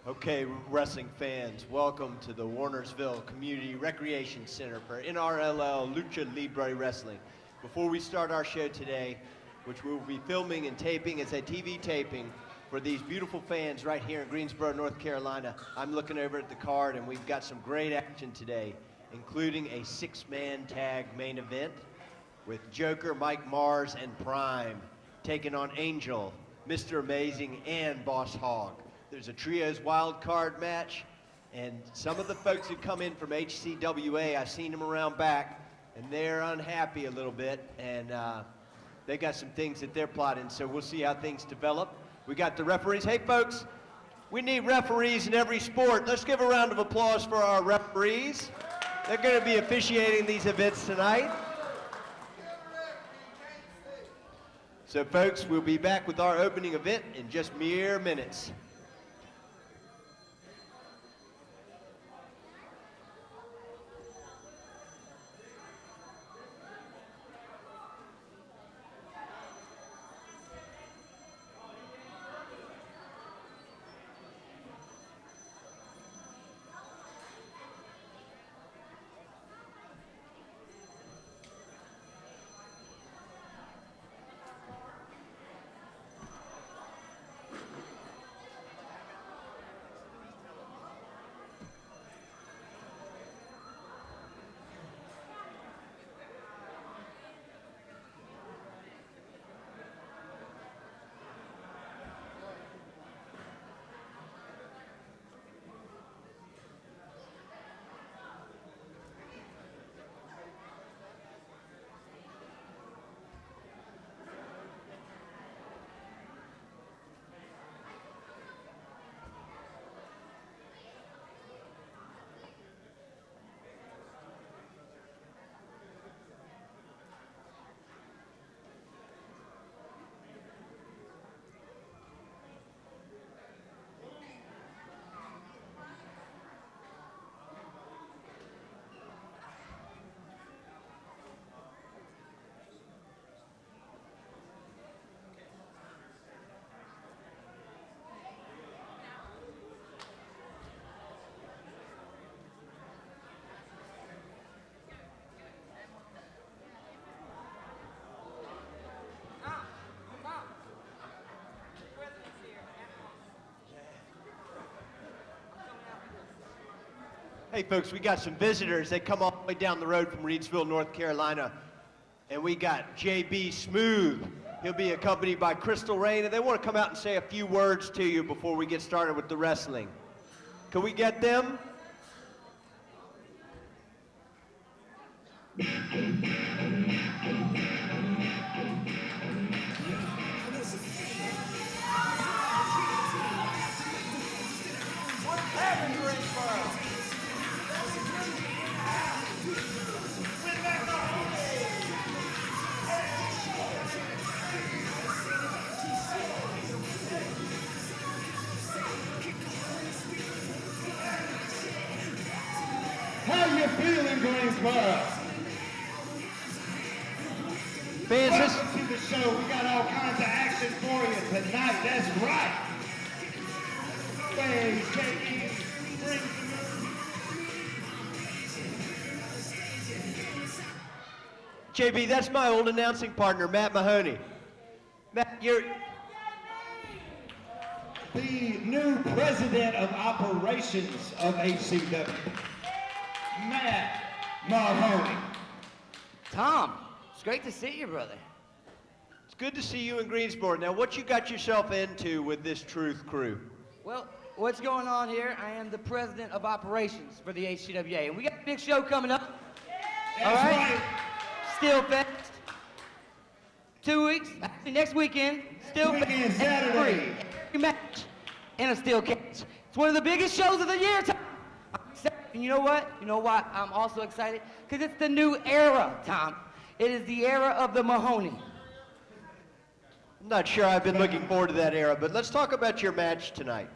Okay, wrestling fans, welcome to the Warnersville Community Recreation Center for NRLL Lucha Libre Wrestling. Before we start our show today, which we will be filming and taping, it's a TV taping for these beautiful fans right here in Greensboro, North Carolina. I'm looking over at the card and we've got some great action today, including a 6-man tag main event with Joker, Mike Mars, and Prime taking on Angel, Mr. Amazing, and Boss Hogg. There's a trios wild card match, and some of the folks who come in from HCWA, I've seen them around back, and they're unhappy a little bit, and they got some things that they're plotting, so we'll see how things develop. We got the referees. Hey, folks, we need referees in every sport. Let's give a round of applause for our referees. They're going to be officiating these events tonight. So, folks, we'll be back with our opening event in just mere minutes. Hey folks, we got some visitors. They come all the way down the road from Reidsville, North Carolina. And we got JB Smooth. He'll be accompanied by Crystal Rain, and they want to come out and say a few words to you before we get started with the wrestling. Can we get them? How you feeling, Greensboro? Fans, welcome to the show. We got all kinds of action for you tonight. That's right. Fans, JB, that's my old announcing partner, Matt Mahoney. Matt, you're the new president of operations of HCW, Matt Mahoney. Tom, it's great to see you, brother. It's good to see you in Greensboro. Now, what you got yourself into with this Truth Crew? Well, what's going on here? I am the president of operations for the HCWA, and we got a big show coming up. That's all right. Steel Fest. 2 weeks, actually next weekend. Steel Fest. Weekend Saturday. Every match in a steel cage. It's one of the biggest shows of the year, Tom. I'm excited. And you know what? You know why I'm also excited? Because it's the new era, Tom. It is the era of the Mahoney. I'm not sure I've been looking forward to that era, but let's talk about your match tonight.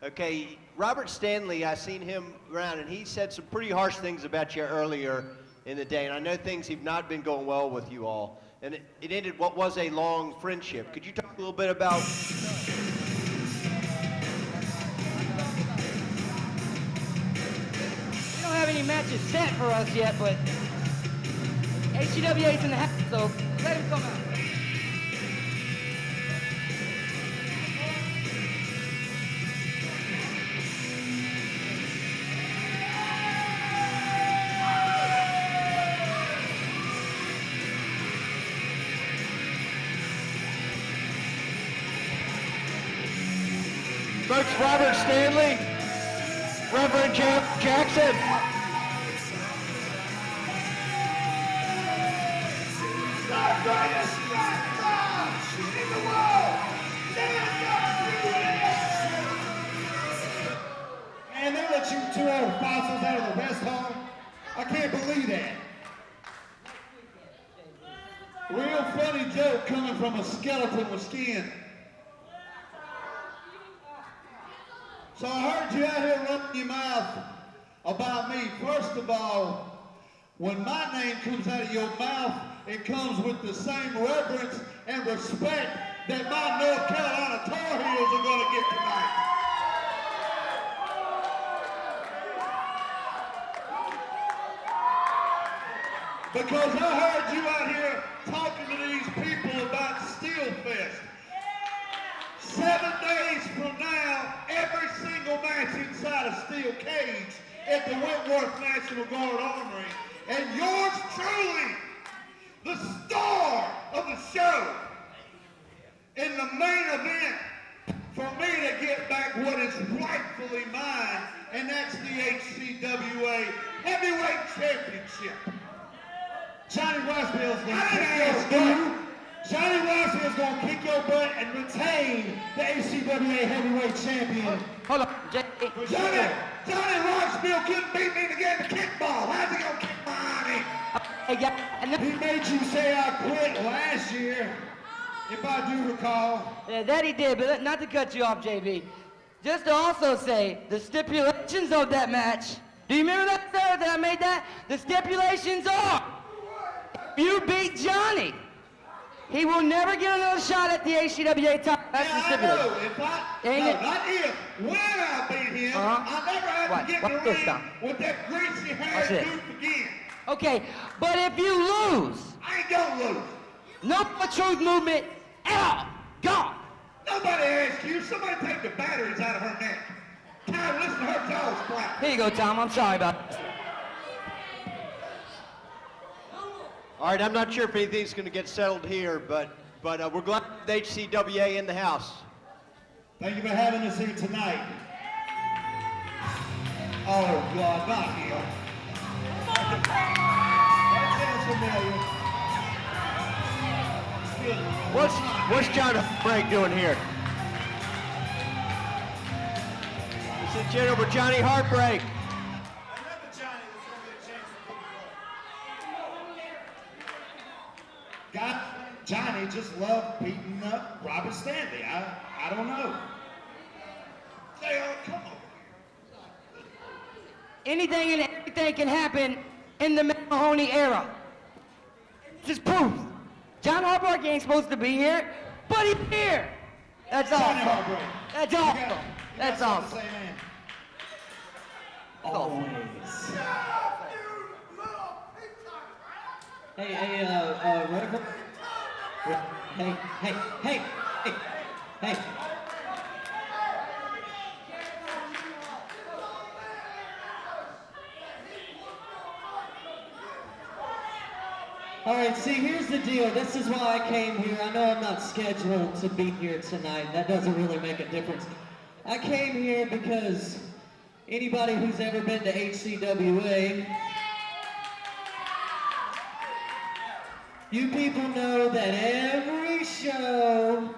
Okay, Robert Stanley, I seen him around, and he said some pretty harsh things about you earlier in the day, and I know things have not been going well with you all, and it ended what was a long friendship. Could you talk a little bit about have any matches set for us yet, but HCWA's in the house, so let him come out. Coach Robert Stanley, Reverend Jackson. The greatest rock in the world! Man, they let you two old fossils out of the rest home? I can't believe that. Real funny joke coming from a skeleton with skin. So I heard you out here running your mouth about me. First of all, when my name comes out of your mouth, it comes with the same reverence and respect that my North Carolina Tar Heels are going to get tonight. Because I heard you out here talking to these people about Steelfest. 7 days from now, every single match inside a steel cage at the Whitworth National Guard Armory. And yours truly, the star of the show, in the main event, for me to get back what is rightfully mine, and that's the HCWA Heavyweight Championship. Johnny Rossville's going to kick your butt and retain the HCWA Heavyweight Champion. Hold on, Johnny Rossville couldn't beat me to get the kickball. How's he going to kick my honey? He made you say I quit last year, if I do recall. Yeah, that he did, but not to cut you off, JB. Just to also say, the stipulations of that match, do you remember that, sir, that I made that? The stipulations are, if you beat Johnny, he will never get another shot at the HCWA title. That's the stipulation. I know. Not if. When I beat him, I never have to get in the ring with that greasy haired goof again. Okay, but if you lose, I ain't gonna lose. no more truth movement at all. Gone. Nobody asked you. Somebody take the batteries out of her neck. Tom, listen to her jaws flap. Here you go, Tom. I'm sorry about this. All right, I'm not sure if anything's going to get settled here, but we're glad the HCWA in the house. Thank you for having us here tonight. Oh, God, not here. That sounds familiar. What's John Frank doing here? Ladies and gentlemen, Johnny Heartbreak. God, Johnny just loved beating up Robert Stanley. I don't know. Come on. Anything and everything can happen in the Mahoney era. Just proof. John Harbaugh ain't supposed to be here, but he's here. That's awesome. That's awesome. That's awesome. Always. Reverend. Hey. All right, see, here's the deal. This is why I came here. I know I'm not scheduled to be here tonight. That doesn't really make a difference. I came here because anybody who's ever been to HCWA, you people know that every show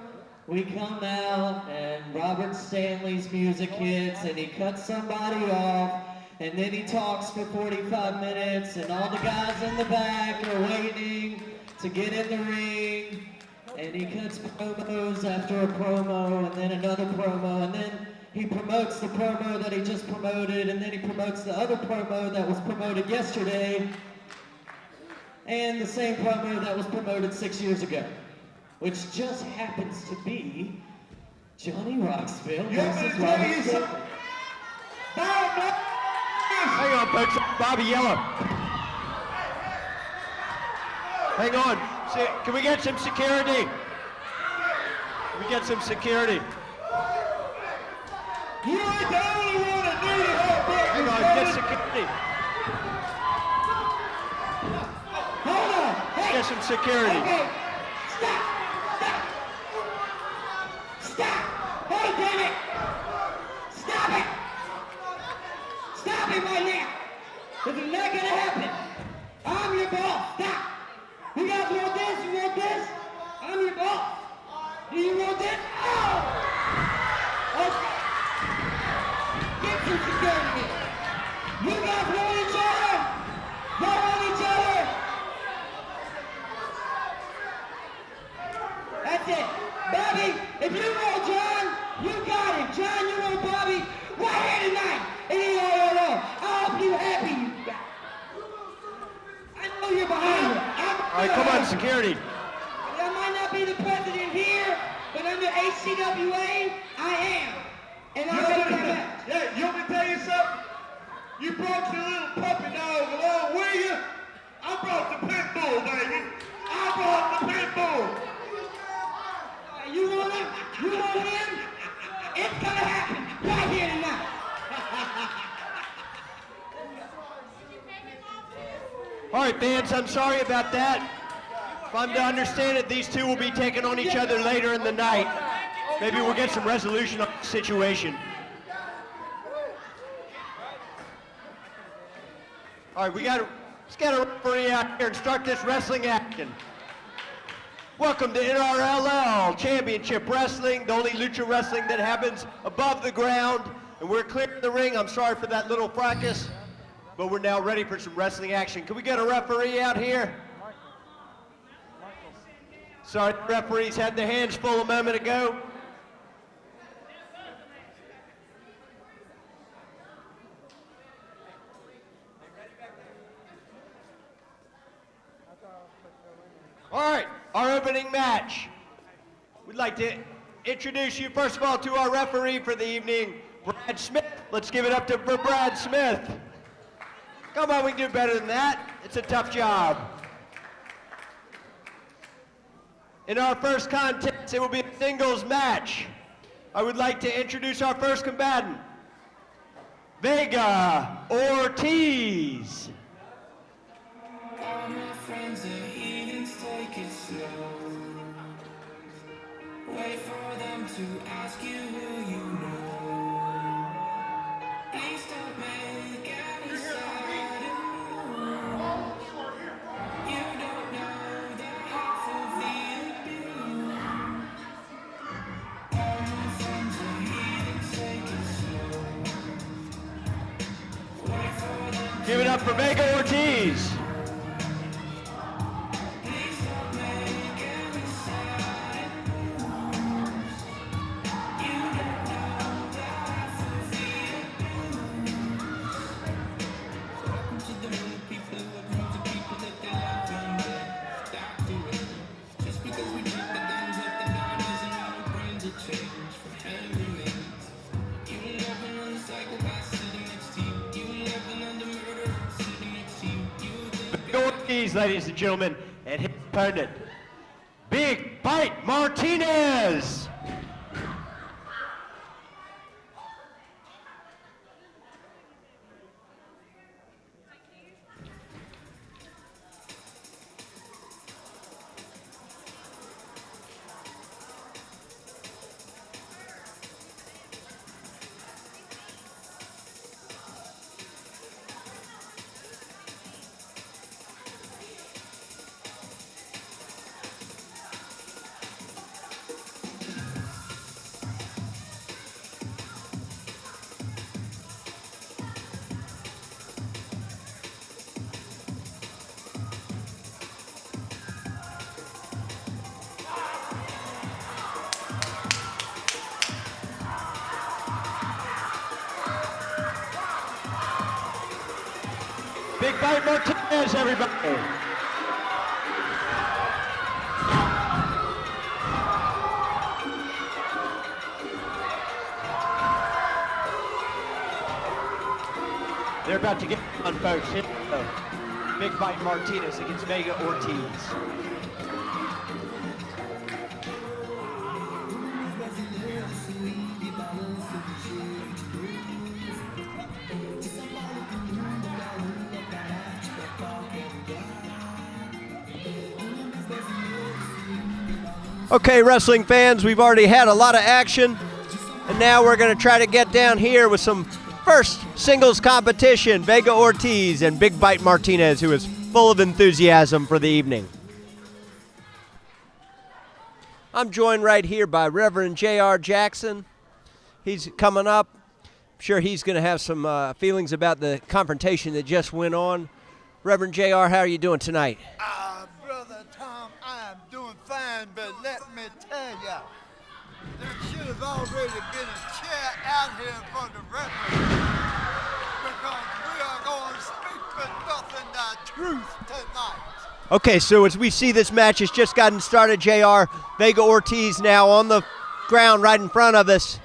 we come out and Robert Stanley's music hits and he cuts somebody off and then he talks for 45 minutes and all the guys in the back are waiting to get in the ring and he cuts promos after a promo and then another promo and then he promotes the promo that he just promoted and then he promotes the other promo that was promoted yesterday and the same promo that was promoted 6 years ago, which just happens to be Johnny Roxville versus Robert Stanley. Hang on, folks. Bobby Yellow. Hang on. Can we get some security? Can we get some security? You ain't the only one that needed help, Rick. Hang on, get security. Hold on. Hey. Get some security. Okay. Stop. Stop. Hey, damn it. Stop it. Stop it right now. This is not gonna happen. I'm your boss. Stop. You guys want this? You want this? I'm your boss. Do you want this? Oh! Okay. Get some security. You guys want each other? Y'all want each other? That's it. Bobby, if you want John, you got it. John, you want Bobby right here tonight. In NRLL. I hope you happy. I know you're behind me. All right, come on, security. I might not be the president here, but under HCWA, I am. And I'm going to come back. Yeah, you want me to tell you something? You brought your little puppy dog along with you. I brought the pit bull, baby. I brought the pit bull. You want him? You want him? It's going to happen right here tonight. All right, fans, I'm sorry about that. If I'm to understand it, these two will be taking on each other later in the night. Maybe we'll get some resolution on the situation. All right, let's get a referee out here and start this wrestling action. Welcome to NRLL Championship Wrestling, the only lucha wrestling that happens above the ground. And we're clearing the ring. I'm sorry for that little fracas, but we're now ready for some wrestling action. Can we get a referee out here? Sorry, the referees had their hands full a moment ago. All right, our opening match. We'd like to introduce you, first of all, to our referee for the evening, Brad Smith. Let's give it up for Brad Smith. Come on, we can do better than that. It's a tough job. In our first contest, it will be a singles match. I would like to introduce our first combatant, Vega Ortiz. All my friends are heathens, take it slow. Wait for them to ask you who you know. Please don't make any sudden moves. You don't know the half of the abuse. All my friends are heathens, take it slow. Wait for them. Give it up for Vega Ortiz. Ladies and gentlemen, and his opponent, Big Bite Martinez. Big Bite Martinez, everybody. They're about to get on, folks. Here we go. Big Bite Martinez against Vega Ortiz. Okay, wrestling fans, we've already had a lot of action, and now we're going to try to get down here with some first singles competition, Vega Ortiz and Big Bite Martinez, who is full of enthusiasm for the evening. I'm joined right here by Reverend J.R. Jackson. He's coming up. I'm sure he's going to have some feelings about the confrontation that just went on. Reverend J.R., how are you doing tonight? Brother Tom, I am doing fine, but let me tell ya, there should have already been a chair out here for the referee, because we are going to speak but nothing but truth tonight. Okay, so as we see, this match has just gotten started, JR. Vega Ortiz now on the ground right in front of us,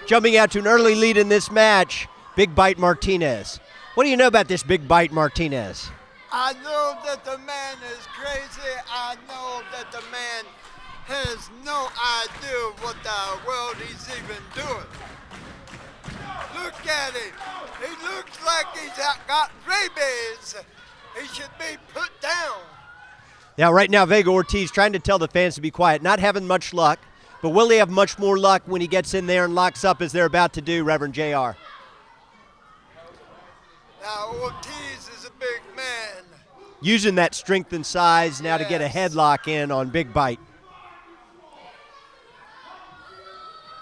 jumping out to an early lead in this match, Big Bite Martinez. What do you know about this Big Bite Martinez? I know that the man is crazy. I know that the man has no idea what the world he's even doing. Look at him. He looks like he's got rabies. He should be put down. Now, right now, Vega Ortiz trying to tell the fans to be quiet, not having much luck, but will he have much more luck when he gets in there and locks up as they're about to do, Reverend JR? Now, Ortiz is a big man. Using that strength and size now to get a Yes. headlock in on Big Bite.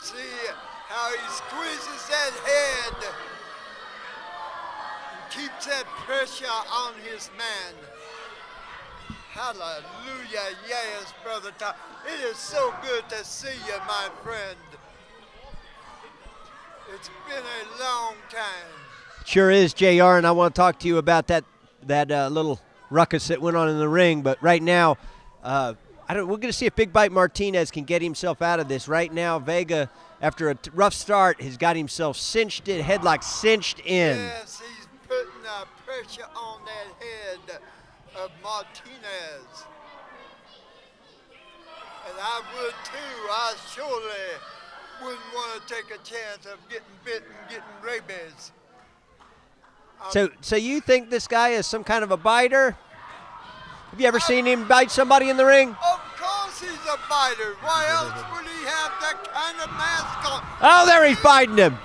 See how he squeezes that head and keeps that pressure on his man. Hallelujah, yes, Brother Tom. It is so good to see you, my friend. It's been a long time. Sure is, JR, and I want to talk to you about that little ruckus that went on in the ring. But right now, we're going to see if Big Bite Martinez can get himself out of this. Right now, Vega, after a rough start, has got himself cinched in, headlock cinched in. Yes, he's putting pressure on that head of Martinez. And I would too. I surely wouldn't want to take a chance of getting bitten, getting rabies. So you think this guy is some kind of a biter? Have you ever seen him bite somebody in the ring? Of course he's a biter. Why else would he have that kind of mask on? Oh, there he's biting him.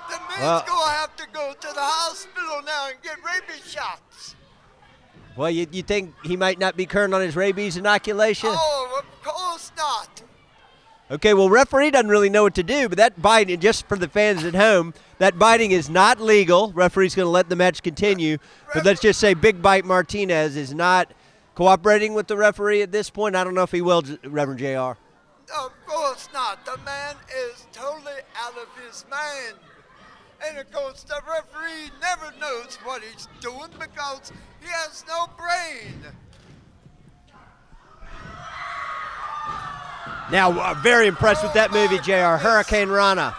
The man's going to have to go to the hospital now and get rabies shots. Well, you think he might not be current on his rabies inoculation? Oh, of course not. Okay, well, referee doesn't really know what to do, but that biting, just for the fans at home, that biting is not legal. Referee's going to let the match continue. But let's just say Big Bite Martinez is not cooperating with the referee at this point. I don't know if he will, Reverend JR. Of course not. The man is totally out of his mind. And of course, the referee never knows what he's doing because he has no brain. Now, very impressed with that movie, JR. Hurricane Rana.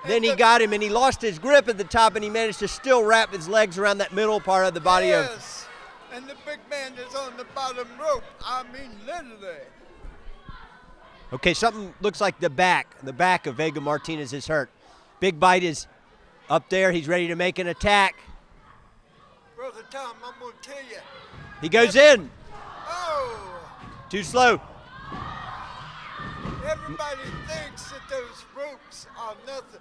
Then he got him, and he lost his grip at the top, and he managed to still wrap his legs around that middle part of the body of. Yes, and the big man is on the bottom rope. I mean, literally. Okay, something looks like the back of Vega Martinez is hurt. Big Bite is up there. He's ready to make an attack. Brother Tom, I'm going to tell you. He goes in. Oh, Too slow. everybody thinks that those ropes are nothing.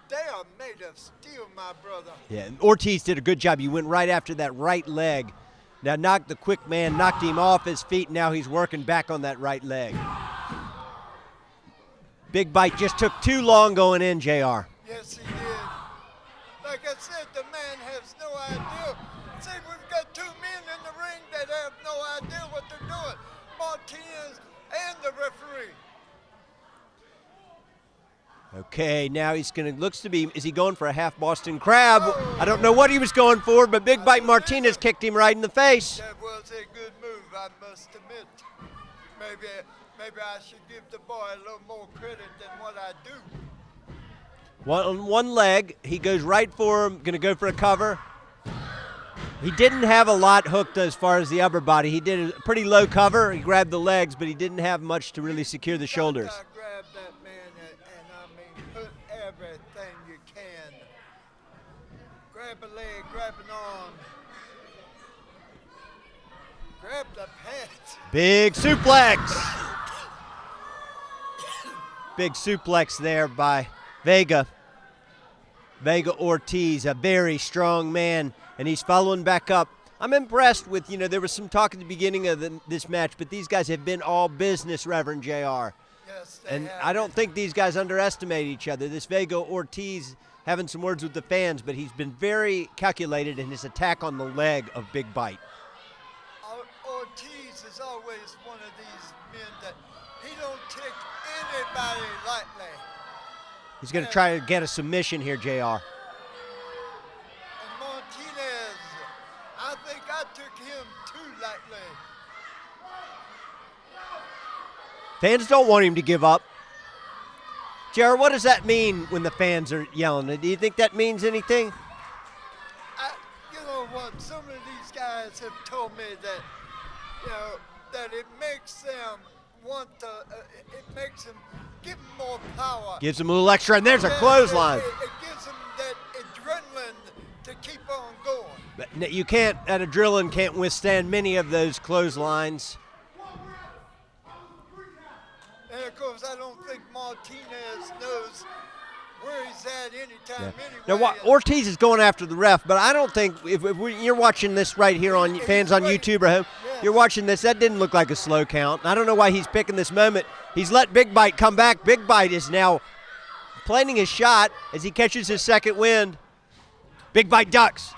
They are made of steel, my brother. Yeah, Ortiz did a good job. He went right after that right leg. Now knocked the quick man, knocked him off his feet. Now he's working back on that right leg. Big Bite just took too long going in, JR. Yes, he did. Like I said, the man has no idea. See, we've got two men in the ring that have no idea what they're doing. Martinez and the referee. Okay, now he's going to, looks to be, is he going for a half Boston Crab? I don't know what he was going for, but Big Bite Martinez kicked him right in the face. That was a good move, I must admit. Maybe I should give the boy a little more credit than what I do. On one leg, he goes right for him, going to go for a cover. He didn't have a lot hooked as far as the upper body. He did a pretty low cover. He grabbed the legs, but he didn't have much to really secure the shoulders. Grab that man and I mean, put everything you can. Grab a leg, grab an arm. Grab the pants. Big suplex. Big suplex there by Vega. Vega Ortiz, a very strong man, and he's following back up. I'm impressed with, there was some talk at the beginning of this match, but these guys have been all business, Reverend JR. Yes, and have. I don't think these guys underestimate each other. This Vega Ortiz having some words with the fans, but he's been very calculated in his attack on the leg of Big Bite. Ortiz is always one of these men that he don't take anybody lightly. He's going to try to get a submission here, JR. And Martinez, I think I took him too lightly. Fans don't want him to give up. JR, what does that mean when the fans are yelling? Do you think that means anything? You know what? Some of these guys have told me that, that it makes them want to, it makes them give them more power. Gives him a little extra, and there's a clothesline. It gives them that adrenaline to keep on going. But you can't, that adrenaline can't withstand many of those clotheslines. And of course, I don't think Martinez knows where he's at anytime anyway. Now, Ortiz is going after the ref, but I don't think, if you're watching this right here on fans on YouTube or home, you're watching this, that didn't look like a slow count. I don't know why he's picking this moment. He's let Big Bite come back. Big Bite is now planning his shot as he catches his second wind. Big Bite ducks.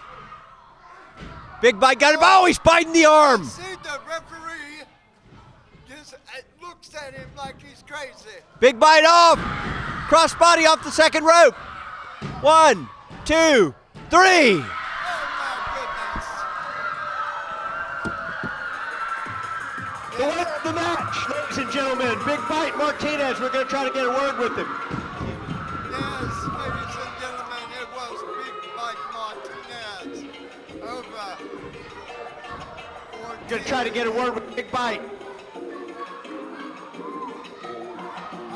Big Bite got him. Oh, he's biting the arm. See, the referee just looks at him like he's crazy. Big Bite off. Cross body off the second rope. 1, 2, 3. Oh, my goodness. The winner of the match, ladies and gentlemen, Big Bite Martinez. We're going to try to get a word with him. Yes, ladies and gentlemen, it was Big Bite Martinez over. Going to try to get a word with Big Bite.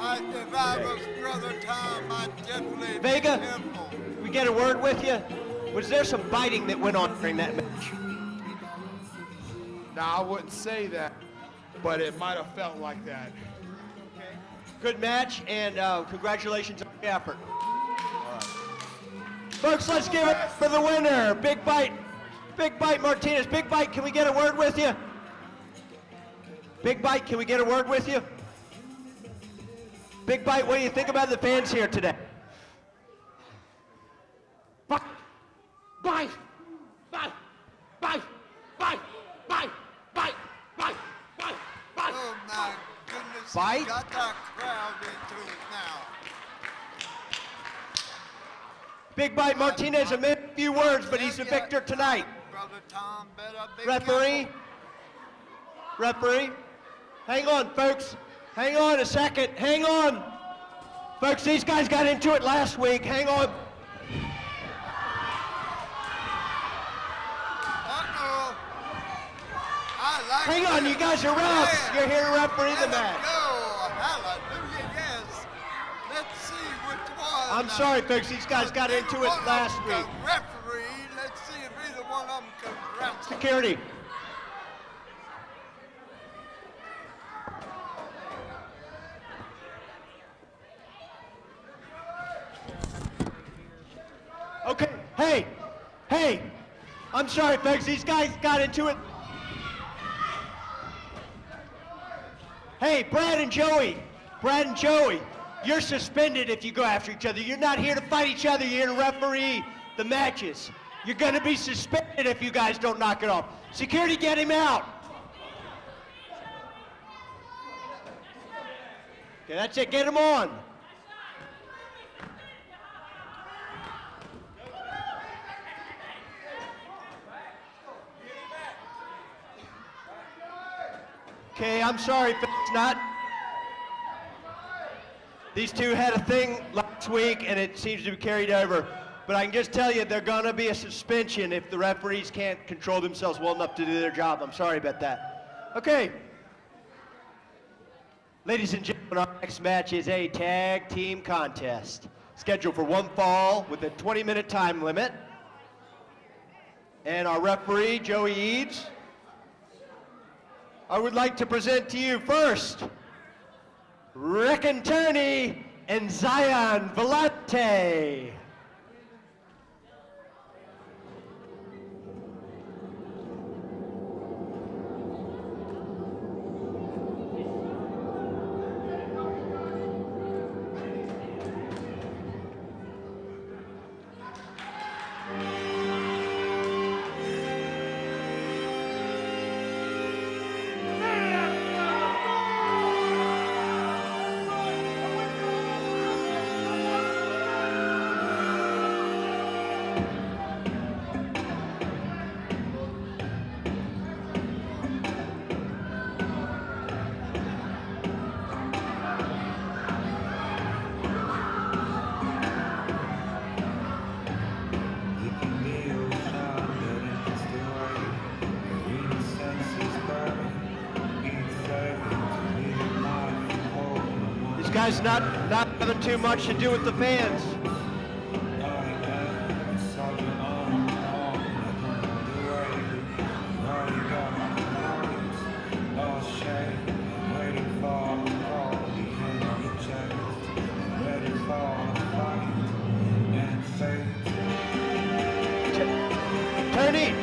If I was Brother Tom, I'd definitely Vega, be careful. we get a word with you? Was there some biting that went on during that match? No, I wouldn't say that, but it might have felt like that. Good match, and congratulations on the effort. Folks, let's give it for the winner, Big Bite Martinez. Big Bite, can we get a word with you? Big Bite, can we get a word with you? Big Bite, what do you think about the fans here today? Bite! Bite! Bite! Bite! Bite! Bite! Bite! Bite! Bite! Bite! Oh my goodness, Bite? he got that crowd into it now. Big Bite Martinez, a few words, but he's the victor tonight. Brother Tom better be Referee, hang on, folks. Hang on a second, hang on. Folks, these guys got into it last week, hang on. Uh-oh. I like Hang on, this. you guys are refs. Yeah. You're here to referee the Let match. it go. Hallelujah, yes. Let's see which one. I'm sorry, folks, these guys got into it last week. The referee, let's see if either one of them can wrestle. Security. Okay, hey, I'm sorry, folks, these guys got into it. Hey, Brad and Joey, you're suspended if you go after each other. You're not here to fight each other, you're here to referee the matches. You're gonna be suspended if you guys don't knock it off. Security, get him out. Okay, that's it, get him on. Okay, I'm sorry, folks, not. These two had a thing last week, and it seems to be carried over. But I can just tell you, there's going to be a suspension if the referees can't control themselves well enough to do their job. I'm sorry about that. Okay. Ladies and gentlemen, our next match is a tag team contest, scheduled for one fall with a 20-minute time limit. And our referee, Joey Eads. I would like to present to you first, Reckon Turney and Zion Vellante. These guys not having too much to do with the fans. Turney.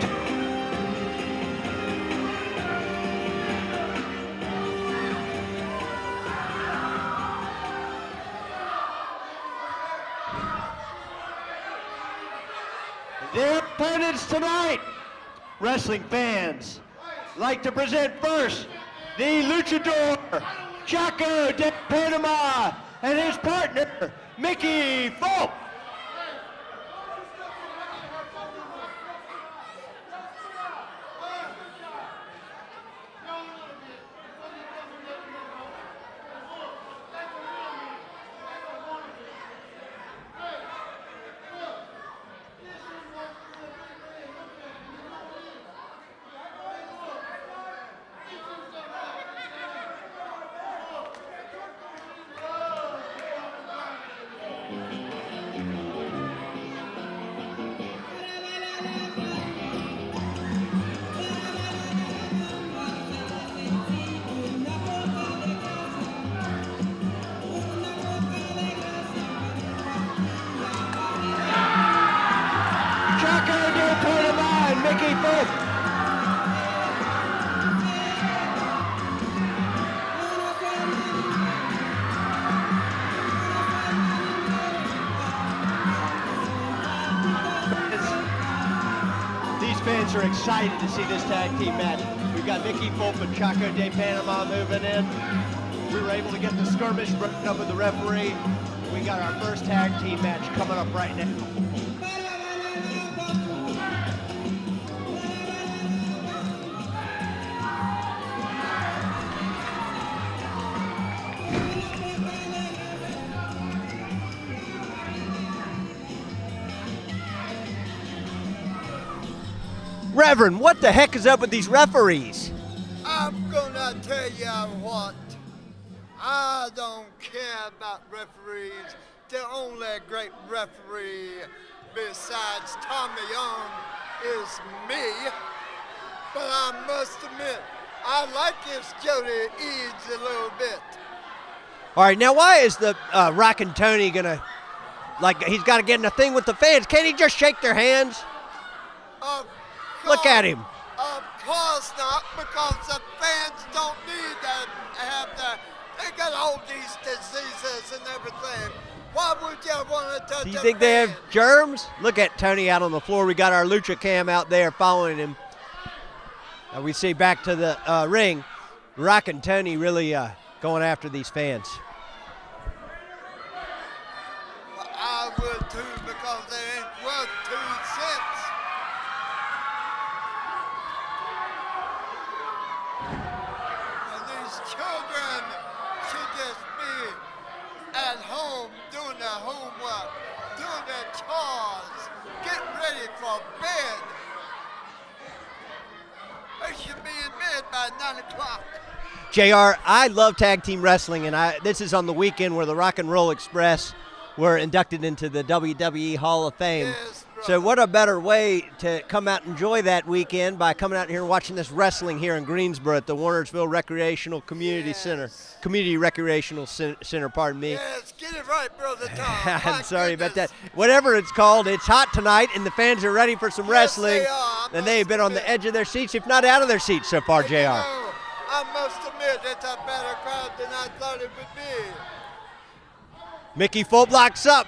Their opponents tonight, wrestling fans, like to present first the luchador Chaco de Panama and his partner Mickey Folk. Chaco de Panama and Mickey Folk. These fans are excited to see this tag team match. We've got Mickey Folk and Chaco de Panama moving in. We were able to get the skirmish broken up with the referee. We got our first tag team match coming up right now. Reverend, what the heck is up with these referees? I'm gonna tell you what. I don't care about referees. The only great referee besides Tommy Young is me. But I must admit, I like this Jody Eads a little bit. All right, now why is the Rockin' Tony gonna, he's got to get in a thing with the fans? Can't he just shake their hands? Look at him. Of course not, because the fans don't need to have they got all these diseases and everything. Why would you want to touch Do you think they have germs? Look at Tony out on the floor. We got our Lucha Cam out there following him. We see back to the ring. Rockin' Tony really going after these fans. I would too, because they ain't worth 2 cents. And these children should just be at home doing their homework, doing their chores, getting ready for bed. They should be in bed by 9 o'clock. JR, I love tag team wrestling, and this is on the weekend where the Rock and Roll Express were inducted into the WWE Hall of Fame. Yes, brother. So what a better way to come out and enjoy that weekend by coming out here and watching this wrestling here in Greensboro at the Warnersville Recreational Community Center. Community Recreational Center, pardon me. Yes, get it right, Brother Tom. I'm sorry about that. Whatever it's called, it's hot tonight, and the fans are ready for some wrestling. They are. And they've been on the edge of their seats, if not out of their seats so far, And JR. you know, I must admit, it's a better crowd than I thought it would be. Mickey Fulp locks up.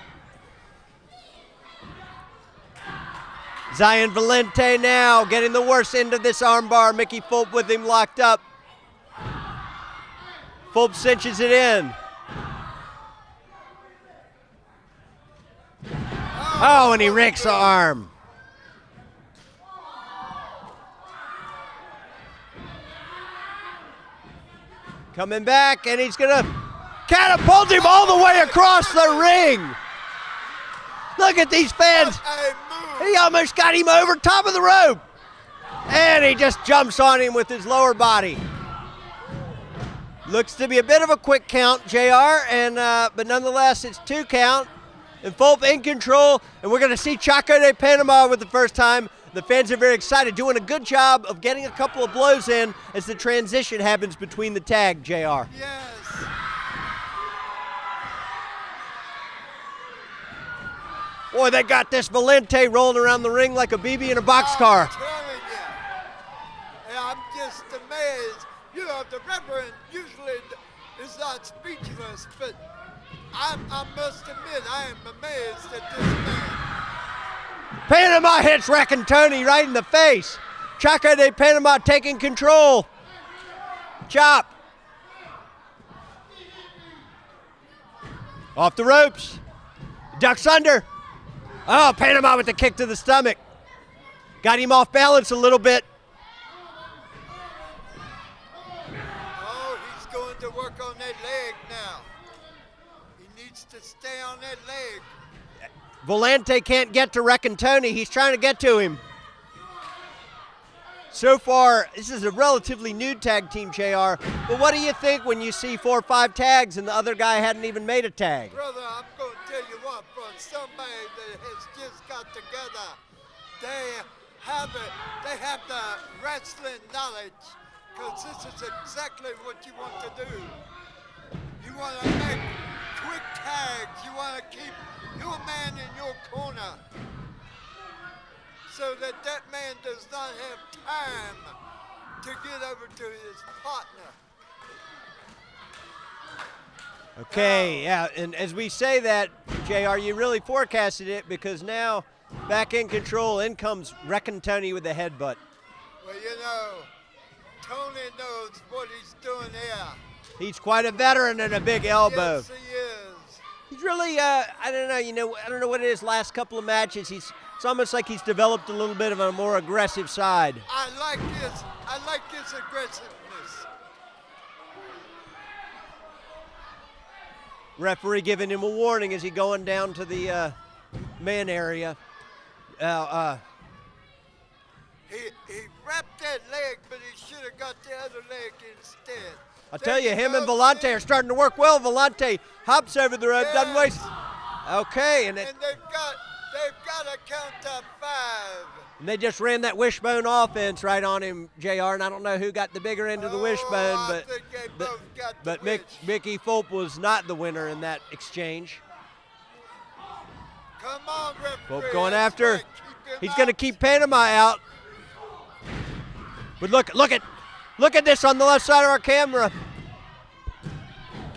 Zion Valente now getting the worst end of this armbar. Mickey Fulp with him locked up. Fulp cinches it in. Oh, and he rakes the arm. Coming back, and he's gonna catapult him all the way across the ring. Look at these fans. He almost got him over top of the rope. And he just jumps on him with his lower body. Looks to be a bit of a quick count, JR, but nonetheless, it's 2 count. And Fulp in control, and we're gonna see Chaco de Panama for the first time. The fans are very excited, doing a good job of getting a couple of blows in as the transition happens between the tag, JR. Yes. Boy, they got this Valente rolling around the ring like a BB in a boxcar. I'm telling you. And I'm just amazed. You know, the Reverend usually is not speechless, but I must admit, I am amazed at this man. Panama hits Raccantoni right in the face. Chaco de Panama taking control. Chop. Off the ropes. Ducks under. Oh, Panama with the kick to the stomach. Got him off balance a little bit. Oh, he's going to work on that leg now. He needs to stay on that leg. Valente can't get to Raccantoni. He's trying to get to him. So far, this is a relatively new tag team, JR. But what do you think when you see 4 or 5 tags and the other guy hadn't even made a tag? Brother, I'm going to tell you what, from somebody that has just got together, they have the wrestling knowledge, because this is exactly what you want to do. You want to make quick tags. You want to keep your man in your corner so that that man does not have time to get over to his partner. Okay, yeah, and as we say that, JR, you really forecasted it, because now back in control, in comes Raccantoni with the headbutt. Well, you know, Tony knows what he's doing here. He's quite a veteran and a big elbow. Yes, he is. He's really, I don't know what it is, last couple of matches, it's almost like he's developed a little bit of a more aggressive side. I like his aggressiveness. Referee giving him a warning as he going down to the man area. He wrapped that leg, but he should have got the other leg instead. I'll tell you, him and Valente are starting to work well. Valente hops over the rope, doesn't waste. Okay, and they've got to count to 5. they just ran that wishbone offense right on him, JR, and I don't know who got the bigger end of the wishbone, I think they both got the wish. Mickey Fulp was not the winner in that exchange. Come on, referee. Fulp going That's after. right. Keep him He's going to out. keep Panama out. But look at this on the left side of our camera.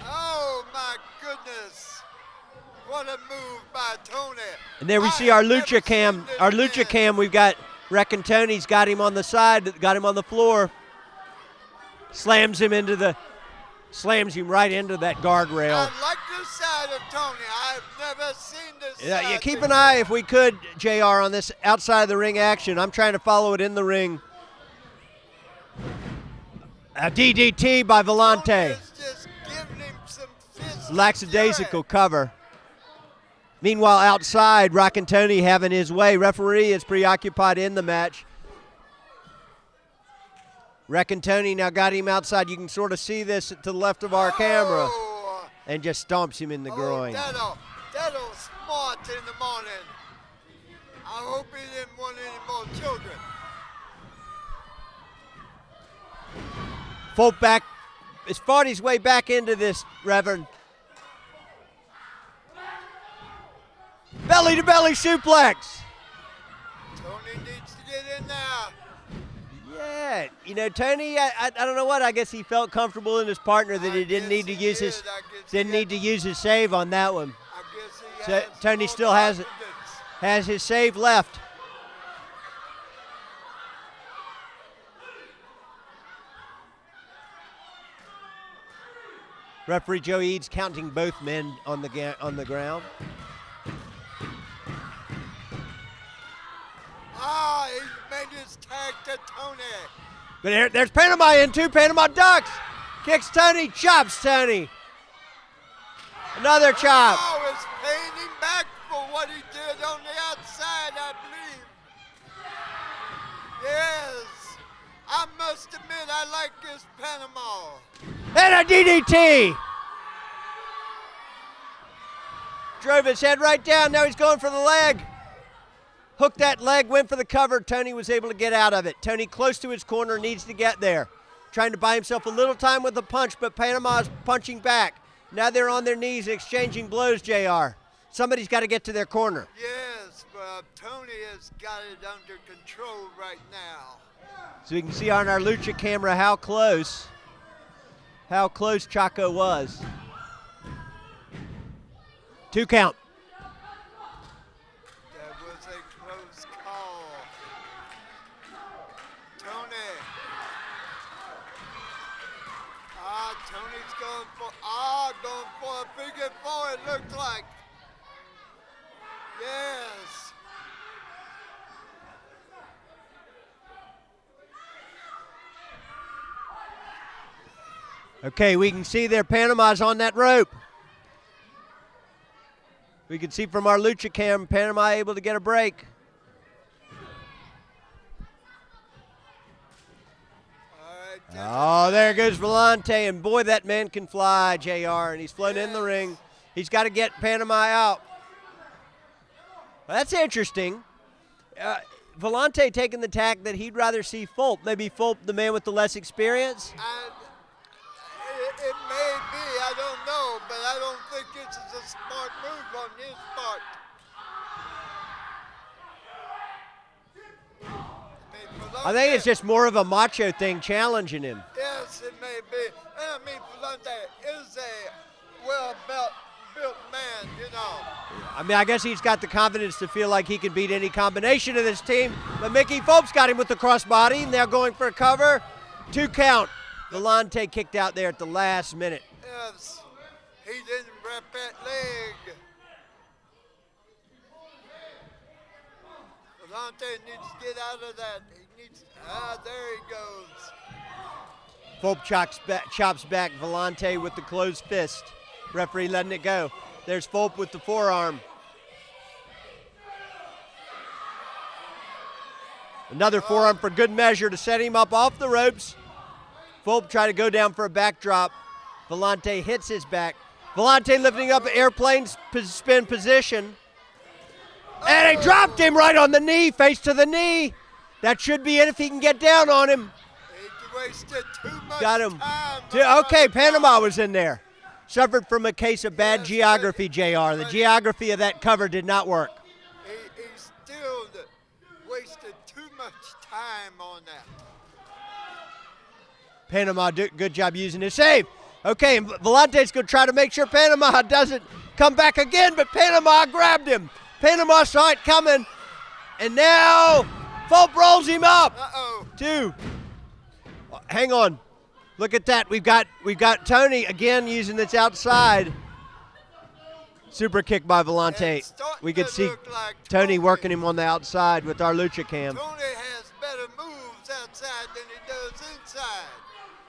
Oh, my goodness. What a move by Tony. And there we see our lucha cam. Our lucha cam, we've got Raccantoni's got him on the side, got him on the floor. Slams him right into that guardrail. I like this side of Tony. I've never seen this Yeah, side keep an before. eye, if we could, JR, on this outside of the ring action. I'm trying to follow it in the ring. A DDT by Tony Valente. is just giving him some fists lackadaisical cover. Meanwhile, outside, Rockin' Tony having his way. Referee is preoccupied in the match. Rockin' Tony now got him outside. You can sort of see this to the left of our camera. And just stomps him in the groin. That'll smart in the morning. I hope he didn't want any more children. Folk back, has fought his way back into this, Reverend. Belly to belly suplex. Tony needs to get in there. Yeah, you know, Tony, I don't know what, I guess he felt comfortable in his partner that he didn't need to use his save on that one. I guess he So has Tony more still has confidence. his save left. Referee Joe Eads counting both men on the ground. Ah, he made his tag to Tony. But there's Panama in too. Panama ducks. Kicks Tony, chops Tony. Another chop. Oh, it's paying him back for what he did on the outside, I believe. Yes, I must admit I like this Panama. And a DDT. Drove his head right down. Now he's going for the leg. Hooked that leg, went for the cover. Tony was able to get out of it. Tony close to his corner, needs to get there. Trying to buy himself a little time with the punch, but Panama's punching back. Now they're on their knees exchanging blows, JR. Somebody's got to get to their corner. Yes, but Tony has got it under control right now. So you can see on our Lucha camera how close Chaco was. 2 count. That was a close call. Tony. Tony's going for a figure 4, it looked like. Yes. Okay, we can see there Panama's on that rope. We can see from our Lucha cam, Panama able to get a break. Oh, there goes Volante, and boy, that man can fly, JR, and he's flown in the ring. He's got to get Panama out. Well, that's interesting. Volante taking the tack that he'd rather see Fulp. Maybe Fulp, the man with the less experience? It may be, I don't know, but I don't think this is a smart move on his part. I think it's just more of a macho thing challenging him. Yes, it may be. And I mean, Volante is a well-built man, you know. I mean, I guess he's got the confidence to feel like he can beat any combination of this team. But Mickey Fulp's got him with the crossbody. Now going for a cover. 2 count. Volante kicked out there at the last minute. Yes, he didn't wrap that leg. Volante needs to get out of that. He needs, there he goes. Fulp chops back Volante with the closed fist. Referee letting it go. There's Fulp with the forearm. Another forearm for good measure to set him up off the ropes. Fulp tried to go down for a backdrop. Volante hits his back. Volante lifting up airplane spin position. And he dropped him right on the knee, face to the knee. That should be it if he can get down on him. He wasted too much Got him. time. Okay, Panama was in there. Suffered from a case of bad geography, JR. The geography of that cover did not work. He still wasted too much time on that. Panama, good job using his save. Okay, and Volante's going to try to make sure Panama doesn't come back again, but Panama grabbed him. Panama saw it coming, and now Fulp rolls him up. Uh-oh. 2. Hang on. Look at that. We've got Tony again using this outside. Super kick by Volante. We could see like Tony working him on the outside with our Lucha cam. Tony has better moves outside than he does inside.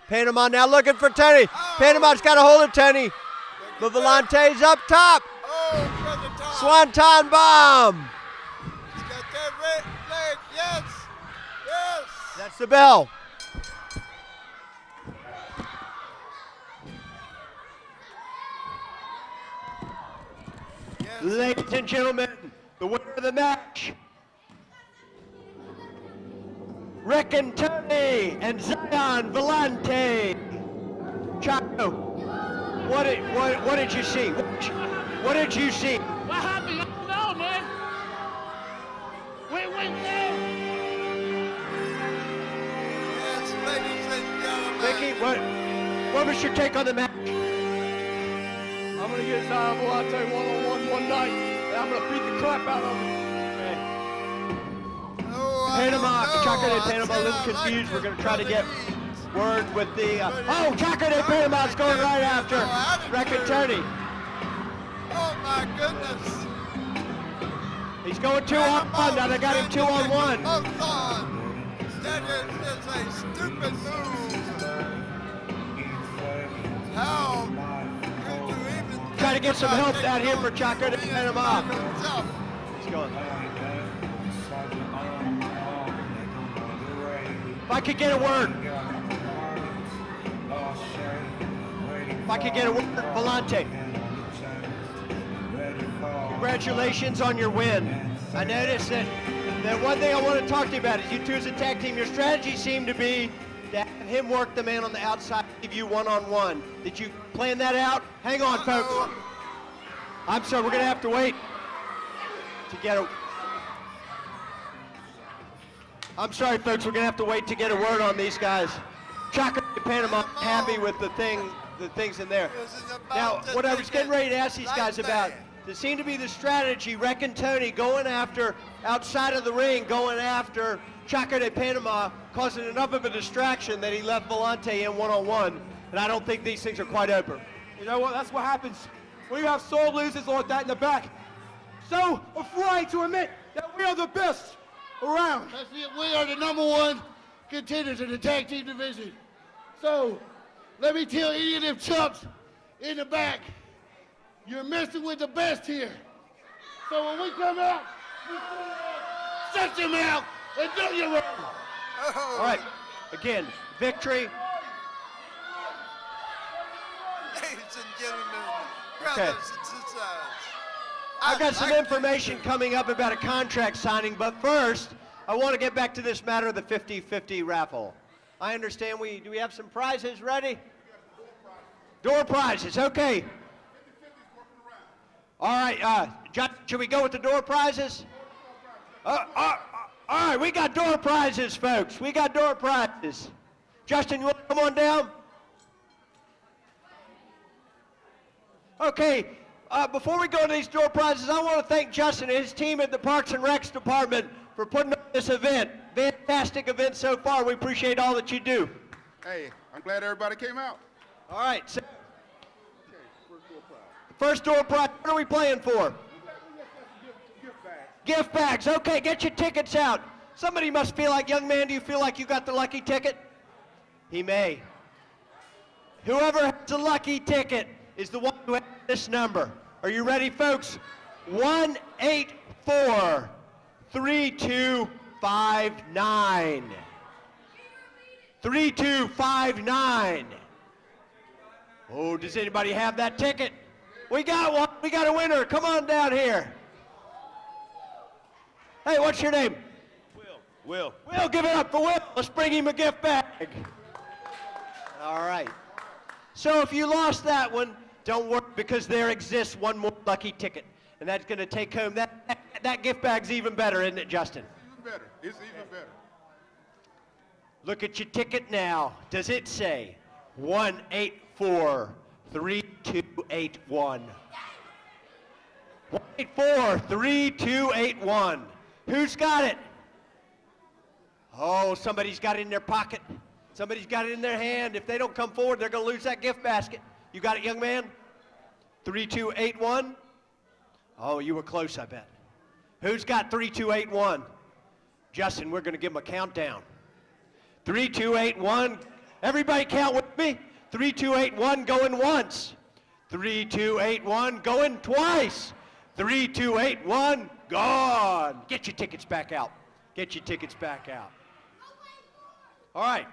Panama now looking for Tony. Panama's got a hold of Tony. They're The Volante's up top. Oh, Brother Tom. Swanton bomb. He's got that red leg. Yes. Yes. That's the bell. Yes. Ladies and gentlemen, the winner of the match, Reckon Tony and Zion Volante. Chaco, what did you see? What did you see? What happened? I don't know, man. We went there. Yes, ladies and gentlemen. Vicky, what was your take on the match? I'm gonna get Zion Volante one-on-one one night, and I'm gonna beat the crap out of him. Oh, I Panama, don't know. Chaco de I Panama, a said little I like confused. this We're going to try to get brother word with the. Oh, Chaco de Panama's going right after Reckon Tony. Oh my goodness. He's going 2-on-1. Now they got him 2-on-1. Both on. That is just a stupid move. How could you even Try to get some help think out here about for Chaco de being Panama. by himself? He's going. If I could get a word. If I could get a word, Volante. Congratulations on your win. I noticed that one thing I want to talk to you about is you two as a tag team, your strategy seemed to be to have him work the man on the outside, leave you one-on-one. Did you plan that out? Hang on, folks. I'm sorry, we're going to have to wait to get a... I'm sorry, folks, we're going to have to wait to get a word on these guys. Chaco de Panama, happy with the things in there. Now, what I was getting ready to ask these guys about, there seemed to be the strategy, Reckon Tony going after, outside of the ring, going after Chaco de Panama, causing enough of a distraction that he left Volante in one-on-one, and I don't think these things are quite open. You know what? That's what happens when you have sore losers like that in the back. So afraid to admit that we are the best around. That's it. We are the #1 contenders in the tag team division. So let me tell any of them chumps in the back, you're messing with the best here. So when we come out, shut your mouth and do your work. All right, again, victory. Ladies and gentlemen, Okay. brothers and sisters. I've got some I information coming up about a contract signing, but first, I want to get back to this matter of the 50-50 raffle. I understand do we have some prizes ready? Door prizes, okay. All right, John, should we go with the door prizes? All right, we got door prizes, folks. We got door prizes. Justin, you want to come on down? Okay, before we go to these door prizes, I want to thank Justin and his team at the Parks and Recs Department for putting on this event. Fantastic event so far. We appreciate all that you do. Hey, I'm glad everybody came out. All right, so first door prize, what are we playing for? Gift bags. Okay, get your tickets out. Somebody must feel like, young man, do you feel like you got the lucky ticket? He may. Whoever has the lucky ticket is the one who has this number. Are you ready, folks? 1843259. 3259. Oh, does anybody have that ticket? We got one. We got a winner. Come on down here. Hey, what's your name? Will. Will, give it up for Will. Let's bring him a gift bag. All right. So if you lost that one, don't worry, because there exists one more lucky ticket, and that's going to take home that gift bag's even better, isn't it, Justin? Even better. It's even better. Look at your ticket now. Does it say 1843281? 1843281. Who's got it? Oh, somebody's got it in their pocket. Somebody's got it in their hand. If they don't come forward, they're going to lose that gift basket. You got it, young man? 3281? Oh, you were close, I bet. Who's got 3281? Justin, we're going to give him a countdown. 3281. Everybody count with me. 3281 going once. 3, 2, 8, 1. Going twice. 3, 2, 8, 1. Gone. Get your tickets back out. Get your tickets back out. All right.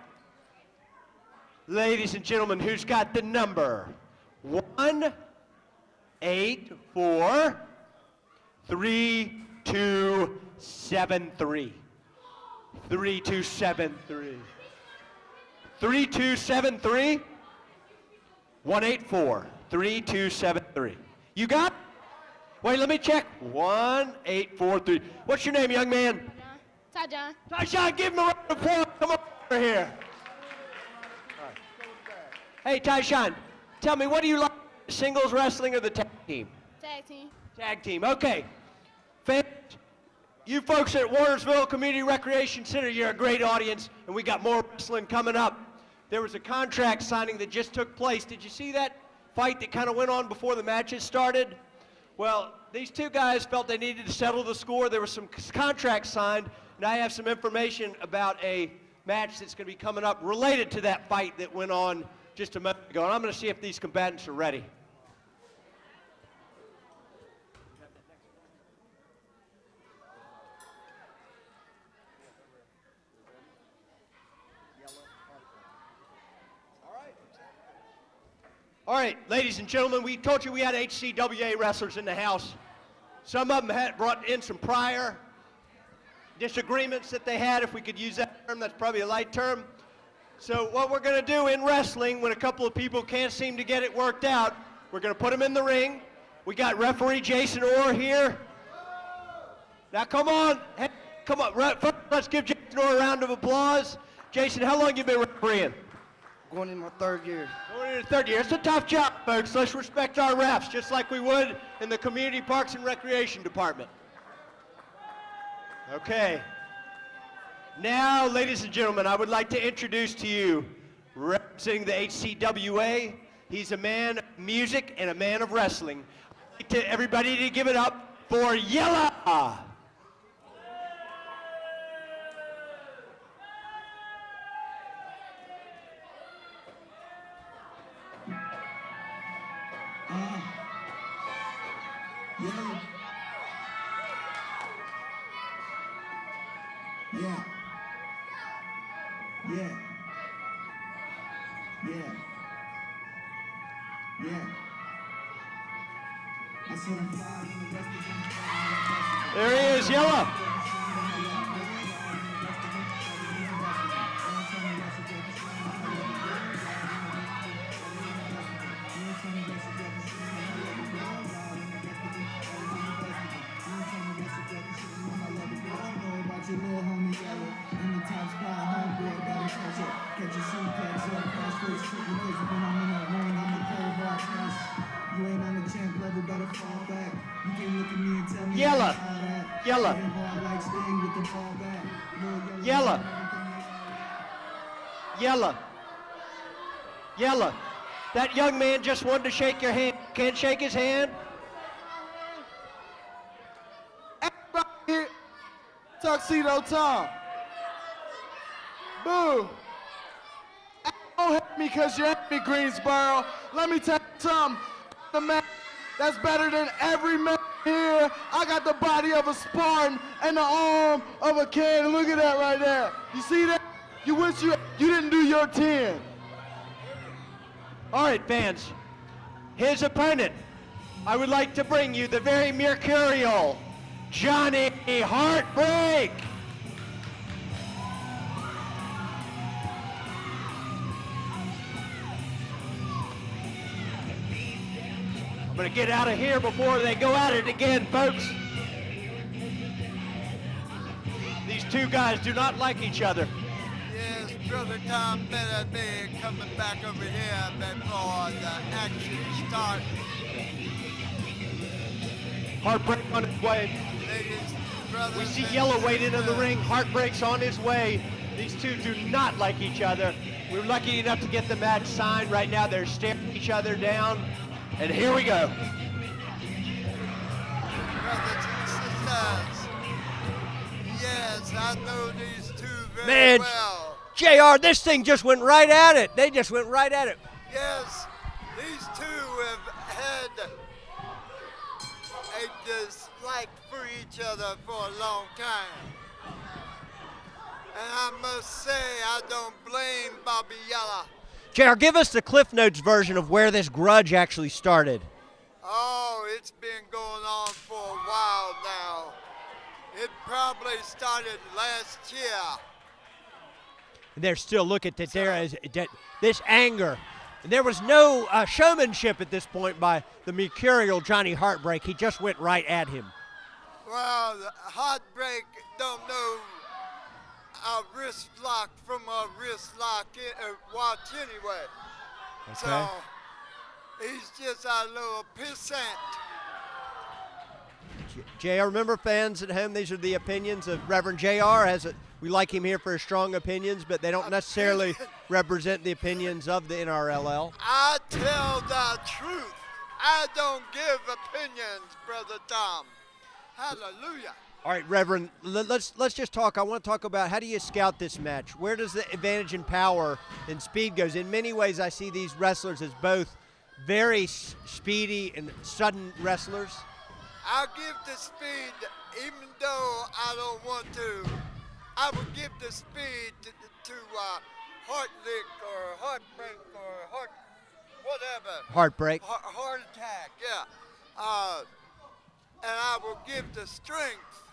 Ladies and gentlemen, who's got the number? 1, 8, 4, 3, 2, 7, 3. 3, 2, 7, 3. 3, 2, 7, 3. 1, 8, 4. 3, 2, 7, 3. You got it? Wait, let me check. 1, 8, 4, 3. What's your name, young man? Ty John. Tyshawn, give him a round of applause. Come on over here. Hey, Tyshawn, tell me, what do you like, singles wrestling or the tag team? Tag team. Tag team, okay. Fans, you folks at Warnersville Community Recreation Center, you're a great audience, and we got more wrestling coming up. There was a contract signing that just took place. Did you see that fight that kind of went on before the matches started? Well, these two guys felt they needed to settle the score. There was some contracts signed, and I have some information about a match that's going to be coming up related to that fight that went on just a moment ago. And I'm going to see if these combatants are ready. All right, ladies and gentlemen, we told you we had HCWA wrestlers in the house. Some of them had brought in some prior disagreements that they had, if we could use that term. That's probably a light term. So what we're going to do in wrestling, when a couple of people can't seem to get it worked out, we're going to put them in the ring. We got referee Jason Orr here. Now come on. Hey, come on. Let's give Jason Orr a round of applause. Jason, how long you been refereeing? Going in my 3rd year. Going into 3rd year. It's a tough job, folks. Let's respect our refs, just like we would in the Community Parks and Recreation Department. Okay. Now, ladies and gentlemen, I would like to introduce to you, representing the HCWA, he's a man of music and a man of wrestling. I'd like to everybody to give it up for Yella! There he is, Yella. Yella. Yella. Yella. Yella. Yella. That young man just wanted to shake your hand. Can't shake his hand? Everybody here, Tuxedo Tom. Boo. Don't hate me because you hate me, Greensboro. Let me tell you something. The man that's better than every man here. I got the body of a Spartan and the arm of a kid. Look at that right there. You see that? You wish you didn't do your 10. All right, fans. His opponent, I would like to bring you the very mercurial Johnny Heartbreak. I'm going to get out of here before they go at it again, folks. These two guys do not like each other. Yes, Brother Tom better be coming back over here before the action starts. Heartbreak on its way. Ladies, brothers, We see and Yellow waiting in the sisters, ring. Heartbreak's on his way. These two do not like each other. We were lucky enough to get the match signed. Right now they're staring each other down. And here we go. brothers and sisters. Yes, I know these two very Man, well. JR, this thing just went right at it. They just went right at it. Yes, These two have had a dislike for each other for a long time. And I must say, I don't blame Bobby Yella. JR, give us the Cliff Notes version of where this grudge actually started. Oh, it's been going on for a while now. It probably started last year. They're still looking at this anger. There was no showmanship at this point by the mercurial Johnny Heartbreak. He just went right at him. Well, the Heartbreak don't know a wrist lock from a wrist lock watch anyway. Okay. So he's just a little pissant. JR, remember, fans at home, these are the opinions of Reverend JR. We like him here for his strong opinions, but they don't necessarily represent the opinions of the NRLL. I tell the truth. I don't give opinions, Brother Tom. Hallelujah. All right, Reverend, let's just talk. I want to talk about how do you scout this match? Where does the advantage in power and speed goes? In many ways, I see these wrestlers as both very speedy and sudden wrestlers. I'll give the speed, even though I don't want to. I would give the speed to Heartlick or Heartbreak or whatever. Heartbreak. Heart attack, yeah. And I will give the strength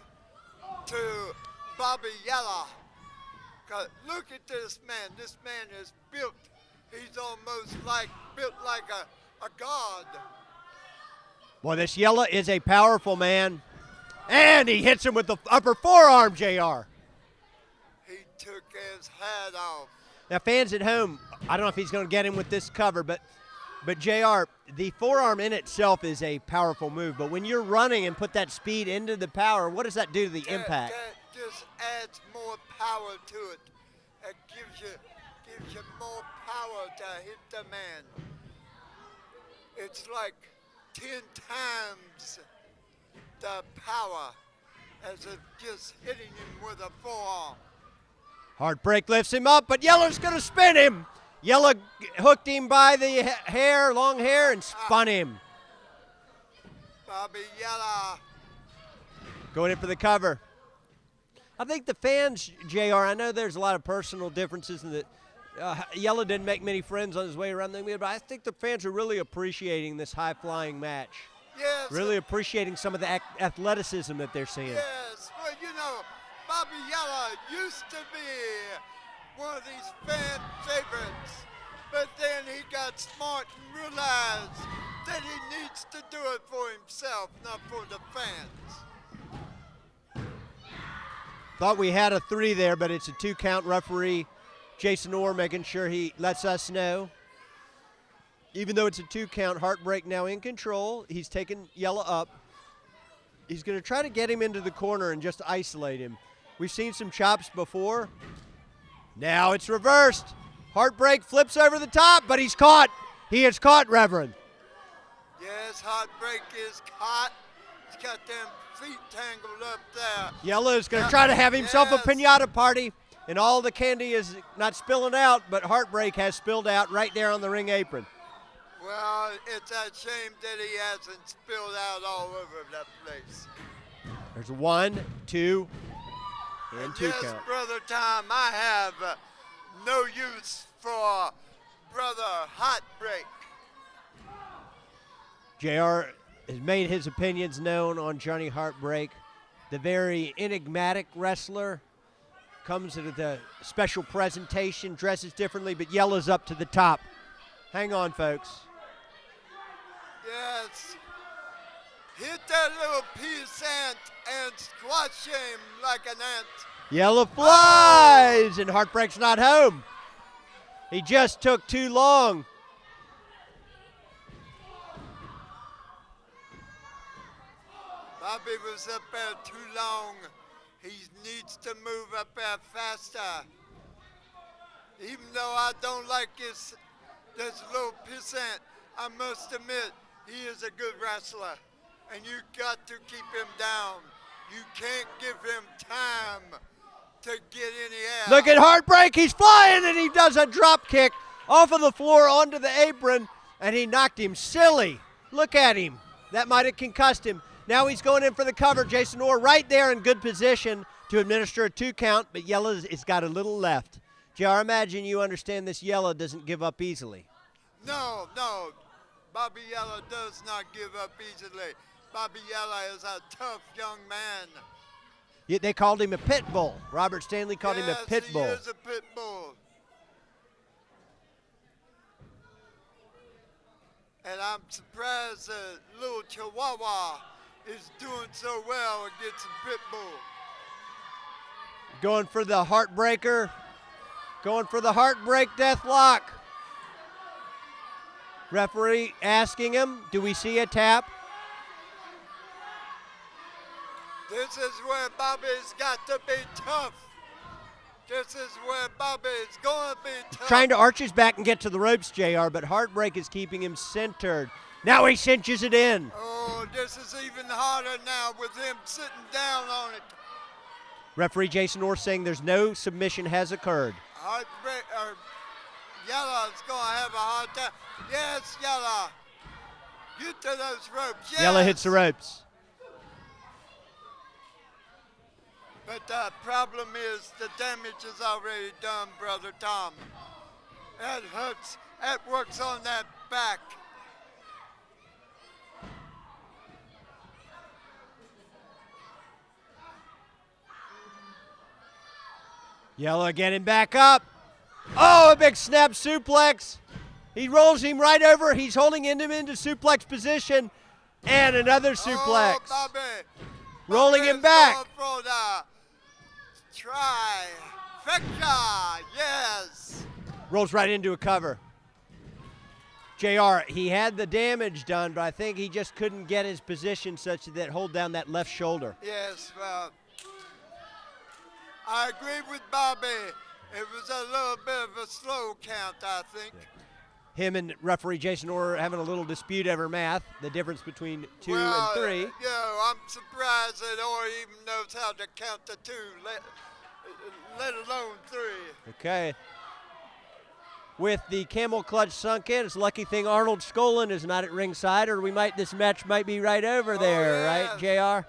to Bobby Yella. 'Cause look at this man. This man is built. He's almost built like a god. Well, this Yella is a powerful man, and he hits him with the upper forearm, JR. He took his hat off. Now, fans at home, I don't know if he's going to get him with this cover, but JR, the forearm in itself is a powerful move, but when you're running and put that speed into the power, what does that do to the impact? That just adds more power to it. It gives you more power to hit the man. It's like 10 times the power as if just hitting him with a forearm. Heartbreak lifts him up, but Yella's going to spin him. Yella hooked him by the hair, long hair, and spun him. Bobby Yella. Going in for the cover. I think the fans, JR, I know there's a lot of personal differences in that Yella didn't make many friends on his way around the ring, but I think the fans are really appreciating this high-flying match. Yes. Really appreciating some of the athleticism that they're seeing. Yes. Well, you know, Bobby Yella used to be one of these fan favorites, but then he got smart and realized that he needs to do it for himself, not for the fans. Thought we had a 3 there, but it's a 2-count. Referee Jason Orr making sure he lets us know. Even though it's a 2-count, Heartbreak now in control. He's taking Yella up. He's going to try to get him into the corner and just isolate him. We've seen some chops before. Now it's reversed. Heartbreak flips over the top, but he's caught. He is caught, Reverend. Yes, Heartbreak is caught. He's got them feet tangled up there. Yella is going to try to have himself a piñata party, and all the candy is not spilling out, but Heartbreak has spilled out right there on the ring apron. Well, it's a shame that he hasn't spilled out all over the place. There's 1, 2, and 2 yes, count. Brother Tom, I have no use for Brother Heartbreak. JR has made his opinions known on Johnny Heartbreak. The very enigmatic wrestler comes at a special presentation, dresses differently, but Yella's up to the top. Hang on, folks. Yes. Hit that little peasant and squash him like an ant. Yella flies, and Heartbreak's not home. He just took too long. Bobby was up there too long. He needs to move up there faster. Even though I don't like this little pissant, I must admit, he is a good wrestler. And you got to keep him down. You can't give him time to get any air. Look at Heartbreak, he's flying, and he does a drop kick off of the floor onto the apron. And he knocked him silly. Look at him. That might have concussed him. Now he's going in for the cover. Jason Orr right there in good position to administer a 2 count, but Yella's got a little left. JR, imagine you understand this Yella doesn't give up easily. No, no. Bobby Yella does not give up easily. Bobby Yella is a tough young man. They called him a pit bull. Robert Stanley called him a pit bull. Yes, he is a pit bull. And I'm surprised that little Chihuahua is doing so well against a pit bull. Going for the heartbreaker. Going for the heartbreak death lock. Referee asking him, do we see a tap? This is where Bobby's got to be tough. This is where Bobby's going to be tough. Trying to arch his back and get to the ropes, JR, but heartbreak is keeping him centered. Now he cinches it in. Oh, this is even harder now with him sitting down on it. Referee Jason Orr saying there's no submission has occurred. Yella's going to have a hard time. Yes, Yella. Get to those ropes. Yes. Yella hits the ropes. But the problem is the damage is already done, Brother Tom. That hurts. That works on that back. Yella getting back up. Oh, a big snap suplex. He rolls him right over. He's holding him into suplex position. And another suplex. Oh, Bobby. Rolling him back. For the trifecta, yes. Rolls right into a cover. JR, he had the damage done, but I think he just couldn't get his position such that hold down that left shoulder. Yes, well, I agree with Bobby. It was a little bit of a slow count, I think. Yeah. Him and referee Jason Orr having a little dispute over math, the difference between 2 and 3. I'm surprised that Orr even knows how to count to 2, let alone 3. Okay. With the camel clutch sunk in, it's a lucky thing Arnold Skolin is not at ringside, or this match might be right over there, yes. right, JR?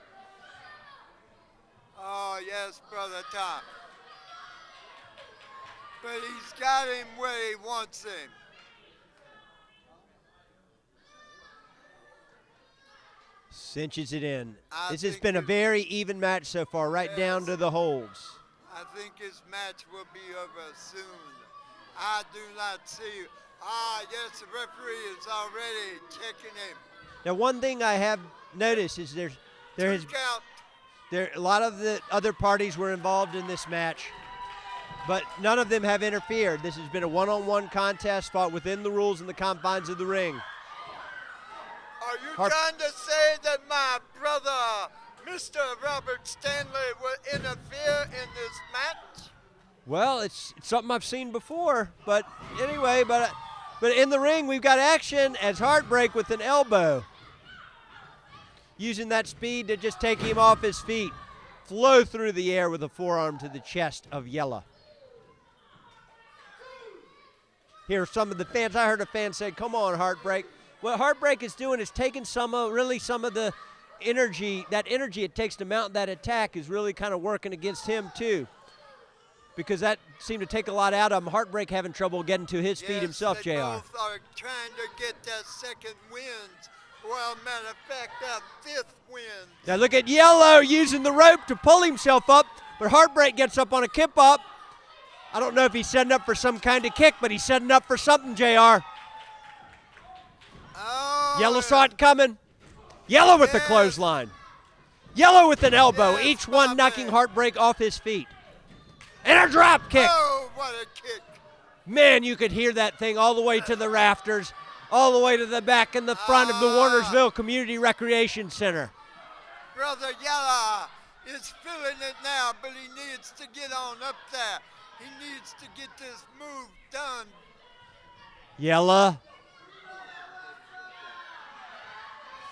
Oh, yes, Brother Tom. But he's got him where he wants him. Cinches it in. This has been a very even match so far, right down to the holds. I think his match will be over soon. I do not see. Yes, the referee is already checking him. Now, one thing I have noticed is a lot of the other parties were involved in this match, but none of them have interfered. This has been a one-on-one contest fought within the rules and the confines of the ring. Are you trying to say that my brother, Mr. Robert Stanley, will interfere in this match? Well, it's something I've seen before, but anyway, but in the ring we've got action as Heartbreak with an elbow. Using that speed to just take him off his feet. Flow through the air with a forearm to the chest of Yella. Here are some of the fans. I heard a fan say, come on, Heartbreak. What Heartbreak is doing is taking some of the energy, that energy it takes to mount that attack is really kind of working against him too. Because that seemed to take a lot out of him. Heartbreak having trouble getting to his feet himself, JR. Both are trying to get that second wind. Well, matter of fact, that 5th wind. Now look at Yellow using the rope to pull himself up, but Heartbreak gets up on a kip up. I don't know if he's setting up for some kind of kick, but he's setting up for something, JR. Oh, Yellow saw it coming. Yellow with the clothesline. Yellow with an elbow, each one knocking Heartbreak off his feet. And a drop kick. Oh, what a kick. Man, you could hear that thing all the way to the rafters, all the way to the back and the front of the Warnersville Community Recreation Center. Brother Yella is feeling it now, but he needs to get on up there. He needs to get this move done. Yella.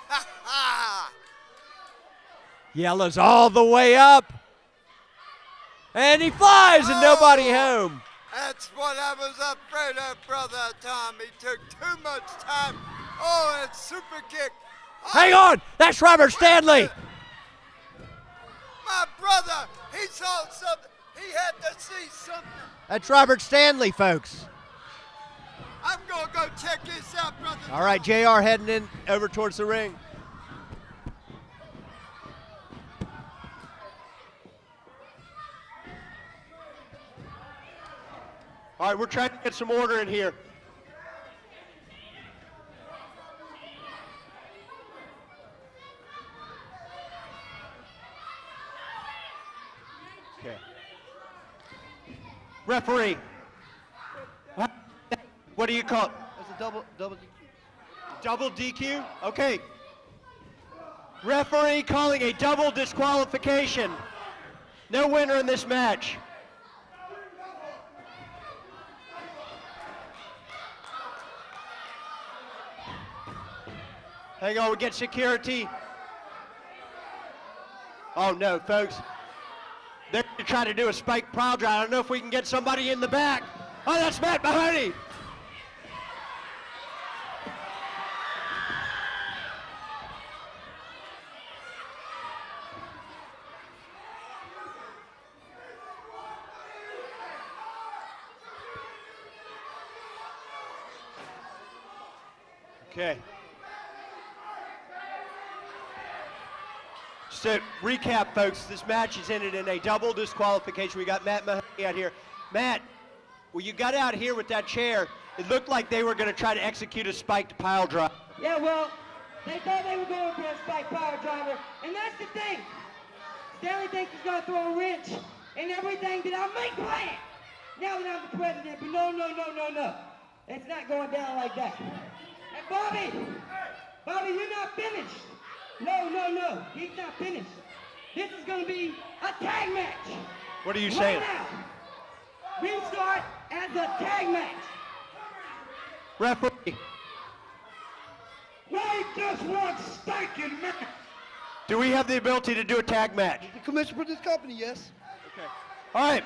Ha ha! Yella's all the way up. And he flies and nobody home. That's what I was afraid of, Brother Tom. He took too much time. Oh, and super kick. Hang on! That's Robert Stanley! My brother, he saw something. He had to see something. That's Robert Stanley, folks. I'm going to go check this out, Brother Tom. All right, JR heading in over towards the ring. All right, we're trying to get some order in here. Okay. Referee. What do you call it? That's a double DQ. Double DQ? Okay. Referee calling a double disqualification. No winner in this match. Hang on, we get security. Oh no, folks. They're trying to do a spike pile drive. I don't know if we can get somebody in the back. Oh, that's Matt Mahoney. Okay. So recap, folks, this match is ended in a double disqualification. We got Matt Mahoney out here. Matt, when you got out here with that chair, it looked like they were going to try to execute a spiked pile drive. Yeah, well, they thought they were going for a spike power driver, and that's the thing. Stanley thinks he's going to throw a wrench in everything that I make planned. Now that I'm the president, but no. It's not going down like that. And Bobby, you're not finished. No, he's not finished. This is going to be a tag match. What are you saying? Right now, we start as a tag match. Referee, Wait just one stinking minute. do we have the ability to do a tag match? The commissioner for this company, yes. All right,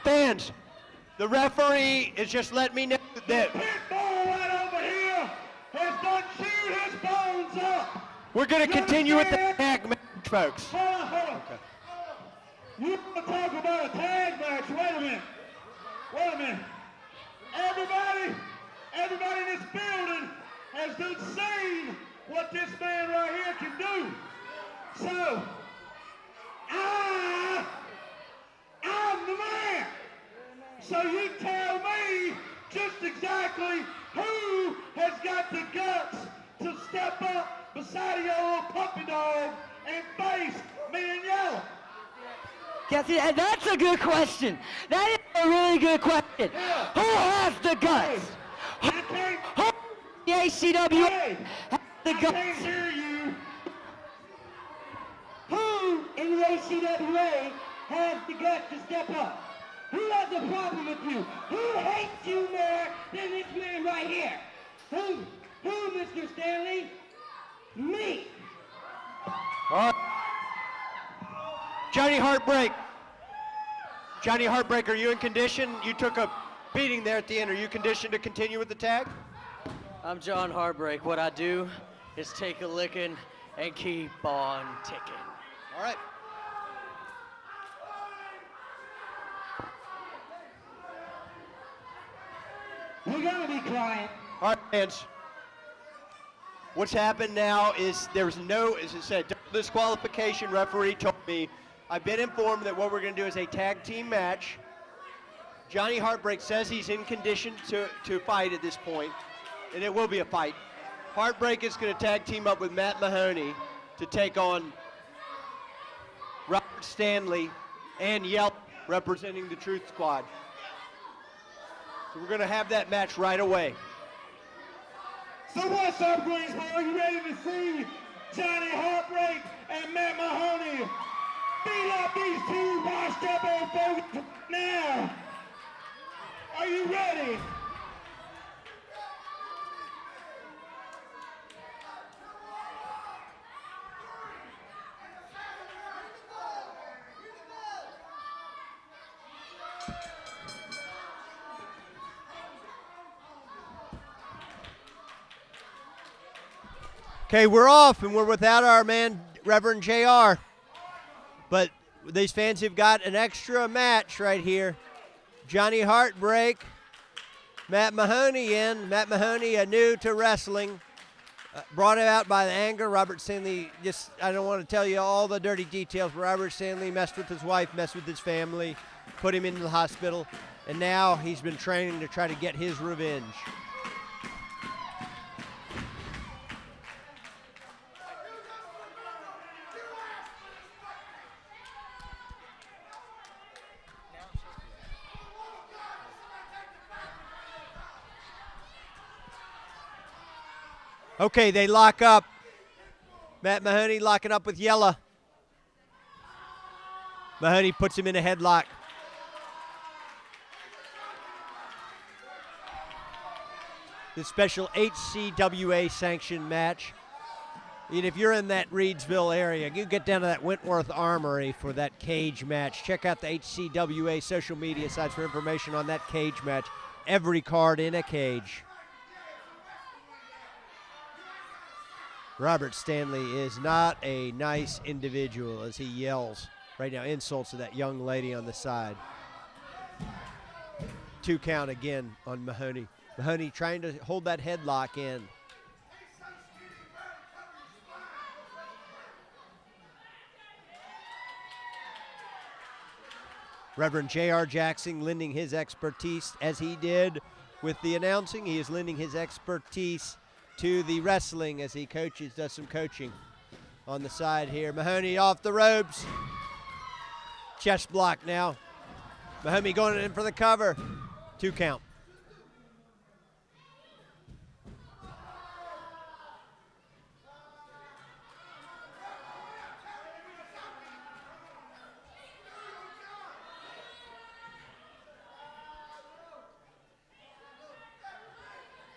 fans, the referee is just letting me know that Pit bull right over here has done chewed his bones up. we're going to continue with the tag match, folks. Hold on. You want to talk about a tag match? Wait a minute. Everybody in this building has done seen what this man right here can do. So, I'm the man. So you tell me just exactly who has got the guts to step up beside your little puppy dog and face me and yell. Cassie, and that's a good question. That is a really good question. Who has the guts? I can't, Who the ACW hey, has the I can't guts? hear you. Who in the ACWA has the guts to step up? Who has a problem with you? Who hates you more than this man right here? Who, Mr. Stanley? Me. All right. Johnny Heartbreak, are you in condition? You took a beating there at the end. Are you conditioned to continue with the tag? I'm John Heartbreak. What I do is take a licking and keep on ticking. All right. We're gonna be crying. All right, fans. What's happened now is there's no, as I said, disqualification. Referee told me. I've been informed that what we're going to do is a tag team match. Johnny Heartbreak says he's in condition to fight at this point, and it will be a fight. Heartbreak is going to tag team up with Matt Mahoney to take on Robert Stanley and Yelp representing the Truth Squad. So we're going to have that match right away. So what's up, Greensboro? You ready to see Johnny Heartbreak and Matt Mahoney beat up these two washed up old folks now? Are you ready? Okay, we're off, and we're without our man, Reverend JR. But these fans have got an extra match right here. Johnny Heartbreak, Matt Mahoney in. Matt Mahoney, new to wrestling. Brought out by the anger. Robert Stanley, I don't want to tell you all the dirty details, but Robert Stanley messed with his wife, messed with his family, put him into the hospital, and now he's been training to try to get his revenge. Okay, they lock up. Matt Mahoney locking up with Yella. Mahoney puts him in a headlock. The special HCWA sanctioned match. And if you're in that Reedsville area, you get down to that Wentworth Armory for that cage match. Check out the HCWA social media sites for information on that cage match. Every card in a cage. Robert Stanley is not a nice individual as he yells right now, insults to that young lady on the side. 2 count again on Mahoney. Mahoney trying to hold that headlock in. Reverend J.R. Jackson lending his expertise as he did with the announcing. He is lending his expertise to the wrestling as he does some coaching on the side here. Mahoney off the ropes. Chest block now. Mahoney going in for the cover. 2 count.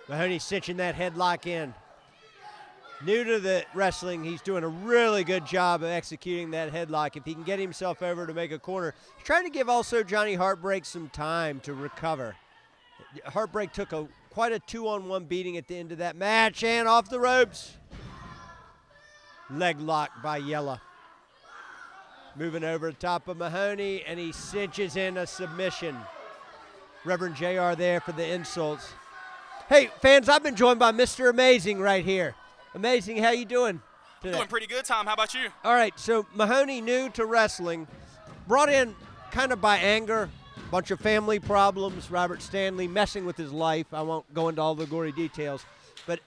Mahoney cinching that headlock in. New to the wrestling, he's doing a really good job of executing that headlock. If he can get himself over to make a corner. He's trying to give also Johnny Heartbreak some time to recover. Heartbreak took quite a 2-on-1 beating at the end of that match, and off the ropes. Leg lock by Yella. Moving over the top of Mahoney, and he cinches in a submission. Reverend JR there for the insults. Hey, fans, I've been joined by Mr. Amazing right here. Amazing, how you doing today? Doing pretty good, Tom. How about you? All right, so Mahoney, new to wrestling, brought in kind of by anger, bunch of family problems, Robert Stanley messing with his life. I won't go into all the gory details, but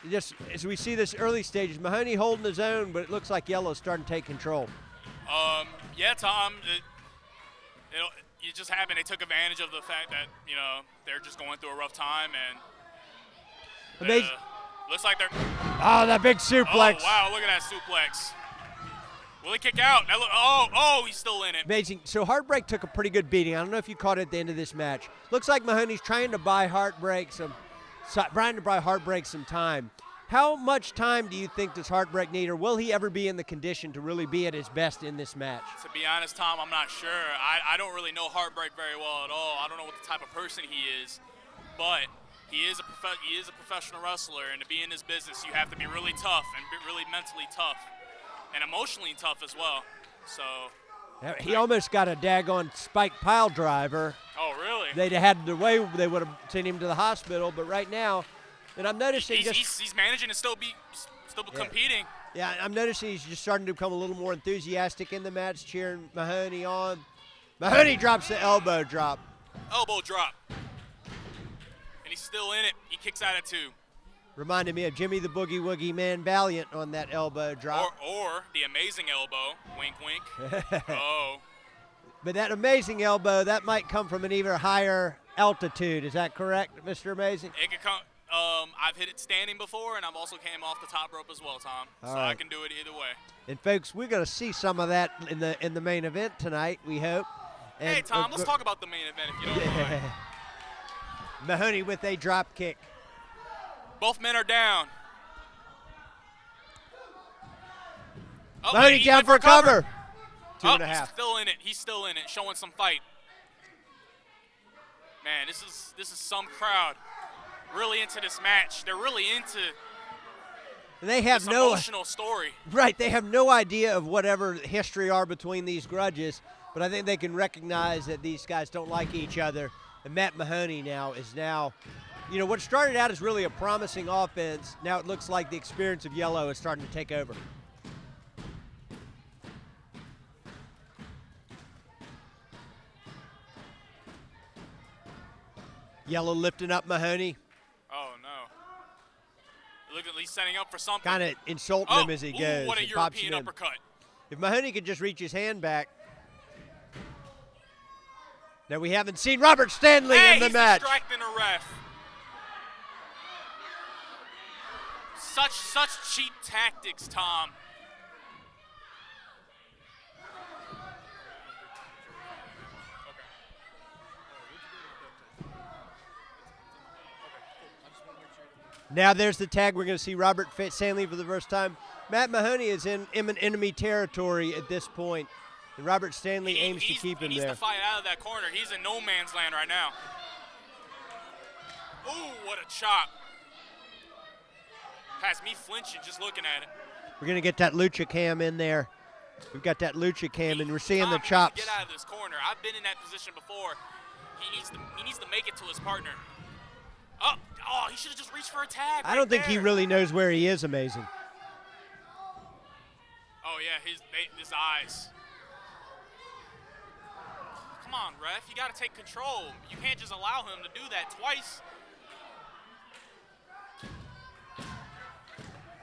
just as we see this early stages, Mahoney holding his own, but it looks like Yellow's starting to take control. Yeah, Tom, it just happened. They took advantage of the fact that, they're just going through a rough time, and Amazing. Looks like they're... Oh, that big suplex. Oh, wow, look at that suplex. Will he kick out? He's still in it. Amazing. So Heartbreak took a pretty good beating. I don't know if you caught it at the end of this match. Looks like Mahoney's trying to buy Heartbreak some time. How much time do you think does Heartbreak need, or will he ever be in the condition to really be at his best in this match? To be honest, Tom, I'm not sure. I don't really know Heartbreak very well at all. I don't know what the type of person he is, but he is a professional wrestler, and to be in this business, you have to be really tough and be really mentally tough and emotionally tough as well. So he almost got a daggone spike pile driver. Oh, really? They'd had the way they would have sent him to the hospital, but right now, and I'm noticing he's managing to still competing. Yeah, I'm noticing he's just starting to become a little more enthusiastic in the match, cheering Mahoney on. Mahoney drops the elbow drop. Elbow drop. And he's still in it. He kicks out at 2. Reminded me of Jimmy the Boogie Woogie Man Valiant on that elbow drop. Or the amazing elbow. Wink, wink. Oh. But that amazing elbow, that might come from an even higher altitude. Is that correct, Mr. Amazing? It could come. I've hit it standing before, and I've also came off the top rope as well, Tom. All so right. I can do it either way. And folks, we're going to see some of that in the main event tonight, we hope. And hey, Tom, let's talk about the main event if you don't mind. Mahoney with a drop kick. Both men are down. Oh, Mahoney down for a cover. 2.5. He's still in it. He's still in it, showing some fight. Man, this is some crowd really into this match. They're really into And they have this no emotional story. Right, they have no idea of whatever history are between these grudges, but I think they can recognize that these guys don't like each other. And Matt Mahoney is now, what started out as really a promising offense, now it looks like the experience of yellow is starting to take over. Yellow lifting up Mahoney. Oh, no. Look at least setting up for something. Kind of insulting him as he goes. What a and pops European it in. uppercut. If Mahoney could just reach his hand back. Now we haven't seen Robert Stanley in the he's match. distracting a ref. Such cheap tactics, Tom. Now there's the tag. We're going to see Robert Stanley for the first time. Matt Mahoney is in enemy territory at this point, and Robert Stanley aims to keep him He needs there. to fight out of that corner. He's in no man's land right now. Ooh, what a chop. Has me flinching just looking at it. We're going to get that lucha cam in there. We've got that lucha cam, and we're seeing the chops. Get out of this corner. I've been in that position before. He needs to make it to his partner. Oh, he should have just reached for a tag. I don't think he really knows where he is. Amazing. Oh yeah, his eyes. Come on, ref. You got to take control. You can't just allow him to do that twice.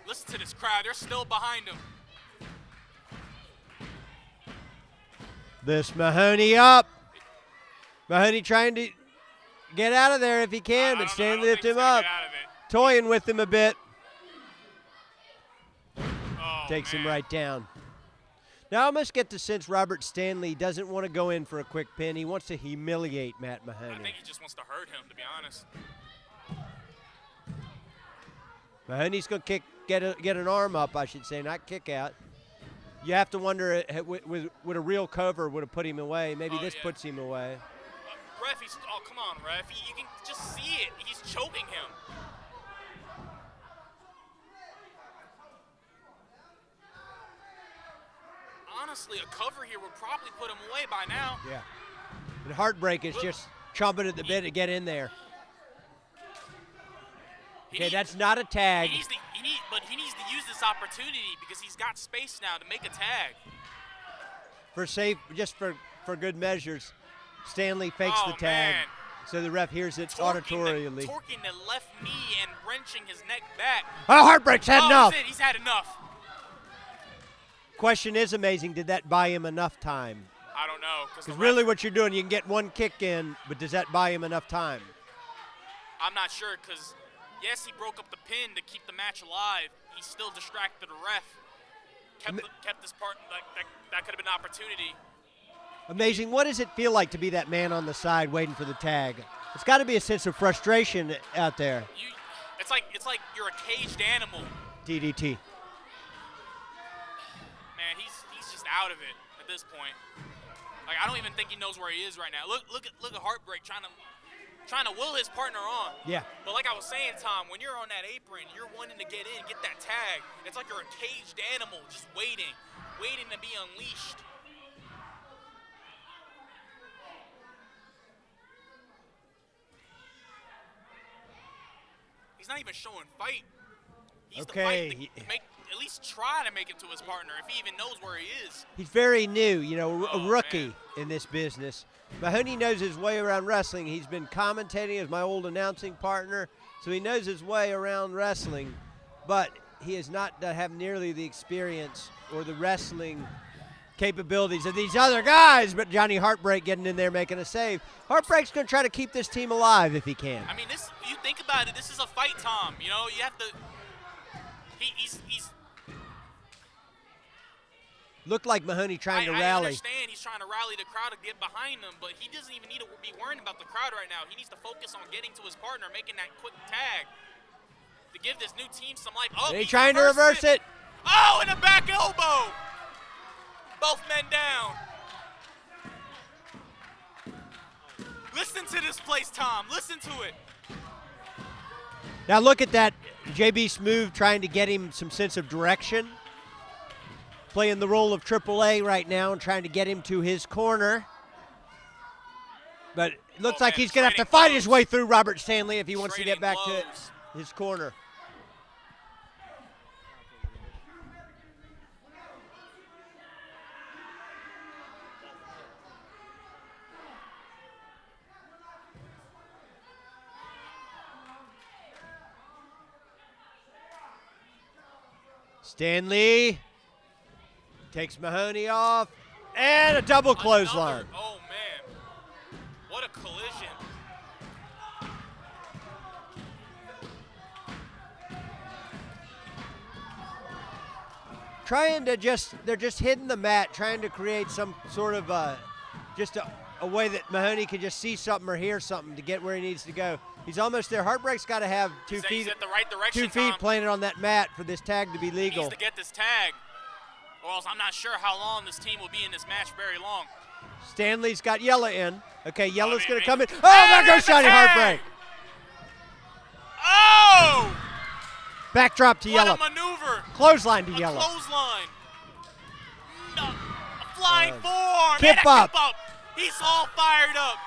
Listen to this crowd. They're still behind him. This Mahoney up. Mahoney trying to get out of there if he can, but Stanley lift him up. Toying with him a bit. Takes him right down. Now I almost get the sense Robert Stanley doesn't want to go in for a quick pin. He wants to humiliate Matt Mahoney. I think he just wants to hurt him, to be honest. Mahoney's going to get an arm up, I should say, not kick out. You have to wonder, would a real cover would have put him away? Maybe this puts him away. Ref, come on, ref. You can just see it. He's choking him. Honestly, a cover here would probably put him away by now. Yeah. And Heartbreak is just chomping at the bit to get in there. Okay, that's not a tag. But he needs to use this opportunity because he's got space now to make a tag. Just for good measures, Stanley fakes the tag, so the ref hears it auditorially. Torquing the left knee and wrenching his neck back. Oh, Heartbreak's had enough. That's it. He's had enough. Question is amazing. Did that buy him enough time? I don't know. Because really what you're doing, you can get one kick in, but does that buy him enough time? I'm not sure because, yes, he broke up the pin to keep the match alive. He still distracted the ref. Kept this part, that could have been an opportunity. Amazing. What does it feel like to be that man on the side waiting for the tag? It's got to be a sense of frustration out there. It's like you're a caged animal. DDT. Man, he's just out of it at this point. Like, I don't even think he knows where he is right now. Look at Heartbreak trying to will his partner on. Yeah. But like I was saying, Tom, when you're on that apron, you're wanting to get in, get that tag. It's like you're a caged animal just waiting to be unleashed. He's not even showing fight. He's okay. At least try to make it to his partner if he even knows where he is. He's very new, a rookie in this business. Mahoney knows his way around wrestling. He's been commentating as my old announcing partner, so he knows his way around wrestling, but he has not have nearly the experience or the wrestling capabilities of these other guys, but Johnny Heartbreak getting in there making a save. Heartbreak's going to try to keep this team alive if he can. I mean, you think about it, this is a fight, Tom. You have to he's looked like Mahoney trying to rally. I understand he's trying to rally the crowd to get behind him, but he doesn't even need to be worrying about the crowd right now. He needs to focus on getting to his partner, making that quick tag to give this new team some life. Oh, he's trying to reverse it. Oh, and a back elbow. Both men down. Listen to this place, Tom. Listen to it. Now look at that, JB Smoove trying to get him some sense of direction. Playing the role of AAA right now and trying to get him to his corner. But it looks like he's going to have to fight his way through Robert Stanley if he wants to get back to his corner. Stanley takes Mahoney off, and a double clothesline. Oh, man. What a collision. They're just hitting the mat, trying to create some sort of just a way that Mahoney can just see something or hear something to get where he needs to go. He's almost there. Heartbreak's got to have 2 feet. He's at the right direction, 2 feet Tom. planted on that mat for this tag to be He legal. needs to get this tag, or else I'm not sure how long this team will be in this match. Very long. Stanley's got Yella in. Okay, Yella's going to come in. Oh, Hey, there goes Shiny tag! Heartbreak. Oh! Backdrop to What Yella. a maneuver. Clothesline to A Yella. clothesline. No, a flying form. Kip And a up. Kip up. He's all fired up.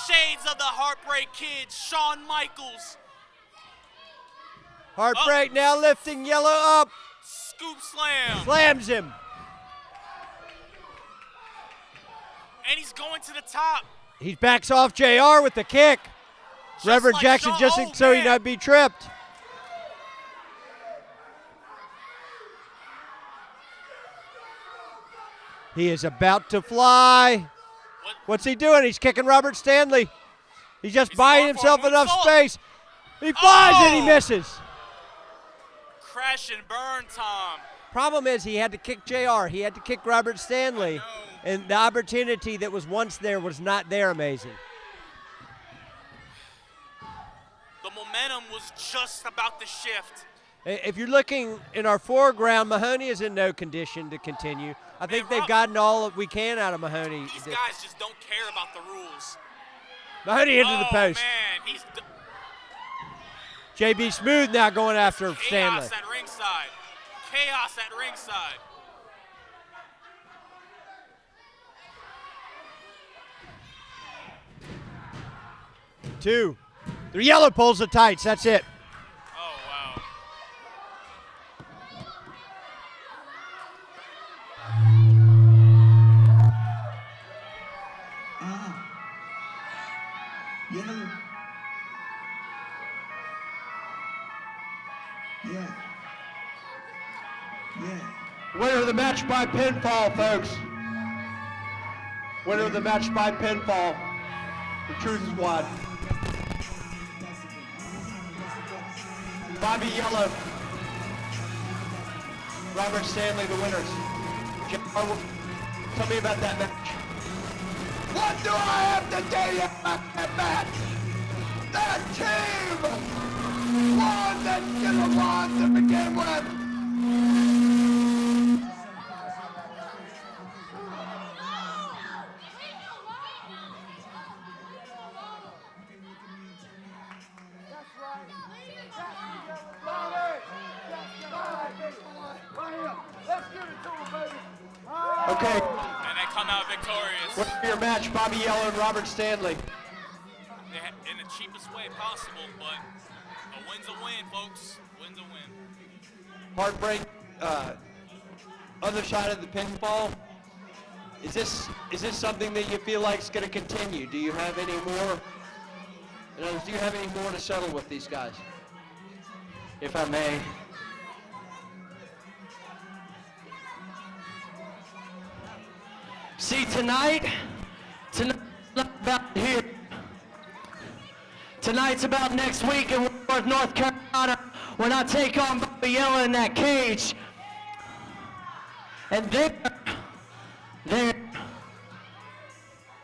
Shades of the Heartbreak Kid, Shawn Michaels. Heartbreak now lifting Yella up. Scoop slam. Slams him. And he's going to the top. He backs off JR with the kick. Reverend like Jackson Shawn- just oh, so he man. not be tripped. He is about to fly. What's he doing? He's kicking Robert Stanley. He's just buying going for a himself enough moonsault. space. He flies and he misses. Crash and burn, Tom. Problem is he had to kick JR. He had to kick Robert Stanley. And the opportunity that was once there was not there, amazing. The momentum was just about to shift. If you're looking in our foreground, Mahoney is in no condition to continue. I think they've gotten all that we can out of Mahoney. These guys just don't care about the rules. Mahoney into the post. Man, he's JB Smoove now going after chaos Stanley. at ringside. Chaos at ringside. Two. The yellow pulls the tights. That's it. Oh, wow. Yeah. Yeah. Yeah. Winner of the match by pinfall, folks. Winner of the match by pinfall. The Truth Squad. Bobby Yellow. Robert Stanley, the winners. Tell me about that match. What do I have to tell you about that match? That team won that should have won to begin with. Okay. And they come out victorious What's your match, Bobby Yellow and Robert Stanley? in the cheapest way possible, but a win's a win, folks. Win's a win. Heartbreak, other side of the pinfall. Is this something that you feel like is going to continue? Do you have any more? In other words, do you have any more to settle with these guys? If I may. See, tonight's not about here. Tonight's about next week in Woodworth, North Carolina, when I take on Bobby Yellow in that cage. And there,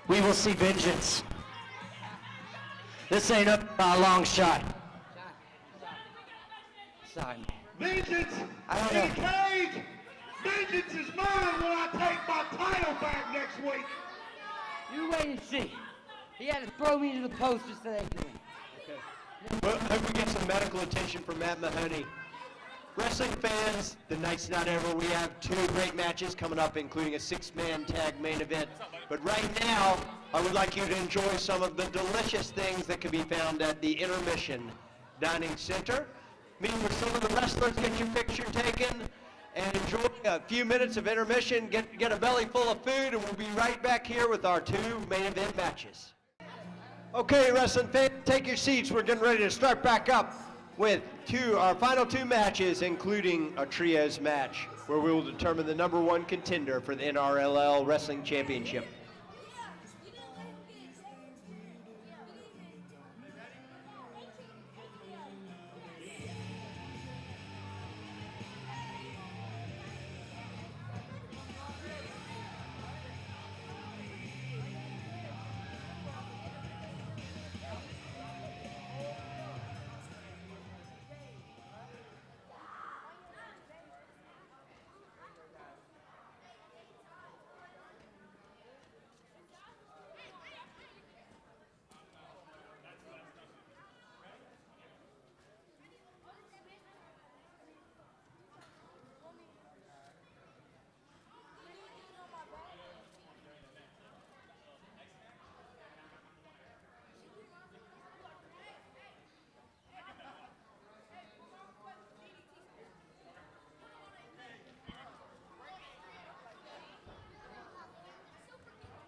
we will see vengeance. This ain't up by a long shot. Sorry. Vengeance I don't in know. cage. Vengeance is mine when I take my title back next week. You wait and see. He had to throw me to the post just so they can win. Well, I hope we get some medical attention from Matt Mahoney. Wrestling fans, the night's not over. We have 2 great matches coming up, including a 6-man tag main event. But right now, I would like you to enjoy some of the delicious things that can be found at the Intermission Dining Center. Meet with some of the wrestlers, get your picture taken, and enjoy a few minutes of intermission, get a belly full of food, and we'll be right back here with our 2 main event matches. Okay, wrestling fans, take your seats. We're getting ready to start back up with our final 2 matches, including a trios match, where we will determine the #1 contender for the NRLL Wrestling Championship.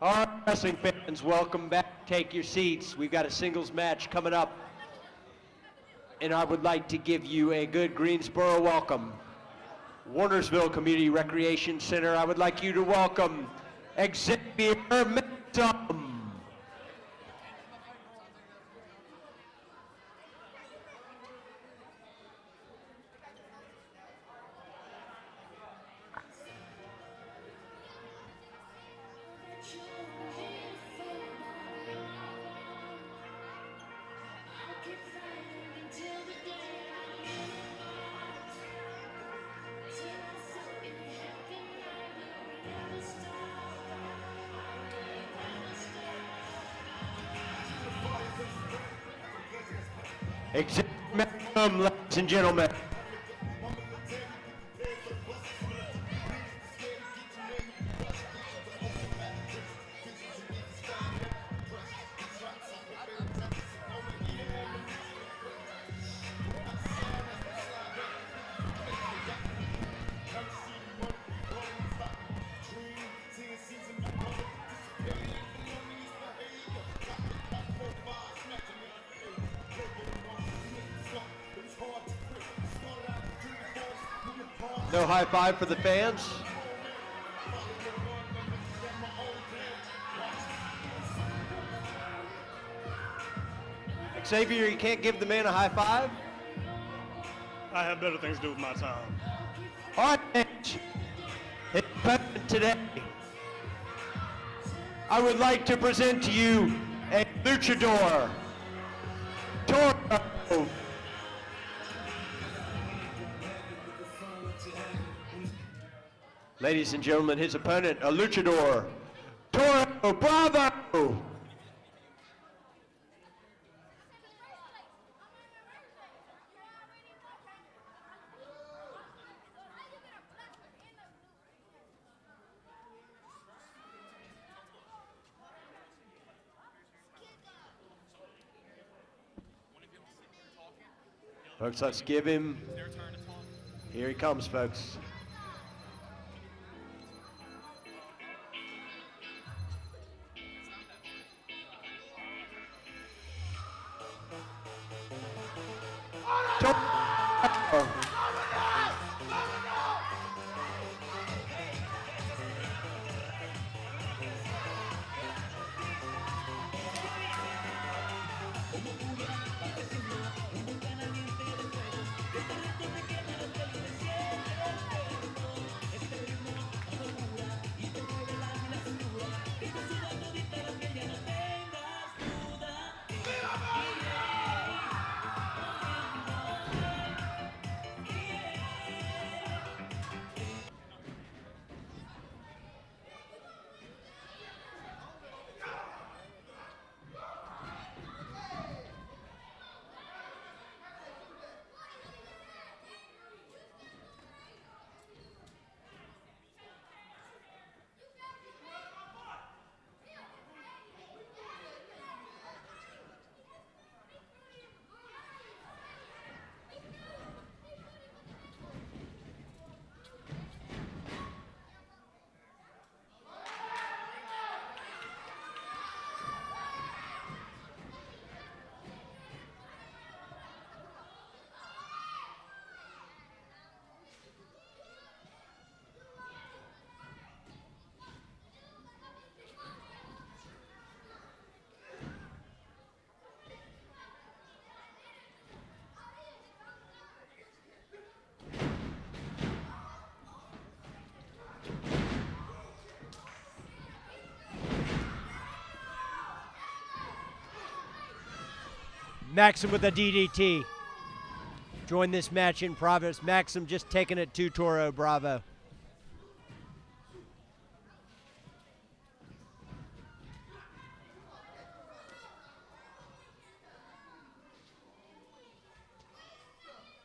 All right, wrestling fans, welcome back. Take your seats. We've got a singles match coming up, and I would like to give you a good Greensboro welcome. Warnersville Community Recreation Center, I would like you to welcome Xavier Mentum. Examine, ladies and gentlemen. No high five for the fans. Xavier, you can't give the man a high five? I have better things to do with my time. All right, today, I would like to present to you a luchador, Toro. Ladies and gentlemen, his opponent, a luchador, Toro Bravo. Folks, let's give him, here he comes, folks. Maxim with a DDT. Join this match in progress. Maxim just taking it to Toro Bravo.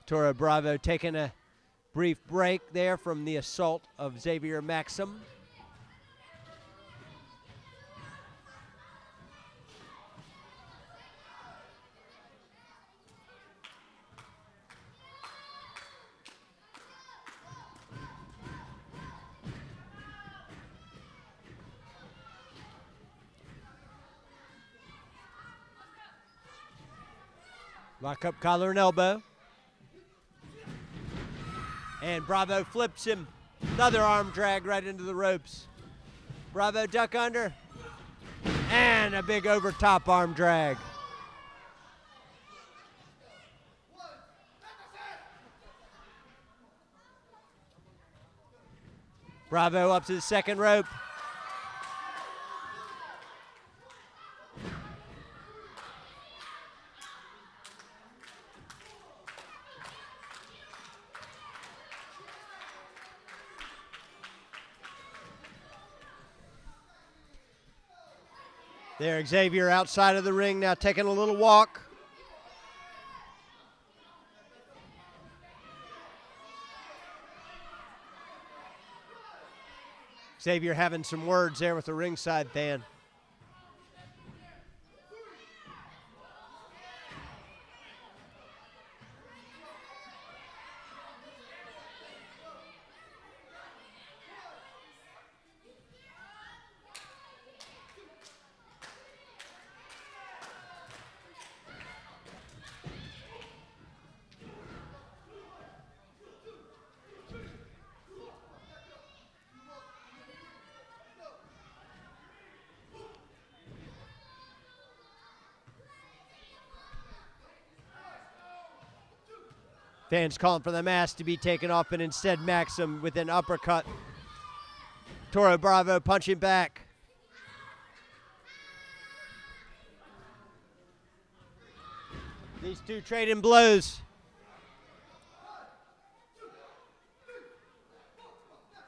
Toro Bravo taking a brief break there from the assault of Xavier Maxim. Lock up collar and elbow. And Bravo flips him. Another arm drag right into the ropes. Bravo duck under. And a big over top arm drag. Bravo up to the second rope. There, Xavier outside of the ring now taking a little walk. Xavier having some words there with the ringside fan. Fans calling for the mask to be taken off, and instead Maxim with an uppercut. Toro Bravo punching back. These two trading blows.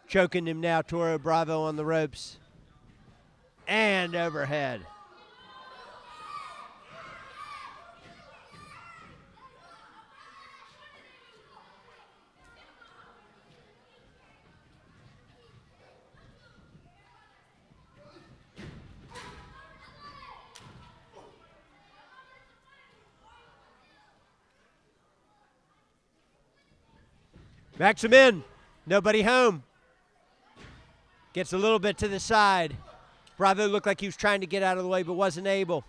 Choking him now, Toro Bravo on the ropes. And overhead. Maxim in, nobody home. Gets a little bit to the side. Bravo looked like he was trying to get out of the way but wasn't able.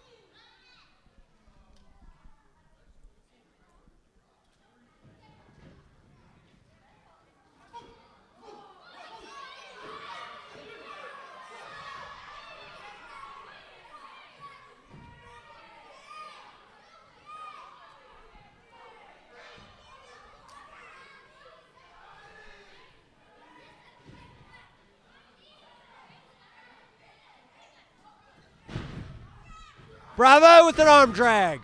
Bravo with an arm drag.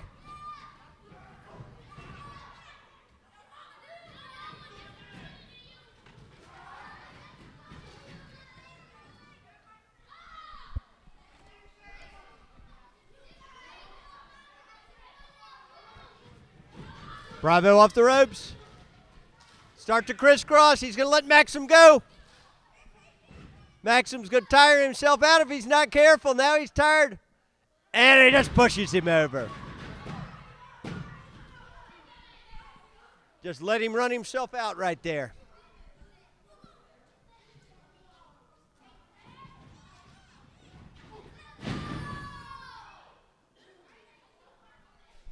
Bravo off the ropes. Start to crisscross. He's going to let Maxim go. Maxim's going to tire himself out if he's not careful. Now he's tired. And he just pushes him over. Just let him run himself out right there.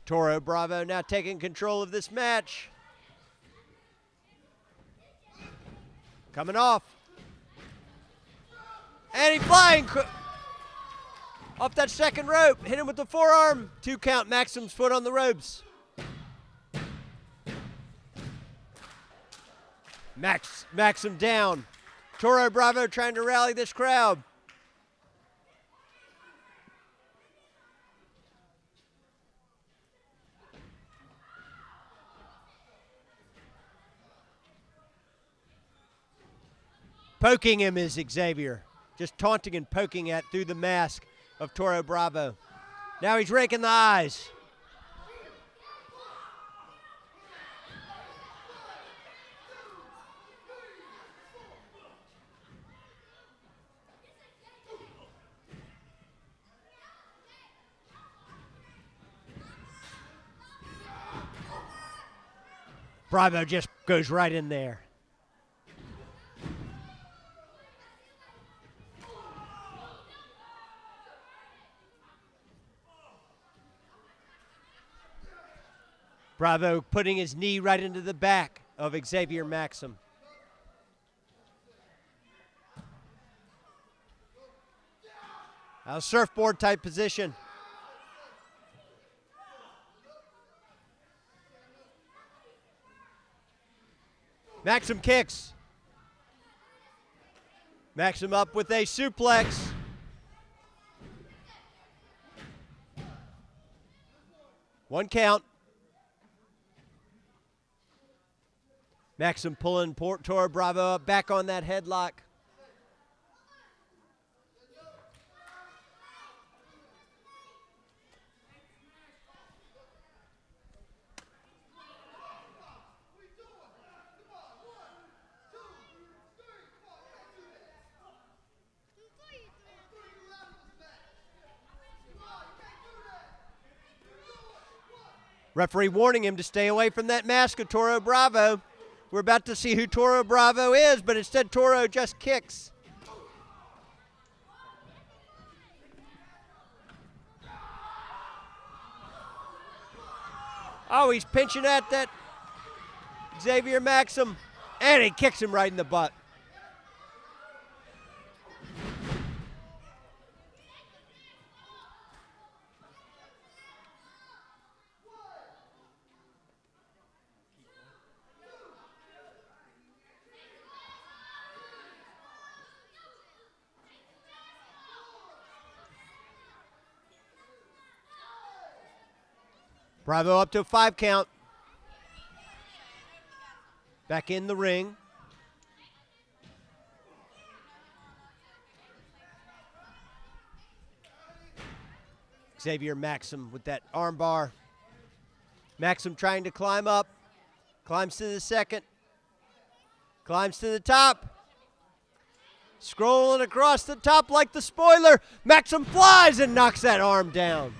Toro Bravo now taking control of this match. Coming off. And he's flying. Off that second rope, hit him with the forearm. 2 count, Maxim's foot on the ropes. Maxim down. Toro Bravo trying to rally this crowd. Poking him is Xavier. Just taunting and poking at through the mask of Toro Bravo. Now he's raking the eyes. Bravo just goes right in there. Bravo putting his knee right into the back of Xavier Maxim. A surfboard type position. Maxim kicks. Maxim up with a suplex. One count. Maxim pulling Toro Bravo up back on that headlock. Referee warning him to stay away from that mask of Toro Bravo. We're about to see who Toro Bravo is, but instead Toro just kicks. Oh, he's pinching at that Xavier Maxim, and he kicks him right in the butt. Bravo up to a 5 count. Back in the ring. Xavier Maxim with that arm bar. Maxim trying to climb up. Climbs to the second. Climbs to the top. Scrolling across the top like the spoiler. Maxim flies and knocks that arm down.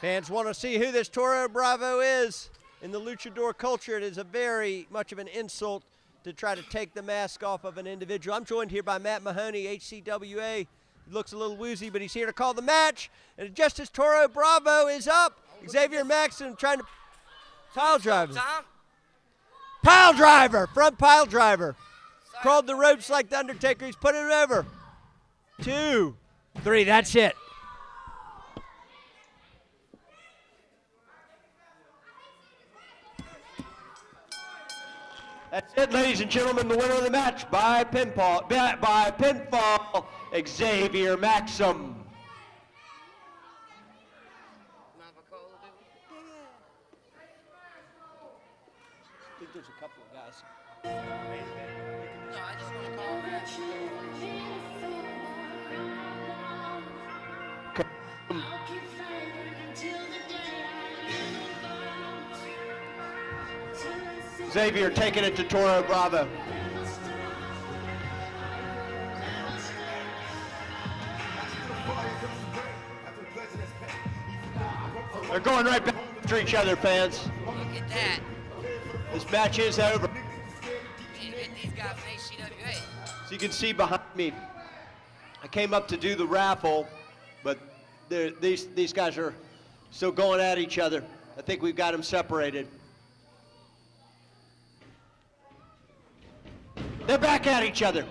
Fans want to see who this Toro Bravo is. In the luchador culture, it is a very much of an insult to try to take the mask off of an individual. I'm joined here by Matt Mahoney, HCWA. He looks a little woozy, but he's here to call the match. And just as Toro Bravo is up, Xavier Maxim trying to pile driver. Pile driver, front pile driver. Crawled the ropes like the Undertaker. He's putting it over. 2, 3, that's it. That's it, ladies and gentlemen, the winner of the match by pinfall, Xavier Maxim. I think there's a couple of guys. No, I just want to call a match. Xavier taking it to Toro Bravo. They're going right back to each other, fans. Look at that. This match is over. You get these guys from HCWA. So you can see behind me, I came up to do the raffle, but these guys are still going at each other. I think we've got them separated. They're back at each other.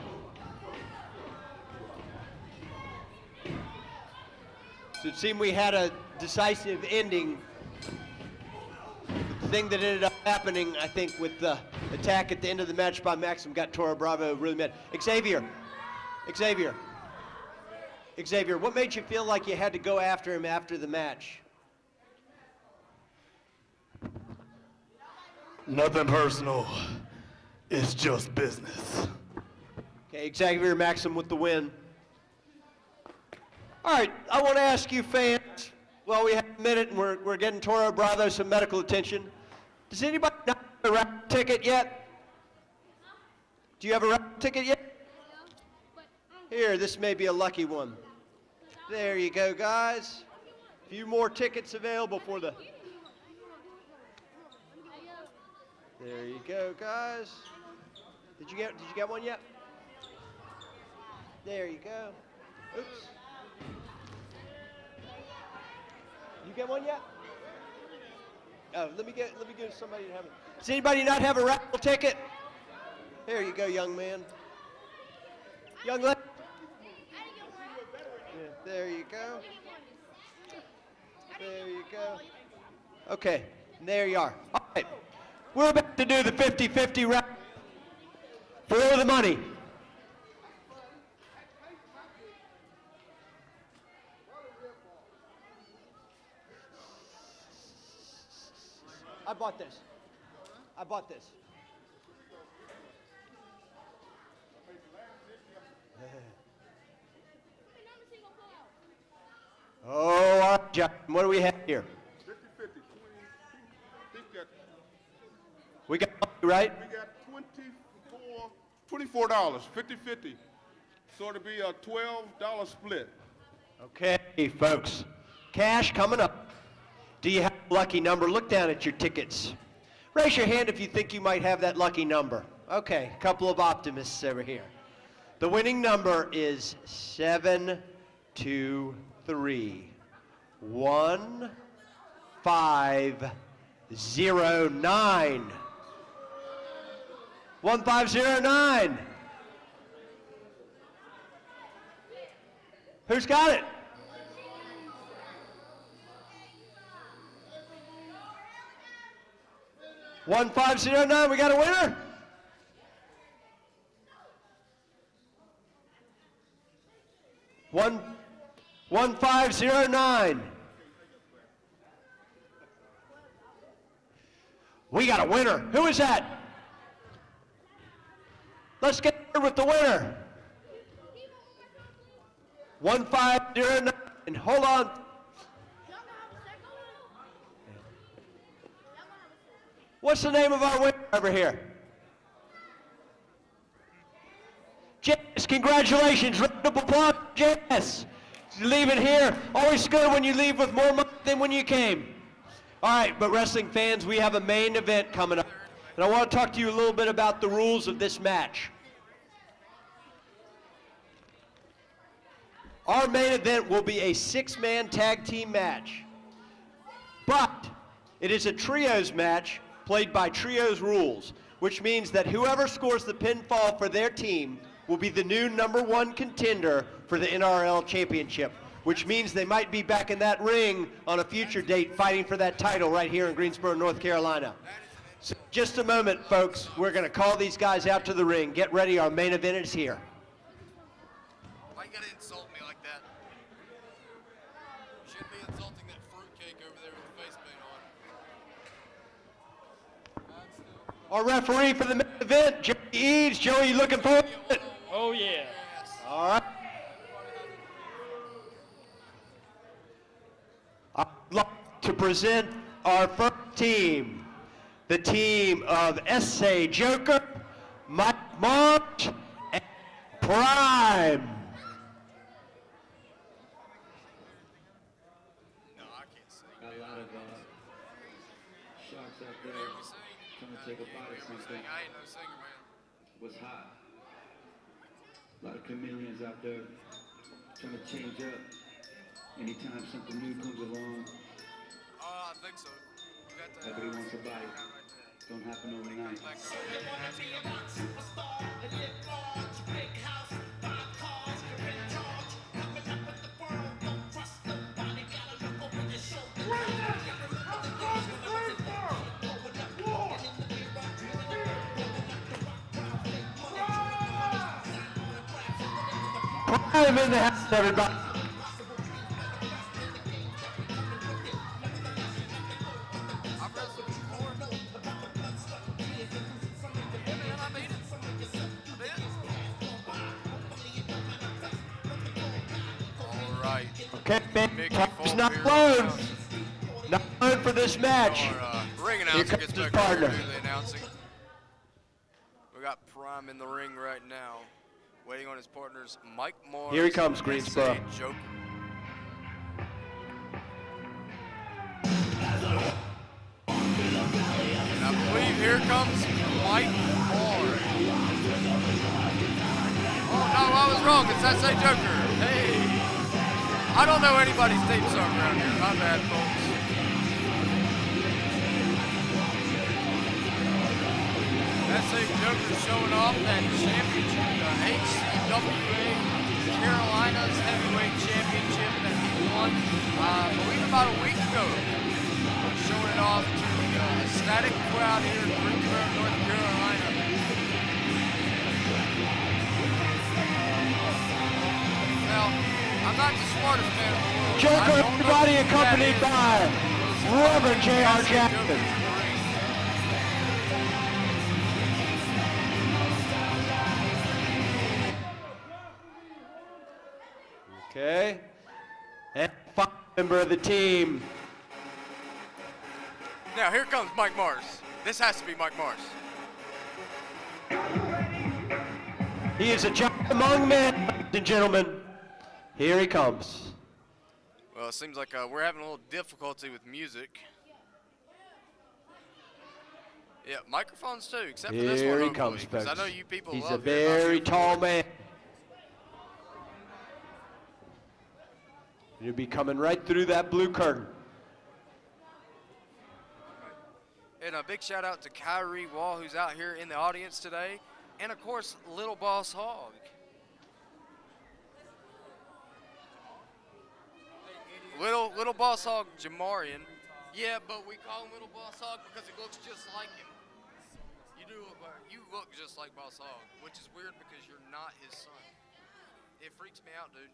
So it seemed we had a decisive ending. The thing that ended up happening, I think, with the attack at the end of the match by Maxim got Toro Bravo really mad. Xavier. Xavier, what made you feel like you had to go after him after the match? Nothing personal. It's just business. Okay, Xavier Maxim with the win. All right, I want to ask you fans, well, we have a minute and we're getting Toro Bravo some medical attention. Does anybody not have a raffle ticket yet? Do you have a raffle ticket yet? Here, this may be a lucky one. There you go, guys. A few more tickets available for the... There you go, guys. Did you get one yet? There you go. Oops. You get one yet? Oh, let me get somebody to have it. Does anybody not have a raffle ticket? There you go, young man. Young lady. Yeah, there you go. There you go. Okay, and there you are. All right, we're about to do the 50-50 raffle for all the money. I bought this. I bought this. Oh, all right, John. What do we have here? 50-50. We got right? We got $24, 50-50. So it'll be a $12 split. Okay, folks. Cash coming up. Do you have a lucky number? Look down at your tickets. Raise your hand if you think you might have that lucky number. Okay, a couple of optimists over here. The winning number is 723 1509. 1509. Who's got it? $1509, we got a winner? $1509. We got a winner. Who is that? Let's get here with the winner. 1509. And hold on. What's the name of our winner over here? Jess, congratulations. Round of applause, Jess. Leave it here. Always good when you leave with more money than when you came. All right, but wrestling fans, we have a main event coming up. And I want to talk to you a little bit about the rules of this match. Our main event will be a 6-man tag team match. But it is a trios match played by trios rules, which means that whoever scores the pinfall for their team will be the new #1 contender for the NRL championship, which means they might be back in that ring on a future date fighting for that title right here in Greensboro, North Carolina. So just a moment, folks. We're going to call these guys out to the ring. Get ready. Our main event is here. Why you gotta insult me like that? You shouldn't be insulting that fruitcake over there with the face paint on. Our referee for the main event, Joey Eads. Joey, you looking forward to it? Oh, yeah. All right. I'd like to present our first team, the team of S.A. Joker, Mike March, and Prime. No, I can't sing. A lot of sharks out there trying to take a bite of something. I ain't no singer, man. What's hot? A lot of chameleons out there trying to change up. Anytime something new comes along, Oh, I think so. You got to, everybody wants a bite. Don't happen overnight. Prime in the house everybody. I've wrestled before. Yeah, man, I made it. All right. Okay, man, Mickey time's not Fulbeer blown. announcing. Not blown for this match. Our ring Here announcer comes gets his back over partner. to do the announcing. We got Prime in the ring right now, waiting on his partners, Mike Moore. Here he comes, Greensboro. Joker. And I believe here comes Mike Moore. Oh no, I was wrong. It's SA Joker. Hey. I don't know anybody's theme song around here. My bad, folks. SA Joker showing off that championship, the HCWA Carolinas Heavyweight Championship that he won, I believe about a week ago. Showing it off to the ecstatic crowd here in Greensboro, North Carolina. Now, I'm not the smartest man in the world. Joker, everybody accompanied by Reverend J.R. Jackson. Okay. And final member of the team. Now, here comes Mike Mars. This has to be Mike Mars. He is a giant among men, ladies and gentlemen. Here he comes. Well, it seems like we're having a little difficulty with music. Yeah, microphones too, except for this one, Here he hopefully, comes, 'cause folks. I know you people He's a love hearing my very beautiful tall voice. man. He'll be coming right through that blue curtain. And a big shout out to Kyrie Wall, who's out here in the audience today. And of course, Little Boss Hog. Little Boss Hog Jamarian. Yeah, but we call him Little Boss Hog because he looks just like him. You look just like Boss Hog, which is weird because you're not his son. It freaks me out, dude.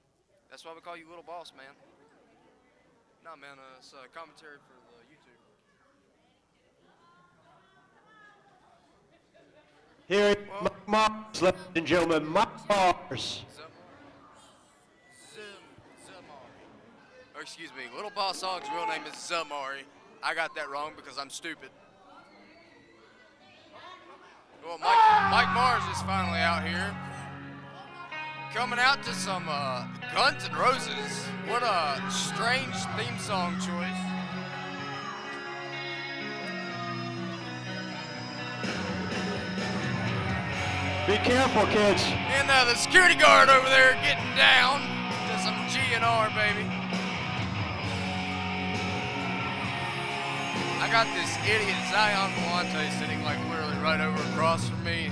That's why we call you Little Boss, man. Nah, man, it's commentary for the YouTube. Here is Mike Mars, ladies and gentlemen, Mike Mars. Or excuse me, Little Boss Hog's real name is Zamari. I got that wrong because I'm stupid. Well, Mike Mars is finally out here. Coming out to some Guns N' Roses. What a strange theme song choice. Be careful, kids. And the security guard over there getting down to some GNR, baby. I got this idiot Zion Volante sitting like literally right over across from me.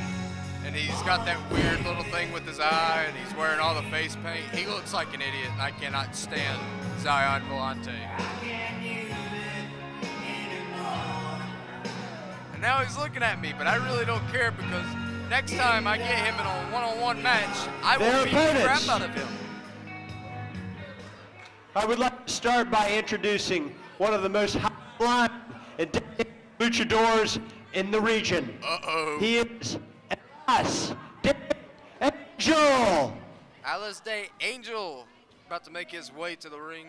And he's got that weird little thing with his eye, and he's wearing all the face paint. He looks like an idiot, and I cannot stand Zion Volante. And now he's looking at me, but I really don't care because next time I get him in a one-on-one match, I will beat the crap out of him. I would like to start by introducing one of the most high-flying and dedicated luchadors in the region. Uh-oh. He is Alice Day Angel. Alice Day Angel about to make his way to the ring.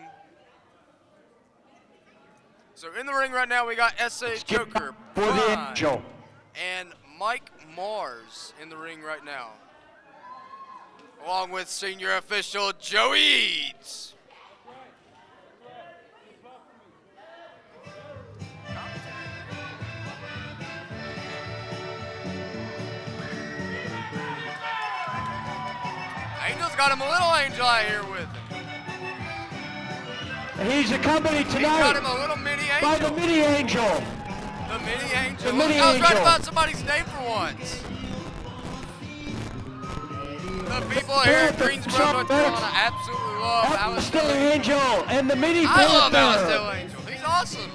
So in the ring right now, we got SA Joker, For the Prime, Angel. and Mike Mars in the ring right now. Along with senior official Joey Eads. Angel's got him a little angel out here with him. He's accompanied He's got him tonight a little mini angel. by the Mini Angel. The mini angel. The Look, mini I was right angel. about somebody's name for once. The people here in Greensboro, North Carolina absolutely love Alice Alice Day Angel and the Mini I love Panther. Alice Day Angel. He's awesome.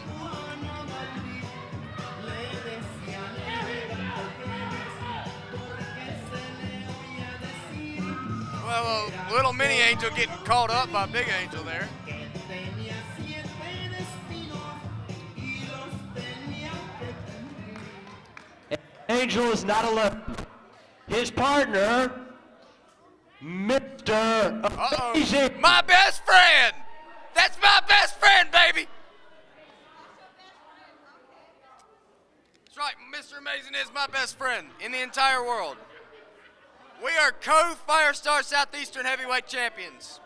Well, little mini Angel getting caught up by Big Angel there. Angel is not alone. His partner, Mr. Amazing. My best friend! That's my best friend, baby! That's right, Mr. Amazing is my best friend in the entire world. We are co-Firestar Southeastern Heavyweight Champions.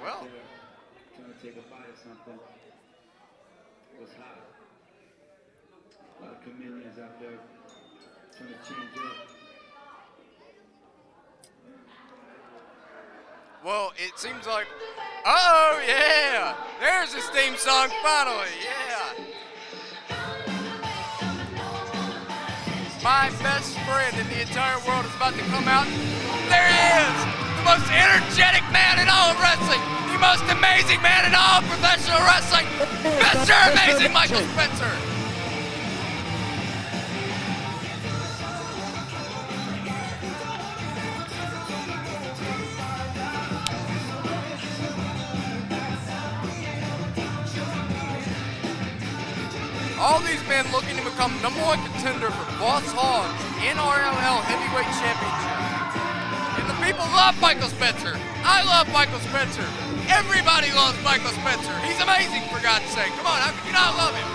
Well, trying to take a bite of something. It was hot. A lot of chameleons out there trying to change up. well, it seems like, oh yeah, there's his theme song finally, yeah. My best friend in the entire world is about to come out. There he is, the most energetic man in all of wrestling, the most amazing man in all of professional wrestling, Mr. Amazing Michael Spencer. All these men looking to become #1 contender for Boss Hogg's NRLL Heavyweight Championship. And the people love Michael Spencer. I love Michael Spencer. Everybody loves Michael Spencer. He's amazing, for God's sake. Come on, how can you not love him?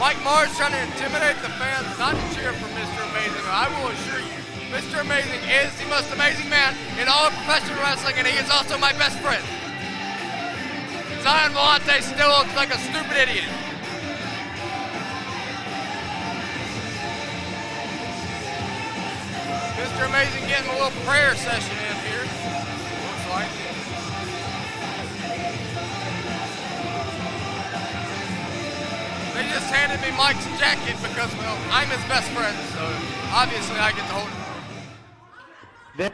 Mike Mars trying to intimidate the fans not to cheer for Mr. Amazing. I will assure you, Mr. Amazing is the most amazing man in all of professional wrestling, and he is also my best friend. Zion Volante still looks like a stupid idiot. Mr. Amazing getting a little prayer session in here, looks like. They just handed me Mike's jacket because, well, I'm his best friend, so obviously I get to hold it. Their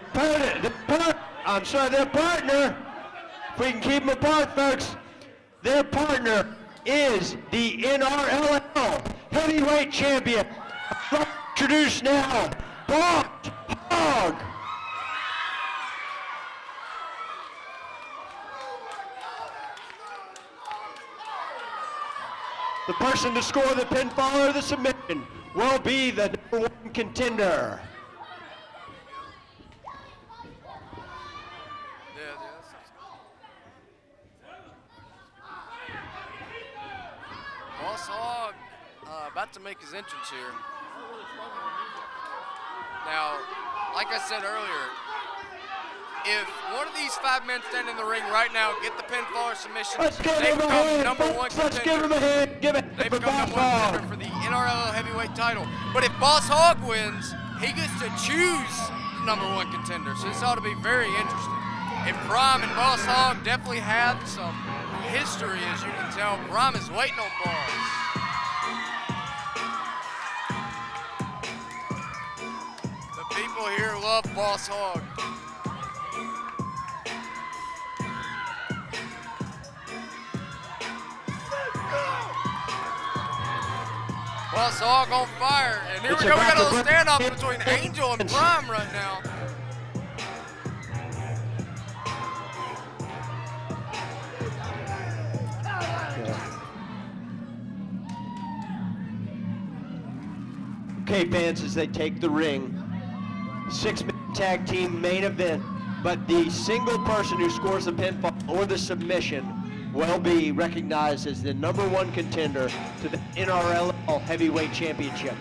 partner, if we can keep them apart, folks, their partner is the NRLL Heavyweight Champion. I'd like to introduce now, Boss Hogg. The person to score the pinfall or the submission will be the #1 contender. Boss Hogg about to make his entrance here. Now, like I said earlier, if one of these 5 men standing in the ring right now get the pinfall or submission, they become #1 contender. Let's give him a hand. Give it They for become Boss #1 Hogg. contender for the NRL heavyweight title. But if Boss Hogg wins, he gets to choose the #1 contender. So this ought to be very interesting. And Prime and Boss Hogg definitely have some history, as you can tell. Prime is waiting on Boss. The people here love Boss Hogg. Boss Hogg on fire. And here we go. We got a little standoff between Angel and Prime right now. Okay, fans, as they take the ring, 6-man tag team main event, but the single person who scores the pinfall or the submission will be recognized as the #1 contender to the NRLL Heavyweight Championship.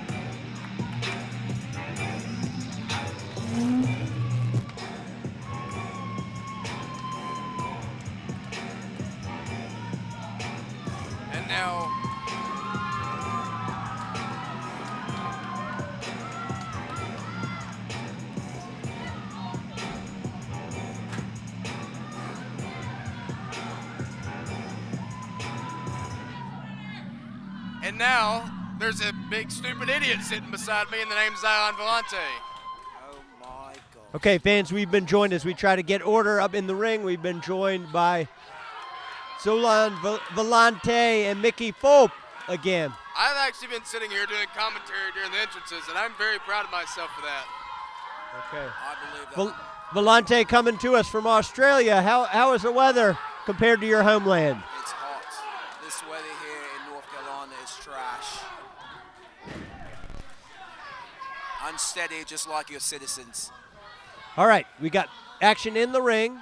And now, there's a big stupid idiot sitting beside me, and the name's Zion Volante. Oh my God. Okay, fans, we've been joined as we try to get order up in the ring. We've been joined by Zolan Volante and Mickey Fulp again. I've actually been sitting here doing commentary during the entrances, and I'm very proud of myself for that. Okay. I believe that. Volante coming to us from Australia. How is the weather compared to your homeland? It's hot. This weather here in North Carolina is trash. Unsteady, just like your citizens. All right, we got action in the ring.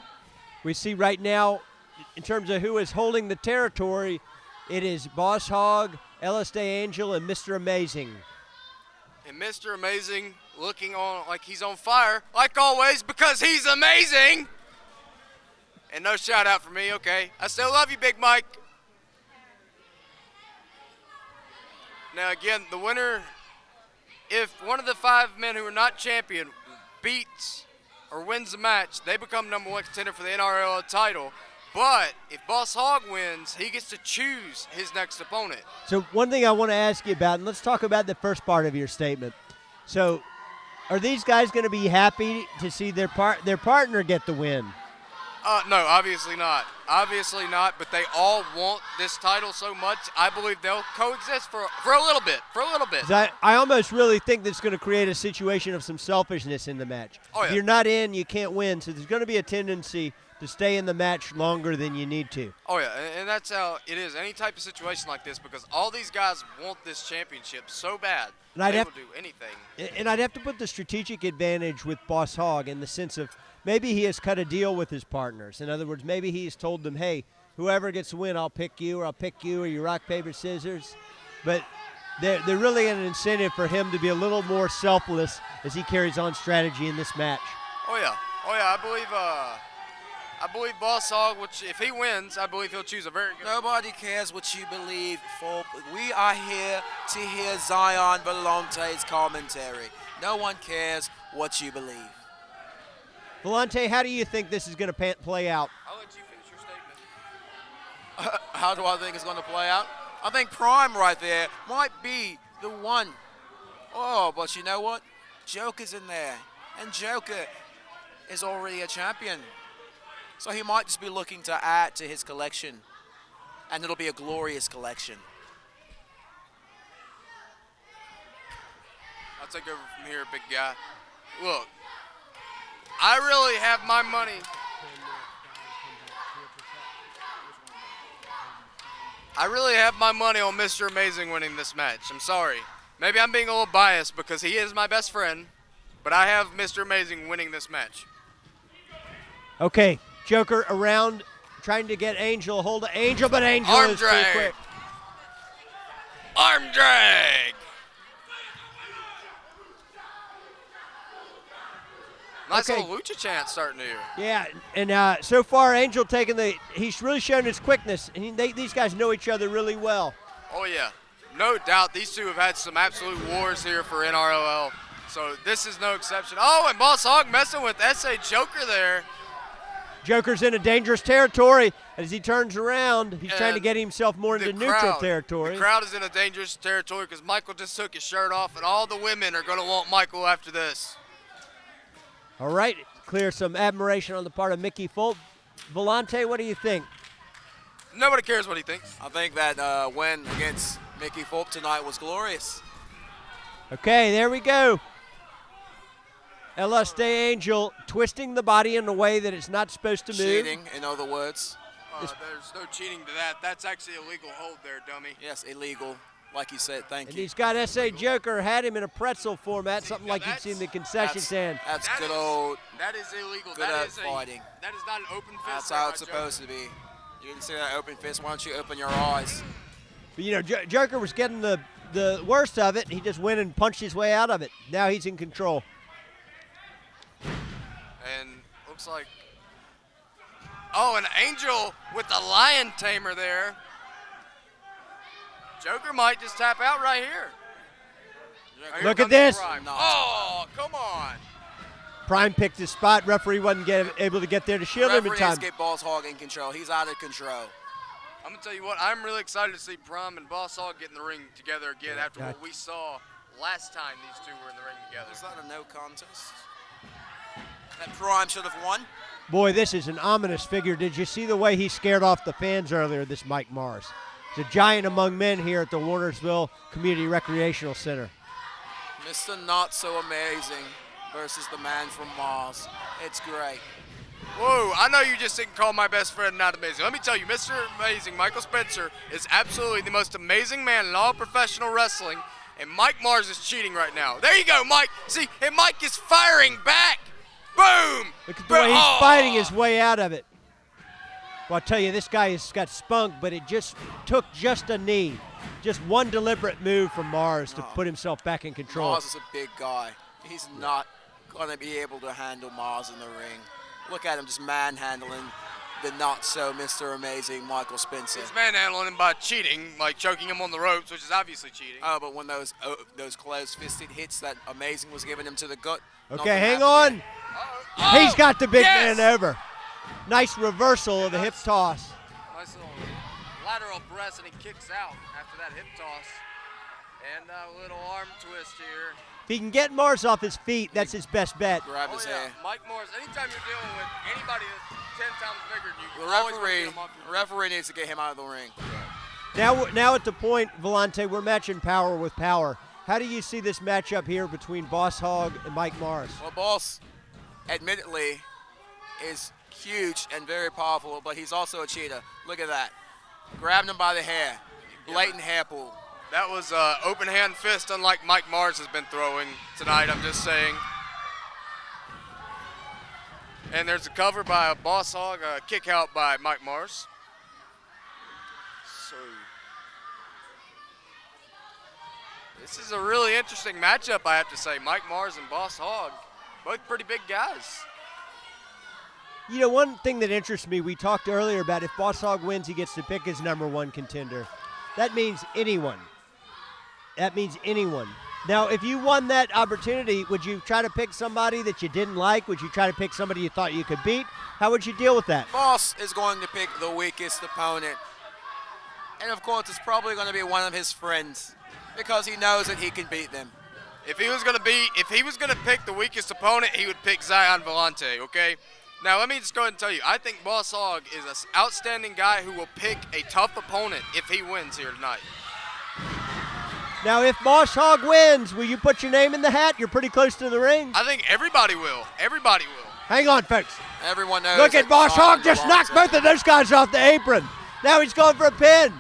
We see right now, in terms of who is holding the territory, it is Boss Hogg, Ellis Day Angel, and Mr. Amazing. And Mr. Amazing looking on like he's on fire, like always, because he's amazing. And no shout out for me, okay? I still love you, Big Mike. Now again, the winner, if one of the 5 men who are not champion beats or wins the match, they become #1 contender for the NRLL title. But if Boss Hogg wins, he gets to choose his next opponent. So one thing I want to ask you about, and let's talk about the first part of your statement. So are these guys going to be happy to see their partner get the win? No, obviously not. Obviously not, but they all want this title so much, I believe they'll coexist for a little bit. 'Cause I almost really think that's going to create a situation of some selfishness in the match. Oh, yeah. If you're not in, you can't win. So there's going to be a tendency to stay in the match longer than you need to. Oh, yeah, and that's how it is. Any type of situation like this, because all these guys want this championship so bad, And I'd they have- will do anything. And I'd have to put the strategic advantage with Boss Hogg in the sense of maybe he has cut a deal with his partners. In other words, maybe he's told them, hey, whoever gets the win, I'll pick you, or you rock, paper, scissors. But they're really an incentive for him to be a little more selfless as he carries on strategy in this match. Oh, yeah. I believe Boss Hogg, which if he wins, I believe he'll choose a very good. Nobody cares what you believe, for we are here to hear Zion Volante's commentary. No one cares what you believe. Volante, how do you think this is going to play out? I'll let you finish your statement. How do I think it's going to play out? I think Prime right there might be the one. Oh, but you know what? Joker's in there, and Joker is already a champion. So he might just be looking to add to his collection, and it'll be a glorious collection. I'll take over from here, big guy. Look, I really have my money. I really have my money on Mr. Amazing winning this match. I'm sorry. Maybe I'm being a little biased because he is my best friend, but I have Mr. Amazing winning this match. Okay, Joker around, trying to get Angel, hold of Angel, but Angel Arm is too drag. quick. Arm drag. Nice Okay. little lucha chant starting here. Yeah, and so far Angel he's really shown his quickness, and these guys know each other really well. Oh, yeah. No doubt these two have had some absolute wars here for NRLL, so this is no exception. Oh, and Boss Hogg messing with S.A. Joker there. Joker's in a dangerous territory. As he turns around, he's trying to And get himself more into neutral territory. The crowd is in a dangerous territory because Michael just took his shirt off, and all the women are going to want Michael after this. All right, clear some admiration on the part of Mickey Fulp. Volante, what do you think? Nobody cares what he thinks. I think that win against Mickey Fulp tonight was glorious. Okay, there we go. LS Day Angel twisting the body in a way that it's not supposed to move. Cheating, in other words. There's no cheating to that. That's actually a legal hold there, dummy. Yes, illegal, like you said. Thank And you. he's got S.A. Joker, had him in a pretzel format, something like you'd see in the concession stand. That's good old. That is illegal. Good That is fighting. That is not an open fist. That's right how by it's Joker. supposed to be. You didn't see that open fist. Why don't you open your eyes? But, you know, Joker was getting the worst of it. He just went and punched his way out of it. Now he's in control. And looks like, oh, an Angel with the lion tamer there. Joker might just tap out right here. Here Look at comes this. Prime. Oh, come on. Prime picked his spot. Referee wasn't able to get there to shield him in Referee time. has to get Boss Hogg in control. He's out of control. I'm going to tell you what, I'm really excited to see Prime and Boss Hogg get in the ring together again after what we saw last time these two were in the ring together. Is that a no contest? that Prime should have won. Boy, this is an ominous figure. Did you see the way he scared off the fans earlier, this Mike Mars? He's a giant among men here at the Warnersville Community Recreational Center. Mr. Not So Amazing versus the man from Mars. It's great. Whoa, I know you just didn't call my best friend not amazing. Let me tell you, Mr. Amazing, Michael Spencer, is absolutely the most amazing man in all professional wrestling, and Mike Mars is cheating right now. There you go, Mike. See, and Mike is firing back. Boom! Look at the way he's fighting his way out of it. Well, I'll tell you, this guy has got spunk, but it just took just a knee. Just one deliberate move from Mars to put himself back in control. Mars is a big guy. He's not going to be able to handle Mars in the ring. Look at him just manhandling the not so Mr. Amazing Michael Spencer. He's manhandling him by cheating, like choking him on the ropes, which is obviously cheating. Oh, but when those close-fisted hits that Amazing was giving him to the gut. Okay, hang on. He's got the big man over. Nice reversal of the hip toss. Nice little lateral press, and he kicks out after that hip toss. And a little arm twist here. If he can get Mars off his feet, that's his best bet. Grab his hair. Mike Morris, anytime you're dealing with anybody that's 10 times bigger than you, The referee needs to get him out of the ring. Now at the point, Volante, we're matching power with power. How do you see this matchup here between Boss Hogg and Mike Morris? Well, Boss, admittedly, is huge and very powerful, but he's also a cheater. Look at that. Grabbed him by the hair. Blatant hair pull. That was open hand fist, unlike Mike Mars has been throwing tonight, I'm just saying. And there's a cover by a Boss Hogg, a kick out by Mike Mars. So this is a really interesting matchup, I have to say. Mike Mars and Boss Hogg, both pretty big guys. You know, one thing that interests me, we talked earlier about if Boss Hogg wins, he gets to pick his #1 contender. That means anyone. That means anyone. Now, if you won that opportunity, would you try to pick somebody that you didn't like? Would you try to pick somebody you thought you could beat? How would you deal with that? Boss is going to pick the weakest opponent. And of course, it's probably going to be one of his friends because he knows that he can beat them. If he was gonna pick the weakest opponent, he would pick Zion Volante, okay? Now, let me just go ahead and tell you, I think Boss Hogg is an outstanding guy who will pick a tough opponent if he wins here tonight. Now, if Boss Hogg wins, will you put your name in the hat? You're pretty close to the ring. I think everybody will. Everybody will. Hang on, folks. Everyone knows. Look at Boss Hogg just knocked both of those guys off the apron. Now he's going for a pin.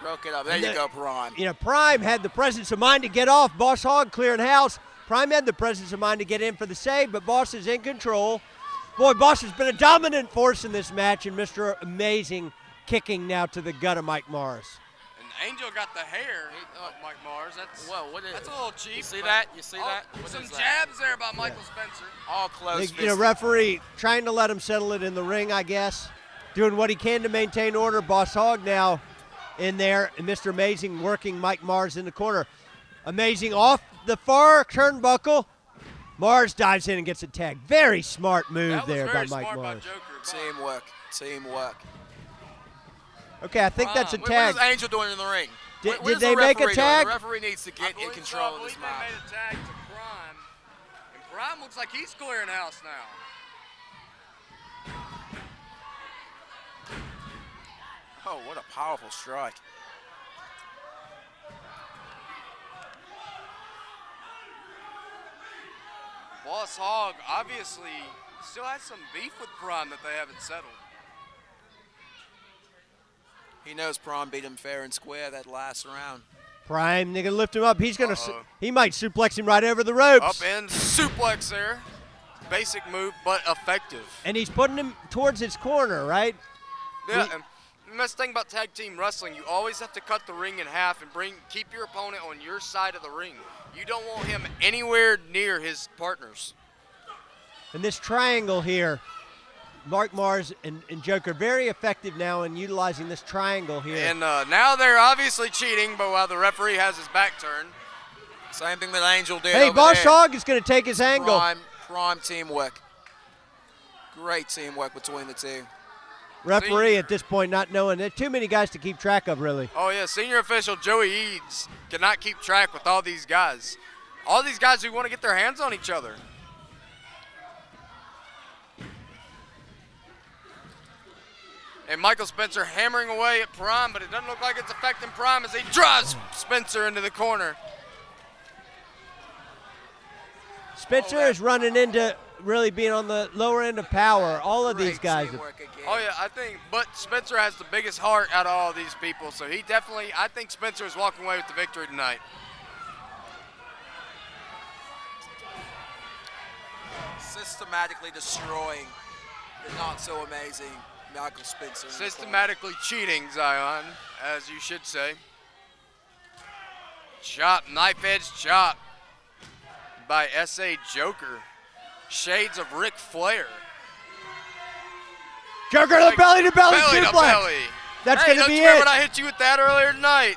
Broke it up. There you go, Prime. You know, Prime had the presence of mind to get off. Boss Hogg clearing house. Prime had the presence of mind to get in for the save, but Boss is in control. Boy, Boss has been a dominant force in this match, and Mr. Amazing kicking now to the gut of Mike Mars. And Angel got the hair of Mike Mars. That's that's a little cheap. You see that? You see that? Some jabs there by Michael Spencer. All close. You know, referee trying to let him settle it in the ring, I guess. Doing what he can to maintain order. Boss Hogg now in there, and Mr. Amazing working Mike Mars in the corner. Amazing off the far turnbuckle. Mars dives in and gets a tag. Very smart move there by Mike Mars. Teamwork. Teamwork. Okay, I think that's a tag. What is Angel doing in the ring? Did they make a tag? The referee needs to get in control of this match. They made a tag to Prime, and Prime looks like he's clearing house now. Oh, what a powerful strike. Boss Hogg obviously still has some beef with Prime that they haven't settled. He knows Prime beat him fair and square that last round. Prime, they're gonna lift him up. He's gonna, he might suplex him right over the ropes. Up and suplex there. Basic move, but effective. And he's putting him towards his corner, right? Yeah, and the best thing about tag team wrestling, you always have to cut the ring in half and keep your opponent on your side of the ring. You don't want him anywhere near his partners. And this triangle here, Mark Mars and Joker, very effective now in utilizing this triangle here. And now they're obviously cheating, but while the referee has his back turned. Same thing that Angel did. Hey, Boss Hogg is going to take his angle. Prime teamwork. Great teamwork between the two. Referee at this point not knowing. There are too many guys to keep track of, really. Oh, yeah, senior official Joey Eads cannot keep track with all these guys. All these guys who want to get their hands on each other. And Michael Spencer hammering away at Prime, but it doesn't look like it's affecting Prime as he drives Spencer into the corner. Spencer is running into really being on the lower end of power. All of these guys. Oh yeah, but Spencer has the biggest heart out of all these people, so I think Spencer is walking away with the victory tonight. Systematically destroying the not so amazing Michael Spencer. Systematically cheating, Zion, as you should say. Chop, knife edge chop by S.A. Joker. Shades of Ric Flair. Joker to the belly to belly Belly to suplex. belly. That's Hey, going to don't be you remember it. when I hit you with that earlier tonight?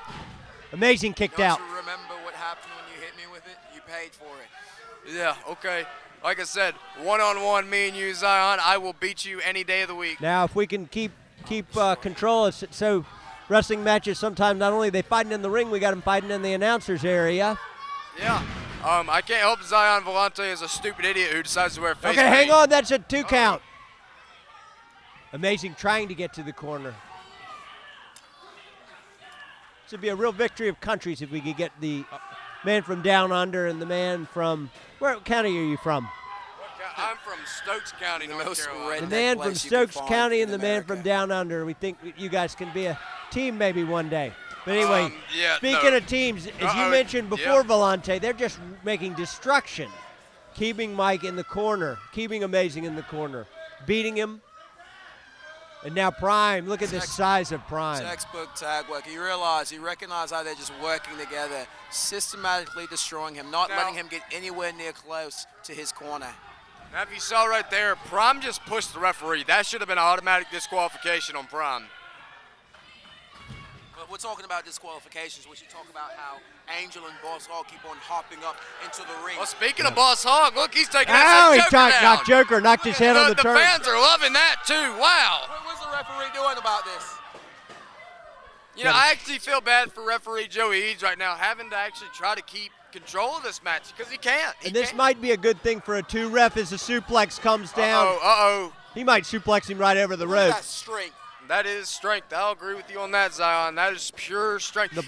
Amazing kicked out. Don't you remember what happened when you hit me with it? You paid for it. Yeah, okay. Like I said, one-on-one, me and you, Zion, I will beat you any day of the week. Now, if we can keep control, so wrestling matches sometimes not only they fighting in the ring, we got them fighting in the announcers area. Yeah. I can't help Zion Volante is a stupid idiot who decides to wear face Okay, hang paint. on. That's a 2 count. Amazing trying to get to the corner. This would be a real victory of countries if we could get the man from down under and the man from, where county are you from? I'm from Stokes County, North Carolina. The man from Stokes County and the man from down under. We think you guys can be a team maybe one day. But anyway, speaking of teams, as you mentioned before, Volante, they're just making destruction, keeping Mike in the corner, keeping Amazing in the corner, beating him. And now Prime, look at the size of Prime. Textbook tag work. You recognize how they're just working together, systematically destroying him, not letting him get anywhere near close to his corner. Now, if you saw right there, Prime just pushed the referee. That should have been an automatic disqualification on Prime. But we're talking about disqualifications. We should talk about how Angel and Boss Hog keep on hopping up into the ring. Well, speaking of Boss Hog, look, he's taking Ow, that Joker down. knocked Joker, knocked his head on the turn. The fans are loving that, too. Wow. What's the referee doing about this? You know, I actually feel bad for referee Joey Eads right now, having to actually try to keep control of this match because he can't. And this might be a good thing for a 2 ref as the suplex comes down. Uh-oh. He might suplex him right over the Look at ropes. that strength. That is strength. I'll agree with you on that, Zion. That is pure strength. The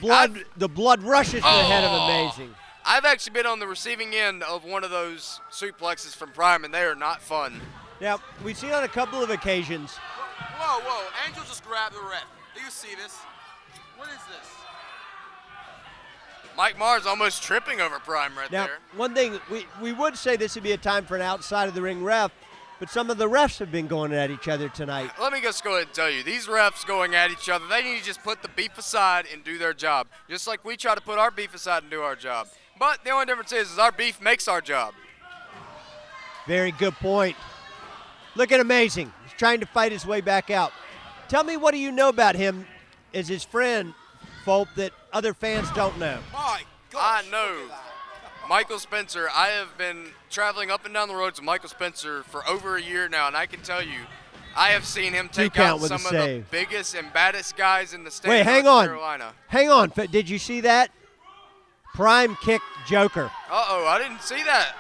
blood rushes to the head of Amazing. I've actually been on the receiving end of one of those suplexes from Prime, and they are not fun. Now, we've seen on a couple of occasions. Whoa. Angel just grabbed the ref. Do you see this? What is this? Mike Mars almost tripping over Prime right Now, there. one thing, we would say this would be a time for an outside of the ring ref, but some of the refs have been going at each other tonight. Let me just go ahead and tell you, these refs going at each other, they need to just put the beef aside and do their job, just like we try to put our beef aside and do our job. But the only difference is our beef makes our job. Very good point. Look at Amazing. He's trying to fight his way back out. Tell me, what do you know about him as his friend, Fulp, that other fans don't know? My gosh, I know Michael Spencer. I have been traveling up and down the roads with Michael Spencer for over a year now, and I can tell you, I have seen him take out some of the biggest and baddest guys in the state of North Carolina. Hang on. Did you see that? Prime kicked Joker. Uh-oh, I didn't see that.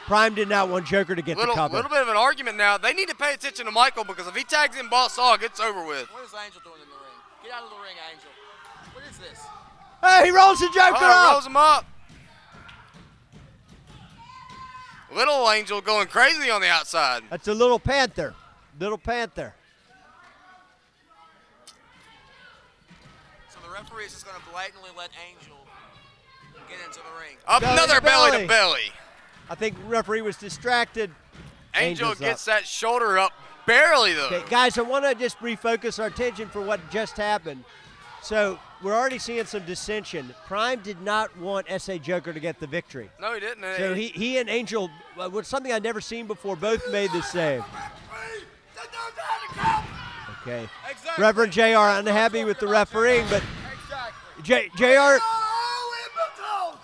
Prime did not want Joker to get the cover. A little bit of an argument now. They need to pay attention to Michael because if he tags in Boss Hog, it's over with. What is Angel doing in the ring? Get out of the ring, Angel. What is this? Hey, he rolls the Joker up. Rolls him up. Little Angel going crazy on the outside. That's a little Panther. Little Panther. So the referee is just going to blatantly let Angel get into the ring. Another belly to belly. I think the referee was distracted. Angel gets that shoulder up, barely though. Okay, guys, I want to just refocus our attention for what just happened. So we're already seeing some dissension. Prime did not want S.A. Joker to get the victory. No, he didn't. So he and Angel, was something I'd never seen before, both made the save. Okay. Exactly. Reverend JR unhappy with the refereeing, but JR.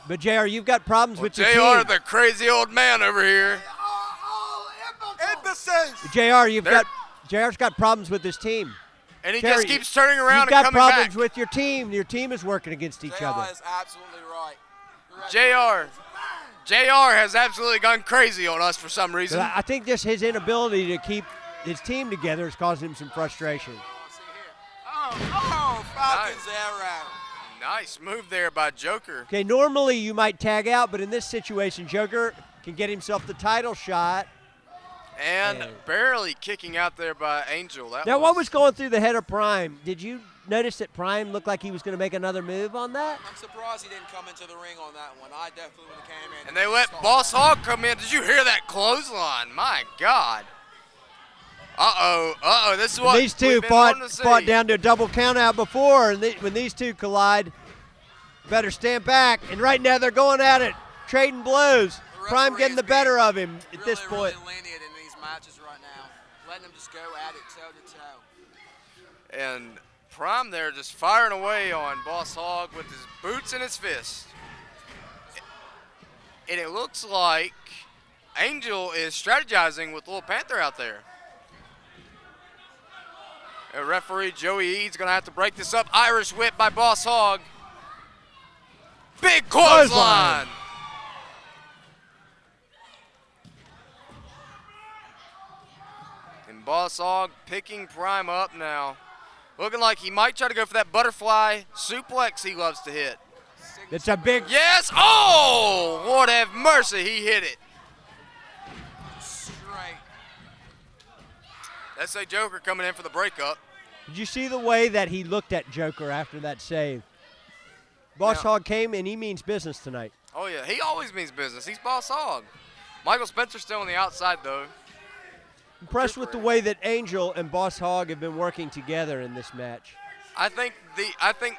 But JR, you've got problems with the team. JR, the crazy old man over here. JR's got problems with his team. And he just keeps turning around and coming back. You've got problems with your team. Your team is working against each other. JR is absolutely right. JR has absolutely gone crazy on us for some reason. But I think just his inability to keep his team together is causing him some frustration. See, Oh, Falcon's arrow. Nice move there by Joker. Okay, normally you might tag out, but in this situation, Joker can get himself the title shot. And barely kicking out there by Angel. Now, what was going through the head of Prime? Did you notice that Prime looked like he was going to make another move on that? I'm surprised he didn't come into the ring on that one. I definitely would have came in. And they let Boss Hog come in. Did you hear that clothesline? My God. Uh-oh. This is what these two fought down to a double countout before, and when these two collide, better stand back. And right now they're going at it, trading blows. Prime getting the better of him at this point. Really lenient in these matches right now, letting them just go at it toe to toe. And Prime there just firing away on Boss Hog with his boots and his fists. And it looks like Angel is strategizing with Little Panther out there. And referee Joey Eads going to have to break this up. Irish whip by Boss Hog. Big clothesline. And Boss Hog picking Prime up now. Looking like he might try to go for that butterfly suplex he loves to hit. It's a big... Yes! Oh! Lord have mercy, he hit it. Straight. That's a Joker coming in for the breakup. Did you see the way that he looked at Joker after that save? Boss Hog came, and he means business tonight. Oh, yeah. He always means business. He's Boss Hog. Michael Spencer's still on the outside, though. Impressed with the way that Angel and Boss Hog have been working together in this match. I think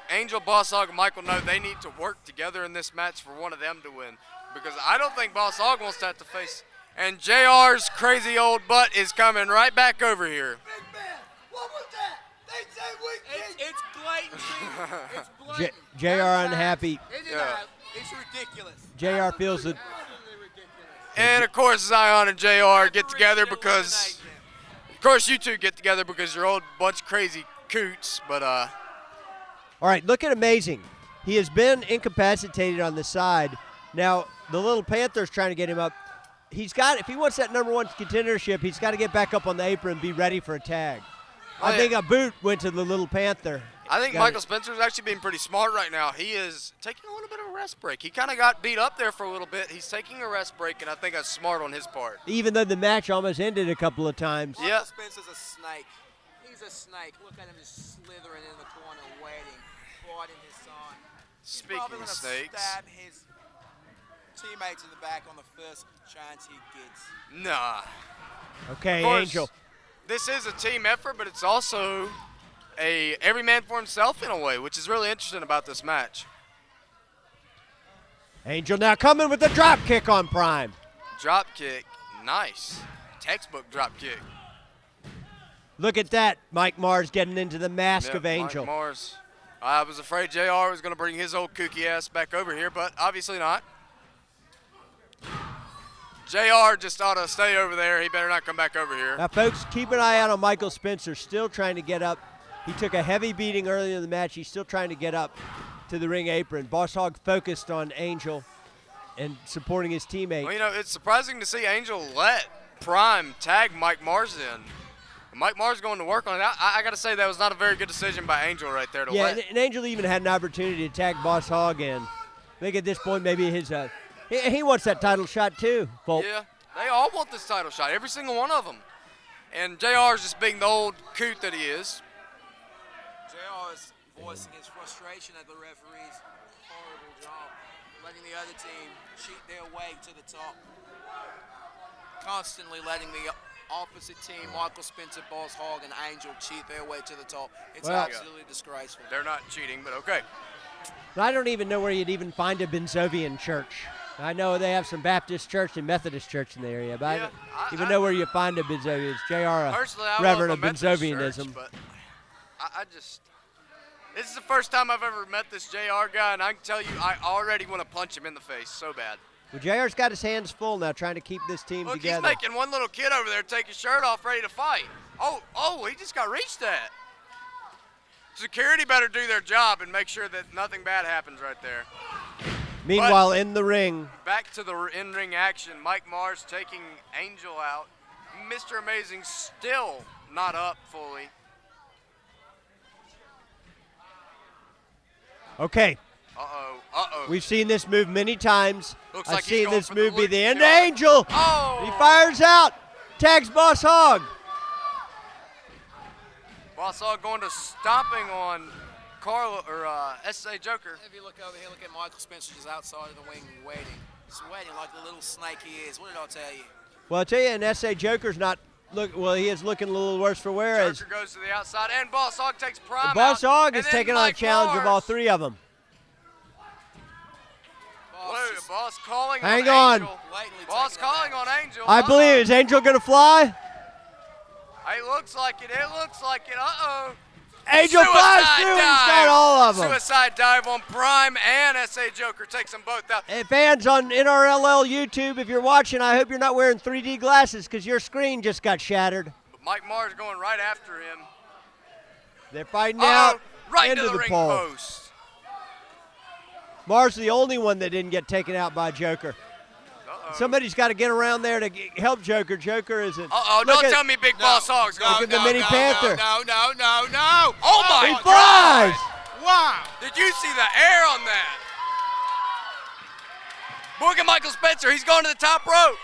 Angel, Boss Hog, and Michael know they need to work together in this match for one of them to win. Because I don't think Boss Hog wants to have to face. And JR's crazy old butt is coming right back over here. Big man, what was that? They said we It's blatant. It's blatant. JR unhappy. It's ridiculous. JR feels that. And of course Zion and JR get together because, of course you two get together because you're old bunch of crazy coots, but All right, look at Amazing. He has been incapacitated on the side. Now, the Little Panther's trying to get him up. He's got, if he wants that #1 contendership, he's got to get back up on the apron and be ready for a tag. I think a boot went to the Little Panther. I think Michael Spencer's actually being pretty smart right now. He is taking a little bit of a rest break. He kind of got beat up there for a little bit. He's taking a rest break, and I think that's smart on his part. Even though the match almost ended a couple of times. Yeah. Michael Spencer's a snake. He's a snake. Look at him just slithering in the corner, waiting, biding his time. Speaking He's probably of gonna snakes. stab his teammates in the back on the first chance he gets. Nah. Okay, Of course, Angel. This is a team effort, but it's also a every man for himself in a way, which is really interesting about this match. Angel now coming with the drop kick on Prime. Drop kick, nice. Textbook drop kick. Look at that. Mike Mars getting into the mask Yep, of Angel. Mike Mars. I was afraid JR was going to bring his old kooky ass back over here, but obviously not. JR just ought to stay over there. He better not come back over here. Now, folks, keep an eye out on Michael Spencer, still trying to get up. He took a heavy beating earlier in the match. He's still trying to get up to the ring apron. Boss Hog focused on Angel and supporting his teammate. Well, you know, it's surprising to see Angel let Prime tag Mike Mars in. Mike Mars going to work on it. I got to say that was not a very good decision by Angel right there to Yeah, let. and Angel even had an opportunity to tag Boss Hog in. I think at this point maybe his he wants that title shot too, Volk. Yeah, they all want this title shot, every single one of them. And JR's just being the old coot that he is. JR is voicing his frustration at the referee's horrible job, letting the other team cheat their way to the top. Constantly letting the opposite team, Michael Spencer, Boss Hog, and Angel, cheat their way to the top. It's absolutely disgraceful. They're not cheating, but okay. I don't even know where you'd even find a Benzovian church. I know they have some Baptist church and Methodist church in the area, but I don't even know where you find a Benzovian. It's JR, Personally, I reverend love of a Methodist Benzovianism. church, but this is the first time I've ever met this JR guy, and I can tell you I already want to punch him in the face so bad. Well, JR's got his hands full now trying to keep this team Look, together. he's making one little kid over there take his shirt off ready to fight. Oh, he just got reached at. Security better do their job and make sure that nothing bad happens right there. Meanwhile, in the ring, Back to the in-ring action. Mike Mars taking Angel out. Mr. Amazing still not up fully. Okay. Uh-oh. We've seen this move many times. Looks I've like he's seen going this for the move be loop the end shot. Angel. Oh! He fires out. Tags Boss Hog. Boss Hog going to stomping on Carlo or S.A. Joker. If you look over here, look at Michael Spencer just outside of the wing waiting. Sweating like the little snake he is. What did I tell you? Well, I'll tell you, and S.A. Joker's not he is looking a little worse for wear. As Joker goes to the outside, and Boss Hog takes Prime Boss out, Hog and is then taking on a Mike challenge of all Mars. three of them. Wait, Boss calling Hang on on. Angel. Boss calling on Angel. I believe, is Angel going to fly? It looks like it. It looks like it. Uh-oh. Angel flies through and he's got all of them. Suicide dive on Prime and S.A. Joker takes them both out. Hey, fans on NRLL YouTube, if you're watching, I hope you're not wearing 3D glasses because your screen just got shattered. But Mike Mars going right after him. They're fighting out right into into the ring pole. post. Mars is the only one that didn't get taken out by Joker. Somebody's got to get around there to help Joker. Joker isn't. Don't tell me Big Boss Hog's going. Look at the Mini Panther. No. Oh my He flies. God. Wow. Did you see the air on that? Look at Michael Spencer. He's going to the top rope.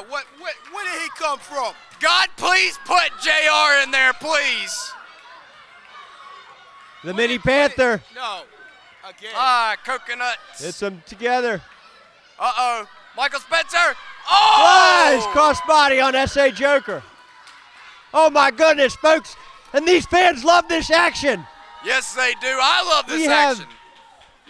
Where did he come from? God, please put JR in there, please. The Mini Panther. No. Again. Coconuts. Hits them together. Uh-oh. Michael Spencer. Flies Oh! crossbody on S.A. Joker. Oh, my goodness, folks. And these fans love this action. Yes, they do. I love this We have- action.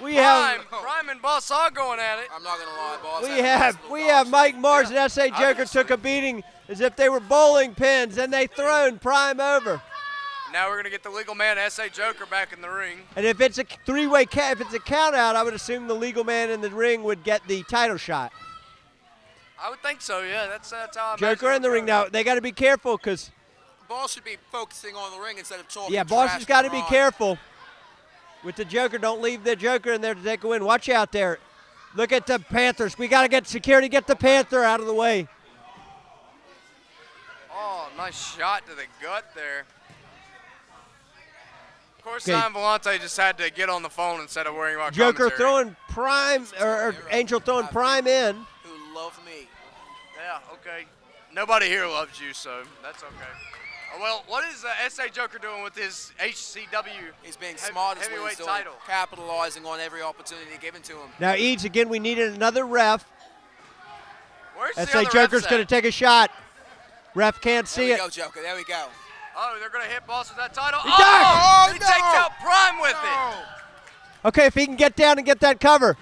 We have Prime and Boss Hog going at it. I'm not going to lie, boss. we have Mike Mars and S.A. Joker took a beating as if they were bowling pins, and they thrown Prime over. Now we're going to get the legal man, S.A. Joker, back in the ring. And if it's a three-way if it's a count out, I would assume the legal man in the ring would get the title shot. I would think so, yeah. That's how I Joker in the ring. Now, they got to be careful because, Boss should be focusing on the ring instead of talking. yeah, Boss trash has got to to be Prime. careful with the Joker. Don't leave the Joker in there to take a win. Watch out there. Look at the Panthers. We got to get security, get the Panther out of the way. Oh, nice shot to the gut there. Of course, Okay. Sam Volante just had to get on the phone instead of worrying about Joker commentary. throwing Prime, or Angel throwing Prime in. Who love me. Yeah, okay. Nobody here loves you, so that's okay. Oh, well, what is S.A. Joker doing with his HCW He's being smart as what heavyweight he's doing, title? capitalizing on every opportunity given to him. Now, Eads, again, we needed another ref. Where's the S.A. other Joker's refs going to at? take a shot. Ref can't There see we it. go, Joker. There we go. Oh, they're going to hit Boss with that title. He ducked! He takes out Prime with it. Okay, if he can get down and get that cover.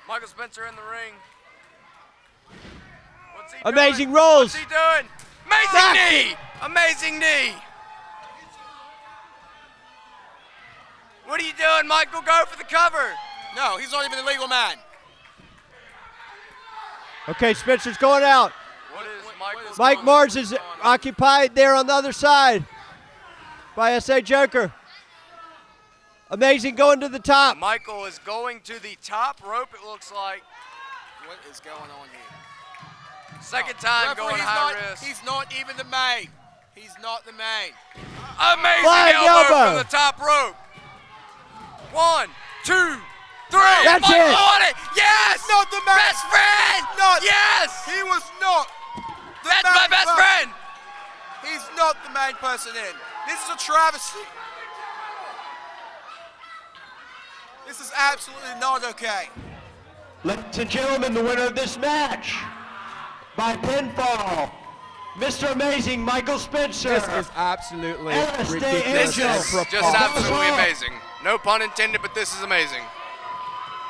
Michael Spencer in the ring. What's he Amazing doing? rolls. What's he doing? Amazing Back. knee! Amazing knee! What are you doing, Michael? Go for the cover. No, he's not even the legal man. Okay, Spencer's going out. What is Michael? Mike Mars is occupied there on the other side by S.A. Joker. Amazing going to the top. Michael is going to the top rope, it looks like. What is going on here? Second time Referee, going he's high not, risk. He's not even the main. He's not the main. Amazing Flying elbow elbow. from the top rope. 1, 2, 3. That's Michael it. on it. Yes. Not the man. Best friend. Not. Yes. He was not. That's my best friend. He's not the main person in. This is a travesty. This is absolutely not okay. Ladies and gentlemen, the winner of this match by pinfall, Mr. Amazing Michael Spencer. This is absolutely LSD ridiculous. Angel. This is just absolutely amazing. No pun intended, but this is amazing.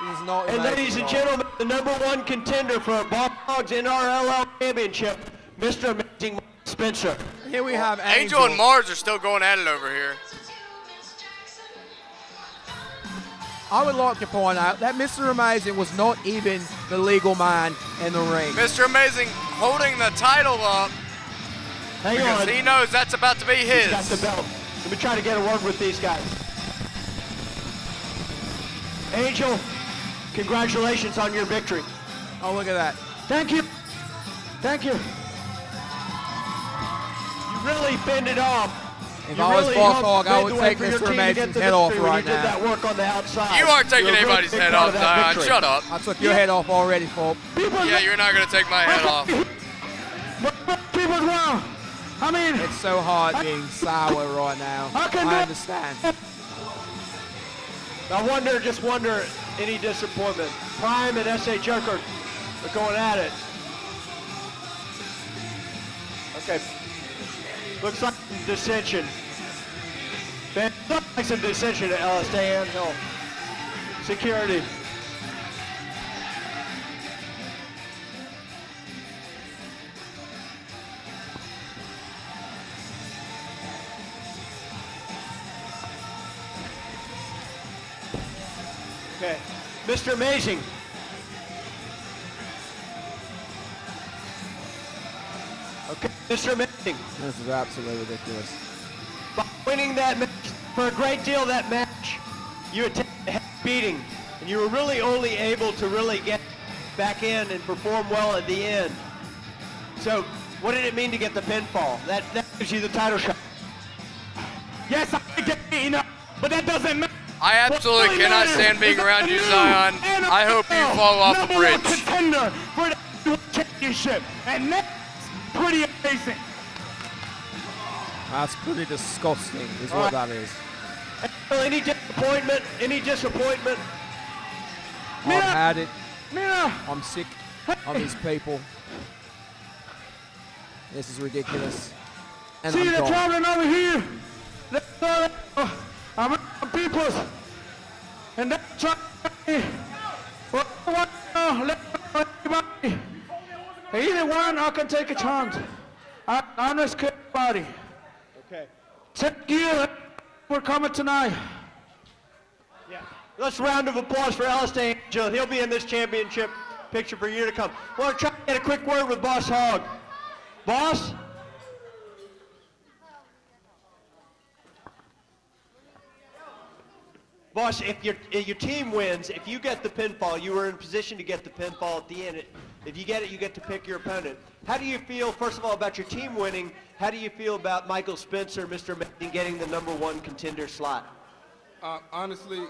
This is not And amazing ladies and at all. gentlemen, the #1 contender for Bob Hogg's NRLL Championship, Mr. Amazing Michael Spencer. Here we have Angel and Mars are still going at it over here. I would like to point out that Mr. Amazing was not even the legal man in the ring. Mr. Amazing holding the title up Hang because on. he knows that's about to be his. He's got the belt. Let me try to get a word with these guys. Angel, congratulations on your victory. Oh, look at that. Thank you. Thank you. You really fended off If You I was really Boss helped Hog, I pave would the way take for your Mr. team to get Mason's the head off victory when right you did now. that work on the outside. You aren't taking You're a really anybody's big head part off, of that Zion. victory. Shut up. I took your head off already, Fob. Yeah, you're not going to take my head off. People's wrong. I mean, It's so hard being sour right now. I understand. I just wonder, any disappointment. Prime and S.A. Joker are going at it. Okay. Looks like some dissension. Looks like some dissension at Stay Ann Hill. Security. Okay. Mr. Amazing. Okay, Mr. Amazing. This is absolutely ridiculous. By winning that match, for a great deal of that match, you had taken a heavy beating, and you were really only able to really get back in and perform well at the end. So, what did it mean to get the pinfall? That gives you the title shot. yes, I get beaten up, but that doesn't matter. I absolutely cannot stand being around you, Zion. I hope you fall off a bridge. #1 contender for the championship, and that's pretty amazing. That's pretty disgusting, is what that is. Any disappointment? Any disappointment? I've had it. Mira. I'm sick of these people. This is ridiculous. And See I'm the gone. traveling over here. I'm peoples. And that's trying. Either one, I can take a chance. I'm just kidding, buddy. Okay. Thank you for coming tonight. Yeah. Let's round of applause for Alistair Angel. He'll be in this championship picture for years to come. Want to try to get a quick word with Boss Hog. Boss? Boss, if your team wins, if you get the pinfall, you were in position to get the pinfall at the end. If you get it, you get to pick your opponent. How do you feel, first of all, about your team winning? How do you feel about Michael Spencer, Mr. Amazing, getting the #1 contender slot? Honestly,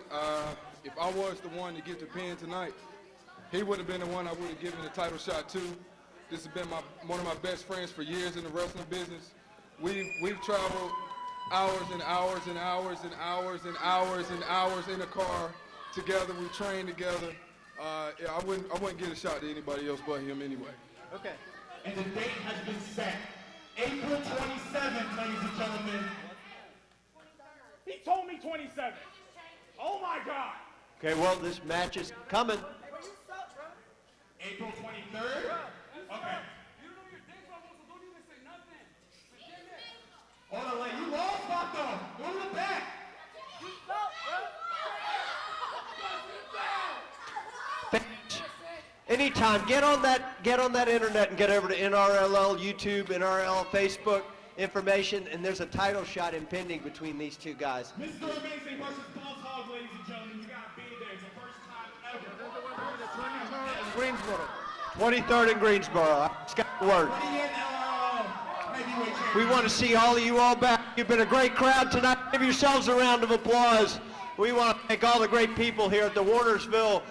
if I was the one to get the pin tonight, he would have been the one I would have given the title shot to. This has been one of my best friends for years in the wrestling business. We've traveled hours and hours and hours and hours and hours and hours in a car together. We trained together. I wouldn't give a shot to anybody else but him anyway. Okay. And the date has been set. April 27th, ladies and gentlemen. He told me 27. Oh my God. Okay, well, this match is coming. April 23rd? Okay. Hold on, wait, you lost, Pato. Go to the back. Anytime, get on that internet and get over to NRLL YouTube, NRL Facebook information, and there's a title shot impending between these two guys. Mr. Amazing versus Boss Hog, ladies and gentlemen. You gotta be there. It's the first time ever. Greensboro. 23rd in Greensboro. I just got the word. We want to see all of you all back. You've been a great crowd tonight. Give yourselves a round of applause. We want to thank all the great people here at the Warnersville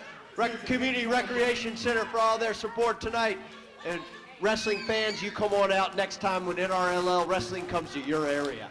Community Recreation Center for all their support tonight. And wrestling fans, you come on out next time when NRLL Wrestling comes to your area.